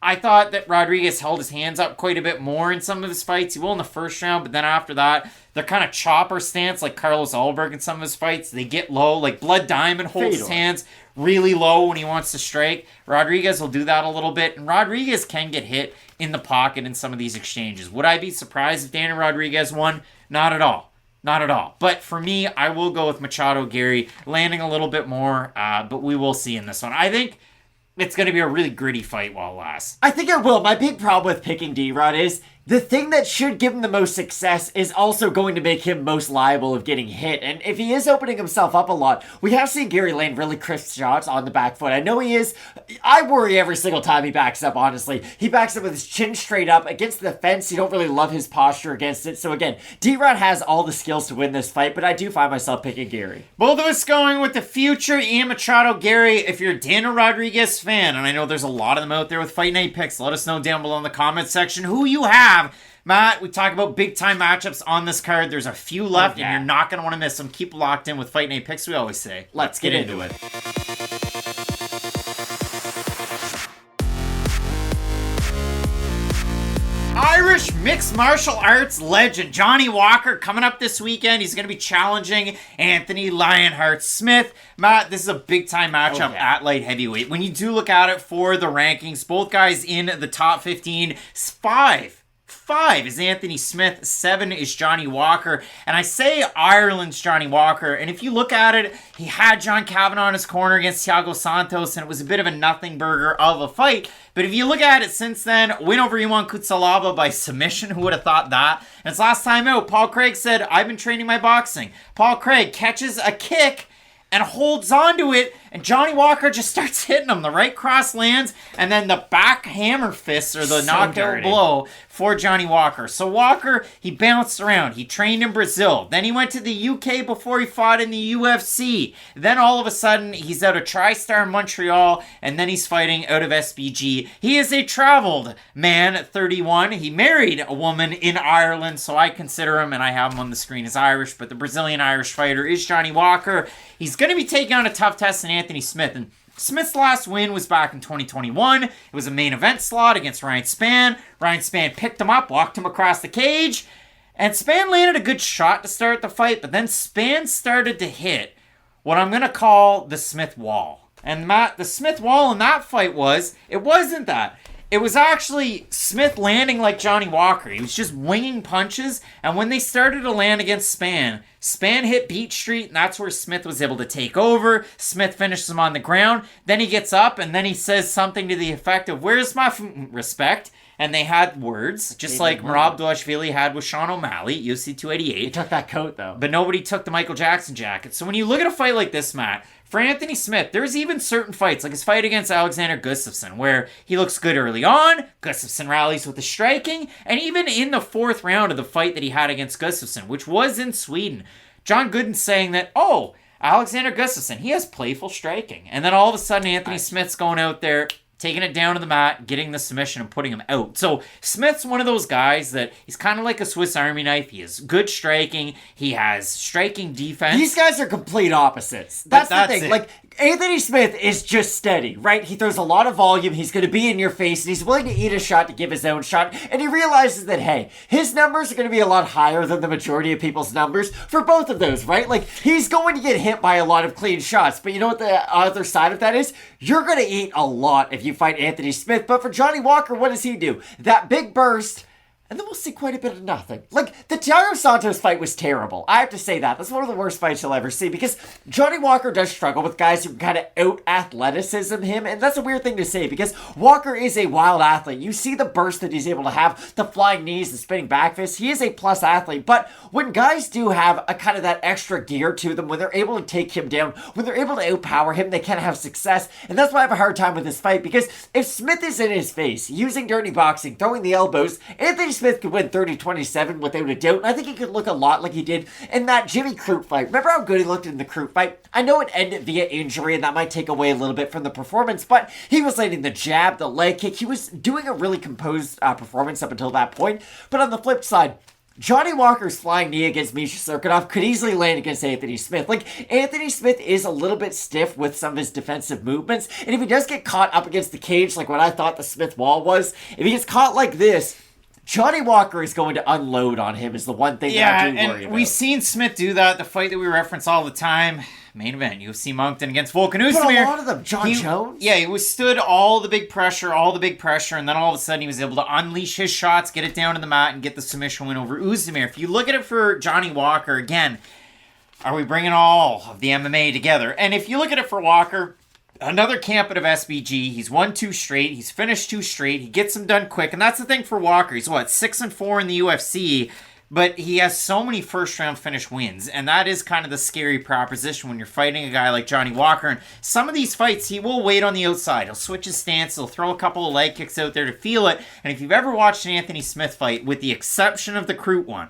I thought that Rodriguez held his hands up quite a bit more in some of his fights. He will in the first round, but then after that, they're kind of chopper stance like Carlos Ulberg in some of his fights. They get low, like Blood Diamond holds his hands really low when he wants to strike. Rodriguez will do that a little bit, and Rodriguez can get hit in the pocket in some of these exchanges. Would I be surprised if Daniel Rodriguez won? Not at all. Not at all. But for me, I will go with Machado Garry landing a little bit more, but we will see in this one. I think it's going to be a really gritty fight while it lasts. I think it will. My big problem with picking D-Rod is the thing that should give him the most success is also going to make him most liable of getting hit. And if he is opening himself up a lot, we have seen Garry land really crisp shots on the back foot. I know he is. I worry every single time he backs up, honestly. He backs up with his chin straight up against the fence. You don't really love his posture against it. So again, D-Rod has all the skills to win this fight, but I do find myself picking Garry. Both of us going with the future Ian Machado Garry. If you're a Daniel Rodriguez fan, and I know there's a lot of them out there with Fight Night picks, let us know down below in the comments section who you have. Matt, we talk about big-time matchups on this card. There's a few left, and you're not going to want to miss them. Keep locked in with Fight Night Picks, we always say. Let's get into it. Irish mixed martial arts legend Johnny Walker coming up this weekend. He's going to be challenging Anthony Lionheart Smith. Matt, this is a big-time matchup at light heavyweight. When you do look at it for the rankings, both guys in the top 15, 5 is Anthony Smith, 7 is Johnny Walker, and I say Ireland's Johnny Walker, and if you look at it, he had John Kavanagh in his corner against Thiago Santos, and it was a bit of a nothing burger of a fight, but if you look at it since then, win over Yeon Kutsalaba by submission, who would have thought that? And it's last time out, Paul Craig said, I've been training my boxing. Paul Craig catches a kick and holds onto it, and Johnny Walker just starts hitting him. The right cross lands, and then the back hammer fist, or the knockout blow for Johnny Walker. So Walker, he bounced around. He trained in Brazil. Then he went to the UK before he fought in the UFC. Then all of a sudden, he's out of TriStar in Montreal, and then he's fighting out of SBG. He is a traveled man at 31. He married a woman in Ireland, so I consider him, and I have him on the screen as Irish, but the Brazilian-Irish fighter is Johnny Walker. He's going to be taking on a tough test in Anthony Smith, and Smith's last win was back in 2021. It was a main event slot against Ryan Spann. Ryan Spann picked him up, walked him across the cage, and Spann landed a good shot to start the fight, but then Spann started to hit what I'm going to call the Smith wall. And Matt, the Smith wall in that fight wasn't that. It was actually Smith landing like Johnny Walker. He was just winging punches, and when they started to land against Spann hit Beach Street, and that's where Smith was able to take over. Smith finishes him on the ground. Then he gets up, and then he says something to the effect of, where's my respect? And they had words, just like Merab Dvalishvili had with Sean O'Malley, UFC 288. He took that coat, though. But nobody took the Michael Jackson jacket. So when you look at a fight like this, Matt, for Anthony Smith, there's even certain fights, like his fight against Alexander Gustafsson, where he looks good early on, Gustafsson rallies with the striking, and even in the 4th round of the fight that he had against Gustafsson, which was in Sweden, John Gooden's saying that, Alexander Gustafsson, he has playful striking. And then all of a sudden, Anthony Smith's going out there, taking it down to the mat, getting the submission, and putting him out. So Smith's one of those guys that he's kind of like a Swiss Army knife. He has good striking. He has striking defense. These guys are complete opposites. That's the thing. It. Like, Anthony Smith is just steady, right? He throws a lot of volume, he's going to be in your face, and he's willing to eat a shot to give his own shot, and he realizes that, hey, his numbers are going to be a lot higher than the majority of people's numbers for both of those, right? Like, he's going to get hit by a lot of clean shots, but you know what the other side of that is? You're going to eat a lot if you fight Anthony Smith, but for Johnny Walker, what does he do? That big burst, and then we'll see quite a bit of nothing. Like, the Thiago Santos fight was terrible. I have to say that. That's one of the worst fights you'll ever see, because Johnny Walker does struggle with guys who kind of out-athleticism him, and that's a weird thing to say, because Walker is a wild athlete. You see the burst that he's able to have, the flying knees, the spinning back fists. He is a plus athlete, but when guys do have a kind of that extra gear to them, when they're able to take him down, when they're able to outpower him, they can have success, and that's why I have a hard time with this fight, because if Smith is in his face, using dirty boxing, throwing the elbows, Anthony Smith could win 30-27 without a doubt, and I think he could look a lot like he did in that Jimmy Crute fight. Remember how good he looked in the Crute fight? I know it ended via injury, and that might take away a little bit from the performance, but he was landing the jab, the leg kick. He was doing a really composed performance up until that point, but on the flip side, Johnny Walker's flying knee against Misha Cirkunov could easily land against Anthony Smith. Like, Anthony Smith is a little bit stiff with some of his defensive movements, and if he does get caught up against the cage, like what I thought the Smith wall was, if he gets caught like this, Johnny Walker is going to unload on him is the one thing that I do worry about. And we've seen Smith do that, the fight that we reference all the time. Main event, UFC Moncton against Volkan Oezdemir. But a lot of them, Jones? Yeah, he withstood all the big pressure, and then all of a sudden he was able to unleash his shots, get it down to the mat, and get the submission win over Oezdemir. If you look at it for Johnny Walker, again, are we bringing all of the MMA together? And if you look at it for Walker, another camp out of SBG. He's won 2 straight. He's finished 2 straight. He gets them done quick. And that's the thing for Walker. He's 6-4 in the UFC, but he has so many first-round finish wins. And that is kind of the scary proposition when you're fighting a guy like Johnny Walker. And some of these fights, he will wait on the outside. He'll switch his stance. He'll throw a couple of leg kicks out there to feel it. And if you've ever watched an Anthony Smith fight, with the exception of the Crute one,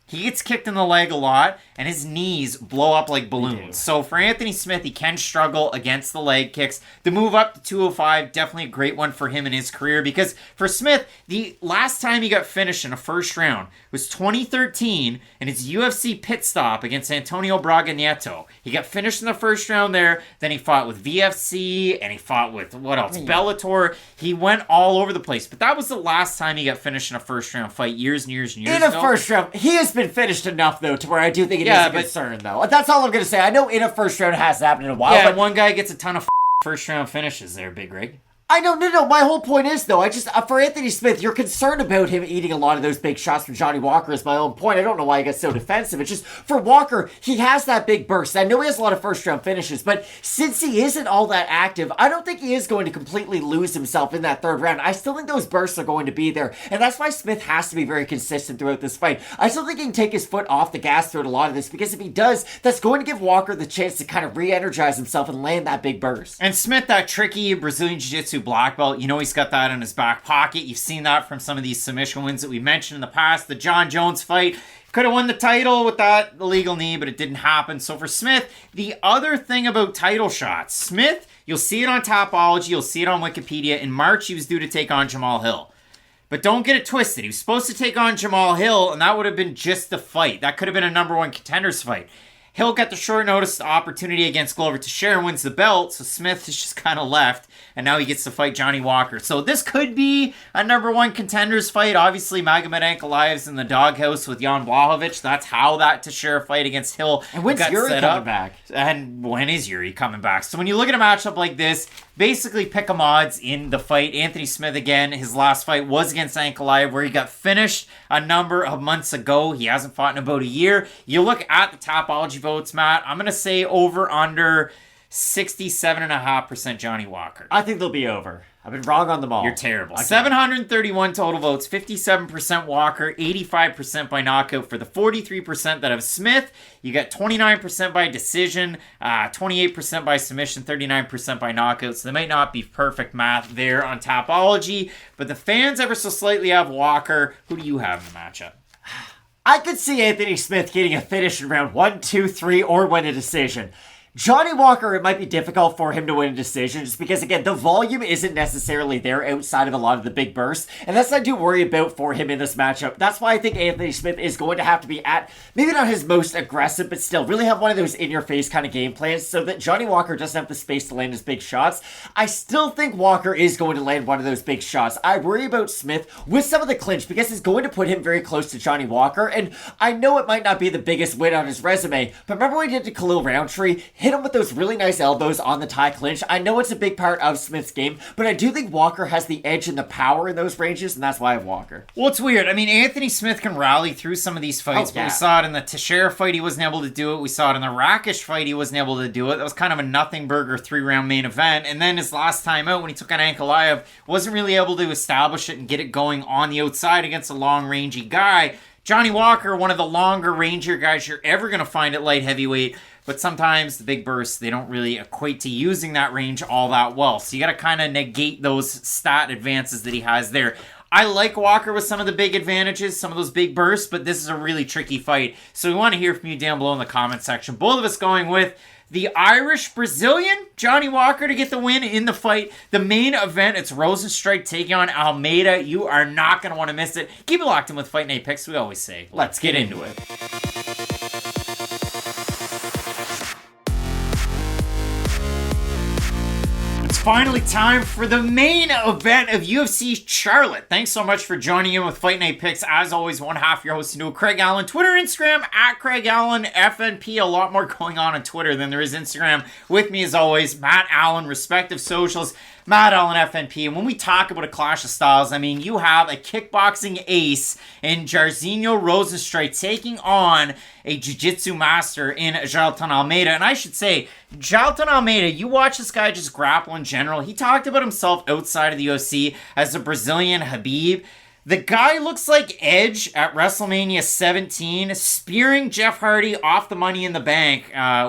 he gets kicked in the leg a lot, and his knees blow up like balloons. So for Anthony Smith, he can struggle against the leg kicks. The move up to 205, definitely a great one for him in his career, because for Smith, the last time he got finished in a first round was 2013 in his UFC pit stop against Antonio Braga Nieto. He got finished in the first round there, then he fought with VFC, and he fought with, what else, Bellator. He went all over the place, but that was the last time he got finished in a first round fight years and years and years ago. In a first round, he has been finished enough, though, to where I do think it is a concern, though. That's all I'm going to say. I know in a first round it hasn't happened in a while. Yeah, but one guy gets a ton of first round finishes there, Big Rig. I know, no. My whole point is, though, for Anthony Smith, you're concerned about him eating a lot of those big shots from Johnny Walker is my own point. I don't know why he gets so defensive. It's just, for Walker, he has that big burst. I know he has a lot of first-round finishes, but since he isn't all that active, I don't think he is going to completely lose himself in that third round. I still think those bursts are going to be there, and that's why Smith has to be very consistent throughout this fight. I still think he can take his foot off the gas throughout a lot of this, because if he does, that's going to give Walker the chance to kind of re-energize himself and land that big burst. And Smith, that tricky Brazilian Jiu-Jitsu black belt, you know he's got that in his back pocket. You've seen that from some of these submission wins that we mentioned in the past. The John Jones fight, could have won the title with that illegal knee, but it didn't happen. So for Smith, the other thing about title shots, Smith, you'll see it on Topology, you'll see it on Wikipedia. In March, he was due to take on Jamal Hill. But don't get it twisted. He was supposed to take on Jamal Hill, and that would have been just the fight. That could have been a number 1 contenders fight. Hill got the short notice opportunity against Glover Teixeira and wins the belt, so Smith is just kind of left, and now he gets to fight Johnny Walker. So this could be a number 1 contenders fight. Obviously, Magomed Ankalaev's in the doghouse with Jan Blachowicz. That's how that Teixeira fight against Hill and when's Yuri coming back? And when is Yuri coming back? So when you look at a matchup like this, basically pick 'em odds in the fight. Anthony Smith, again, his last fight was against Ankalaev, where he got finished a number of months ago. He hasn't fought in about a year. You look at the Topology votes, Matt, I'm going to say over under 67.5% Johnny Walker. I think they'll be over. I've been wrong on them all. You're terrible. 731 total votes, 57% Walker, 85% by knockout for the 43% that have Smith. You got 29% by decision, 28% by submission, 39% by knockout. So they might not be perfect math there on Topology, but the fans ever so slightly have Walker. Who do you have in the matchup? I could see Anthony Smith getting a finish in round 1, 2, 3, or win a decision. Johnny Walker, it might be difficult for him to win a decision just because, again, the volume isn't necessarily there outside of a lot of the big bursts, and that's what I do worry about for him in this matchup. That's why I think Anthony Smith is going to have to be at, maybe not his most aggressive, but still really have one of those in-your-face kind of game plans so that Johnny Walker doesn't have the space to land his big shots. I still think Walker is going to land one of those big shots. I worry about Smith with some of the clinch because it's going to put him very close to Johnny Walker, and I know it might not be the biggest win on his resume, but remember when he did to Khalil Roundtree? Hit him with those really nice elbows on the tie clinch. I know it's a big part of Smith's game, but I do think Walker has the edge and the power in those ranges, and that's why I have Walker. Well, it's weird. I mean, Anthony Smith can rally through some of these fights, but we saw it in the Teixeira fight, he wasn't able to do it. We saw it in the Rakic fight, he wasn't able to do it. That was kind of a nothing burger 3-round main event. And then his last time out, when he took on Ankalaev, wasn't really able to establish it and get it going on the outside against a long, rangy guy. Johnny Walker, one of the longer, rangier guys you're ever going to find at light heavyweight. But sometimes the big bursts, they don't really equate to using that range all that well. So you got to kind of negate those stat advances that he has there. I like Walker with some of the big advantages, some of those big bursts, but this is a really tricky fight. So we want to hear from you down below in the comment section. Both of us going with the Irish-Brazilian, Johnny Walker, to get the win in the fight. The main event, it's Rozenstruik taking on Almeida. You are not going to want to miss it. Keep it locked in with Fight Night Picks, we always say. Let's get into it. Finally time for the main event of UFC Charlotte. Thanks so much for joining in with Fight Night Picks. As always, one half your host, Craig Allen. Twitter, Instagram, at Craig Allen, FNP. A lot more going on Twitter than there is Instagram. With me, as always, Matt Allen, respective socials. Matt Allen, FNP. And when we talk about a clash of styles, I mean, you have a kickboxing ace in Jairzinho Rozenstruik taking on a jiu-jitsu master in Jailton Almeida. And I should say, Jailton Almeida, you watch this guy just grapple in general. He talked about himself outside of the UFC as a Brazilian Khabib. The guy looks like Edge at WrestleMania 17, spearing Jeff Hardy off the Money in the Bank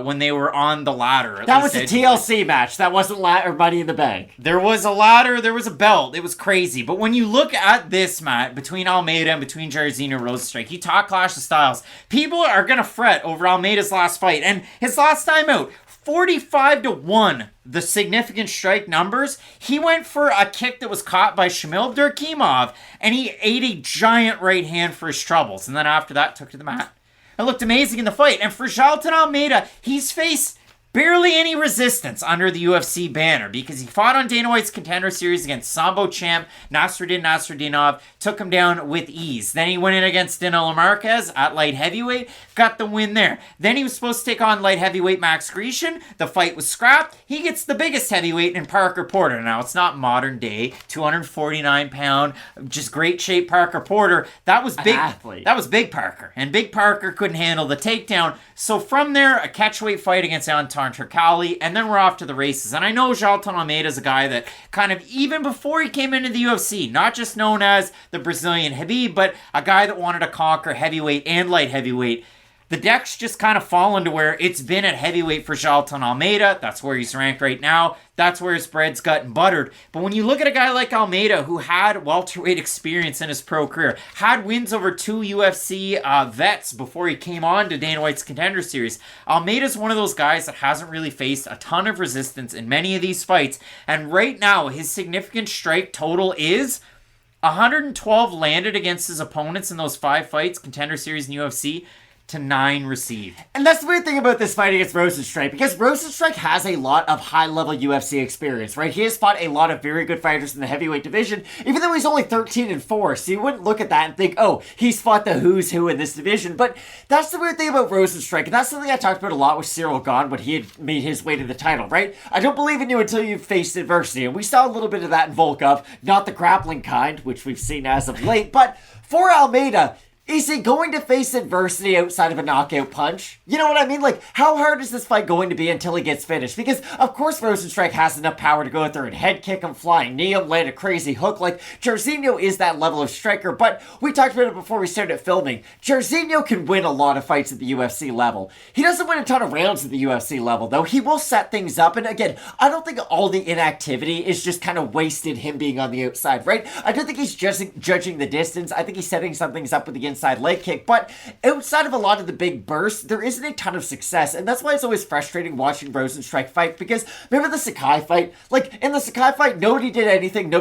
when they were on the ladder. That was a TLC match. That wasn't Money in the Bank. There was a ladder. There was a belt. It was crazy. But when you look at this, Matt, between Almeida and between Jairzinho Rozenstruik, you talk clash of styles. People are going to fret over Almeida's last fight. And his last time out, 45-1, the significant strike numbers. He went for a kick that was caught by Shamil Durkimov, and he ate a giant right hand for his troubles. And then after that, took to the mat. It looked amazing in the fight. And for Jailton Almeida, he's faced barely any resistance under the UFC banner because he fought on Dana White's Contender Series against Sambo champ Nasruddinov, took him down with ease. Then he went in against Danilo Marquez at light heavyweight, got the win there. Then he was supposed to take on light heavyweight Max Grecian. The fight was scrapped. He gets the biggest heavyweight in Parker Porter. Now, it's not modern day, 249-pound, just great shape Parker Porter. That was big. Athlete. That was Big Parker. And Big Parker couldn't handle the takedown. So from there, a catchweight fight against Anton Turkalj, and then we're off to the races. And I know Jailton Almeida is a guy that kind of, even before he came into the UFC, not just known as the Brazilian Khabib, but a guy that wanted to conquer heavyweight and light heavyweight. The deck's just kind of fallen to where it's been at heavyweight for Jailton Almeida. That's where he's ranked right now. That's where his bread's gotten buttered. But when you look at a guy like Almeida, who had welterweight experience in his pro career, had wins over 2 UFC vets before he came on to Dana White's Contender Series, Almeida's one of those guys that hasn't really faced a ton of resistance in many of these fights. And right now, his significant strike total is 112 landed against his opponents in those 5 fights, Contender Series and UFC, to 9 received. And that's the weird thing about this fight against Rozenstruik, because Rozenstruik has a lot of high-level UFC experience, right? He has fought a lot of very good fighters in the heavyweight division, even though he's only 13-4, so you wouldn't look at that and think, oh, he's fought the who's who in this division. But that's the weird thing about Rozenstruik, and that's something I talked about a lot with Cyril Gahn when he had made his way to the title, right? I don't believe in you until you've faced adversity, and we saw a little bit of that in Volkov, not the grappling kind, which we've seen as of late, but for Almeida, is he going to face adversity outside of a knockout punch? You know what I mean? Like, how hard is this fight going to be until he gets finished? Because, of course, Rozenstruik has enough power to go out there and head kick him, flying knee him, land a crazy hook. Like, Jairzinho is that level of striker, but we talked about it before we started filming. Jairzinho can win a lot of fights at the UFC level. He doesn't win a ton of rounds at the UFC level, though. He will set things up, and again, I don't think all the inactivity is just kind of wasted him being on the outside, right? I don't think he's just judging the distance. I think he's setting some things up with the inside leg kick, but outside of a lot of the big bursts, there isn't a ton of success, and that's why it's always frustrating watching Rozenstruik fight, because remember the Sakai fight? Like, in the Sakai fight, nobody did anything,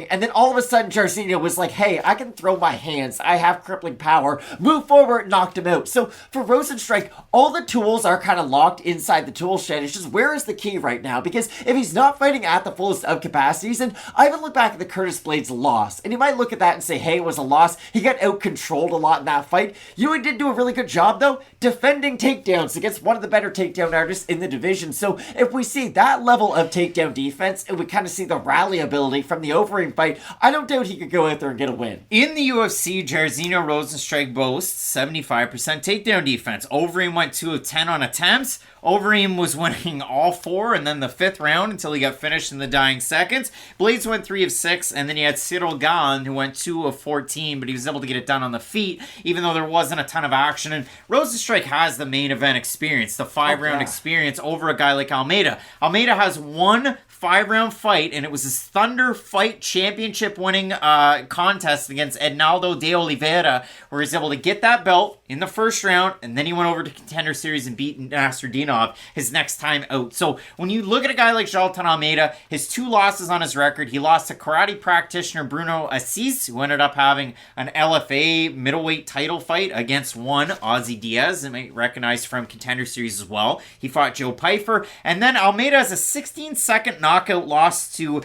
and then all of a sudden, Jairzinho was like, hey, I can throw my hands, I have crippling power, move forward, knocked him out. So, for Rozenstruik, all the tools are kind of locked inside the tool shed. It's just, where is the key right now? Because if he's not fighting at the fullest of capacities, and I even look back at the Curtis Blades loss, and you might look at that and say, hey, it was a loss. He got out-controlled a lot in that fight. Yeon did do a really good job, though, defending takedowns against one of the better takedown artists in the division. So if we see that level of takedown defense, and we kind of see the rally ability from the Overeem fight, I don't doubt he could go out there and get a win. In the UFC, Jairzinho Rozenstruik boasts 75% takedown defense. Overeem went 2 of 10 on attempts. Overeem was winning all 4 and then the 5th round until he got finished in the dying seconds. Blades went 3 of 6, and then he had Cyril Gahn, who went 2 of 14, but he was able to get it done on the feet, even though there wasn't a ton of action. And Rozenstruik has the main event experience, the 5-round experience over a guy like Almeida. Almeida has one 5-round fight, and it was his Thunder Fight Championship winning contest against Ednaldo de Oliveira, where he's able to get that belt in the first round, and then he went over to Contender Series and beat Nasruddinov his next time out. So when you look at a guy like Jailton Almeida, his 2 losses on his record, he lost to karate practitioner Bruno Assis, who ended up having an LFA middleweight title fight against one Ozzy Diaz, and might recognize from Contender Series as well. He fought Joe Pyfer, and then Almeida has a 16-second knockout loss to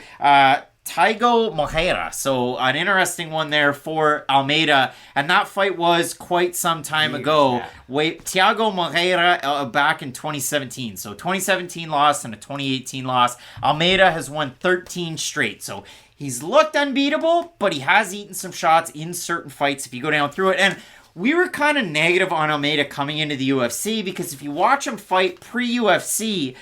Thiago Moreira. So an interesting one there for Almeida, and that fight was quite some time ago. Thiago Moreira back in 2017. So 2017 loss and a 2018 loss. Almeida has won 13 straight. So he's looked unbeatable, but he has eaten some shots in certain fights if you go down through it. And we were kind of negative on Almeida coming into the UFC, because if you watch him fight pre-UFC,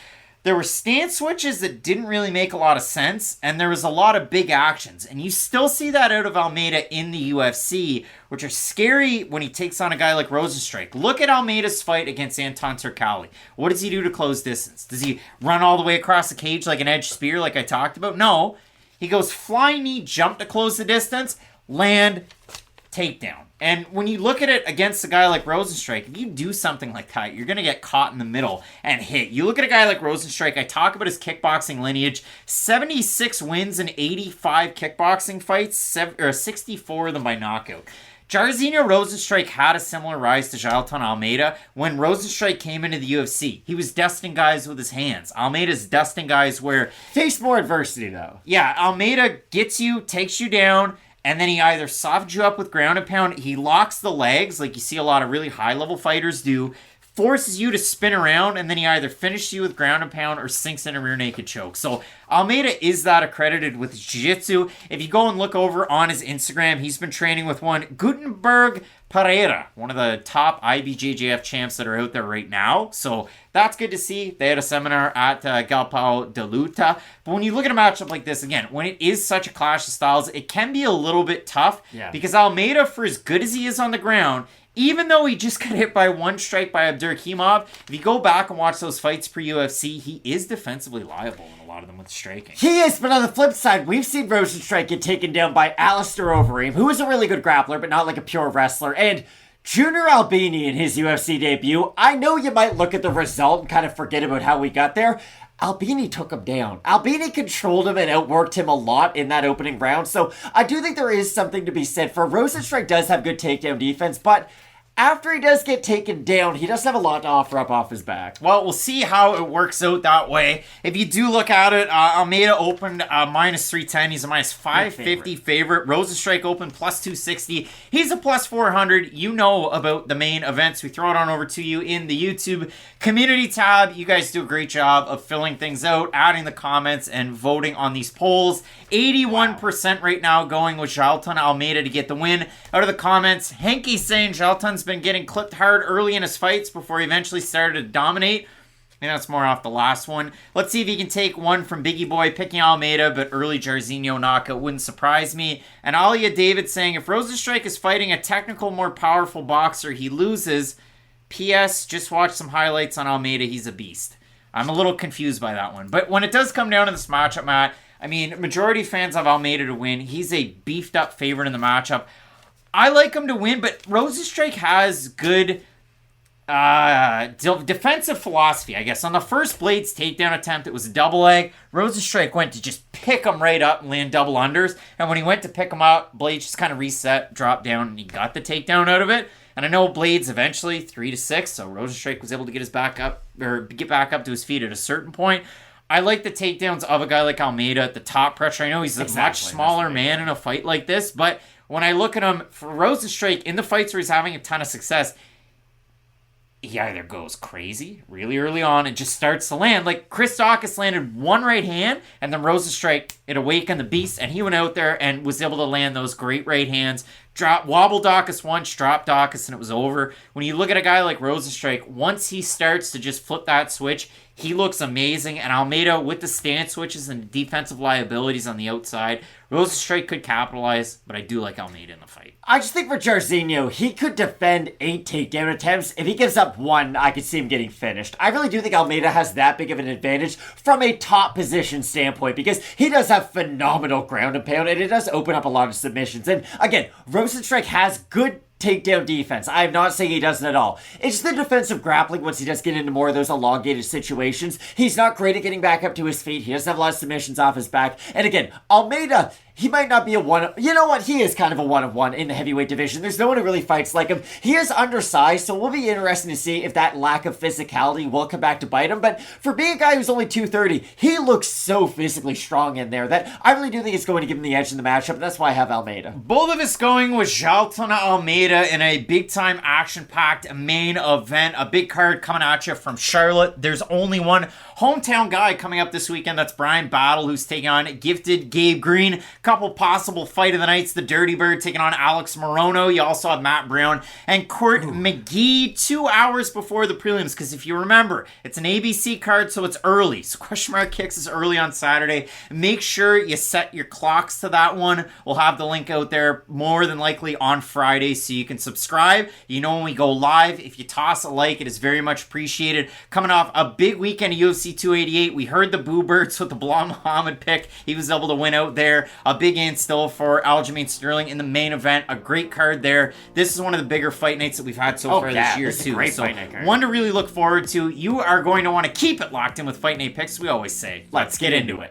there were stance switches that didn't really make a lot of sense, and there was a lot of big actions. And you still see that out of Almeida in the UFC, which are scary when he takes on a guy like Rozenstruik. Look at Almeida's fight against Anton Turkalj. What does he do to close distance? Does he run all the way across the cage like an edge spear like I talked about? No. He goes flying knee, jump to close the distance, land, takedown. And when you look at it against a guy like Rozenstruik, if you do something like that, you're going to get caught in the middle and hit. You look at a guy like Rozenstruik, I talk about his kickboxing lineage, 76 wins in 85 kickboxing fights, 64 of them by knockout. Jairzinho Rozenstruik had a similar rise to Jailton Almeida when Rozenstruik came into the UFC. He was dusting guys with his hands. Almeida's dusting guys where... Takes more adversity, though. Yeah, Almeida gets you, takes you down, and then he either softens you up with ground and pound, he locks the legs, like you see a lot of really high-level fighters do, forces you to spin around, and then he either finishes you with ground and pound or sinks in a rear naked choke. So Almeida is that accredited with his jiu-jitsu. If you go and look over on his Instagram, he's been training with one Gutenberg Pereira, one of the top IBJJF champs that are out there right now. So that's good to see. They had a seminar at Galpao de Luta. But when you look at a matchup like this, again, when it is such a clash of styles, it can be a little bit tough. Because Almeida, for as good as he is on the ground, even though he just got hit by one strike by Abdurakhimov, if you go back and watch those fights pre-UFC, he is defensively liable in a lot of them with striking. He is, but on the flip side, we've seen Rozenstruik get taken down by Alistair Overeem, who is a really good grappler, but not like a pure wrestler, and Junior Albini in his UFC debut. I know you might look at the result and kind of forget about how we got there. Albini took him down. Albini controlled him and outworked him a lot in that opening round. So I do think there is something to be said for Rozenstruik does have good takedown defense, but after he does get taken down, he doesn't have a lot to offer up off his back. Well, we'll see how it works out that way. If you do look at it, Almeida opened minus 310. He's a minus 550 favorite. Rozenstruik opened plus 260. He's a plus 400. You know about the main events. We throw it on over to you in the YouTube community tab. You guys do a great job of filling things out, adding the comments, and voting on these polls. 81% right now going with Jailton Almeida to get the win. Out of the comments, Henke saying Jailton's been getting clipped hard early in his fights before he eventually started to dominate. I think that's more off the last one. Let's see if he can take one from Biggie Boy, picking Almeida, but early Jairzinho knockout wouldn't surprise me. And Alia David saying, if Rozenstruik is fighting a technical, more powerful boxer, he loses. P.S. Just watch some highlights on Almeida. He's a beast. I'm a little confused by that one. But when it does come down to this matchup, Matt, I mean, majority fans have Almeida to win. He's a beefed up favorite in the matchup. I like him to win, but Rozenstruik has good defensive philosophy, I guess. On the first Blades takedown attempt, it was a double leg. Rozenstruik went to just pick him right up and land double unders. And when he went to pick him up, Blades just kind of reset, dropped down, and he got the takedown out of it. And I know Blades eventually 3-6, so Rozenstruik was able to get his back up or get back up to his feet at a certain point. I like the takedowns of a guy like Almeida at the top pressure. I know he's a much smaller man in a fight like this, but when I look at him, for Rozenstruik, in the fights where he's having a ton of success, he either goes crazy really early on and just starts to land. Like Chris Daukaus landed one right hand, and then Rozenstruik, it awakened the beast, and he went out there and was able to land those great right hands. Wobble Daukaus once, drop Daukaus, and it was over. When you look at a guy like Rozenstruik, once he starts to just flip that switch, he looks amazing. And Almeida, with the stance switches and defensive liabilities on the outside, Rozenstruik could capitalize, but I do like Almeida in the fight. I just think for Jairzinho, he could defend 8 takedown attempts. If he gives up 1, I could see him getting finished. I really do think Almeida has that big of an advantage from a top position standpoint because he does have phenomenal ground and pound, and it does open up a lot of submissions. And again, Rozenstruik has good takedown defense. I'm not saying he doesn't at all. It's the defensive grappling once he does get into more of those elongated situations. He's not great at getting back up to his feet. He doesn't have a lot of submissions off his back. And again, Almeida, he might not be a one. You know what? He is kind of a 1-of-1 in the heavyweight division. There's no one who really fights like him. He is undersized, so it will be interesting to see if that lack of physicality will come back to bite him. But for being a guy who's only 230, he looks so physically strong in there that I really do think it's going to give him the edge in the matchup. And that's why I have Almeida. Both of us going with Jailton Almeida in a big-time action-packed main event. A big card coming at you from Charlotte. There's only one hometown guy coming up this weekend. That's Bryan Battle, who's taking on gifted Gabe Green. Couple possible fight of the nights. The Dirty Bird taking on Alex Morono. You also have Matt Brown and Court McGee 2 hours before the prelims. Because if you remember, it's an ABC card, so it's early. So Question Mark Kicks is early on Saturday. Make sure you set your clocks to that one. We'll have the link out there more than likely on Friday, so you can subscribe. You know when we go live. If you toss a like, it is very much appreciated. Coming off a big weekend of UFC 288, we heard the Boo Birds with the Bilal Muhammad pick. He was able to win out there. A big and still for Aljamain Sterling in the main event. A great card there. This is one of the bigger fight nights that we've had so far this year, too. Great so fight night card. One to really look forward to. You are going to want to keep it locked in with Fight Night Picks. We always say, let's get into it.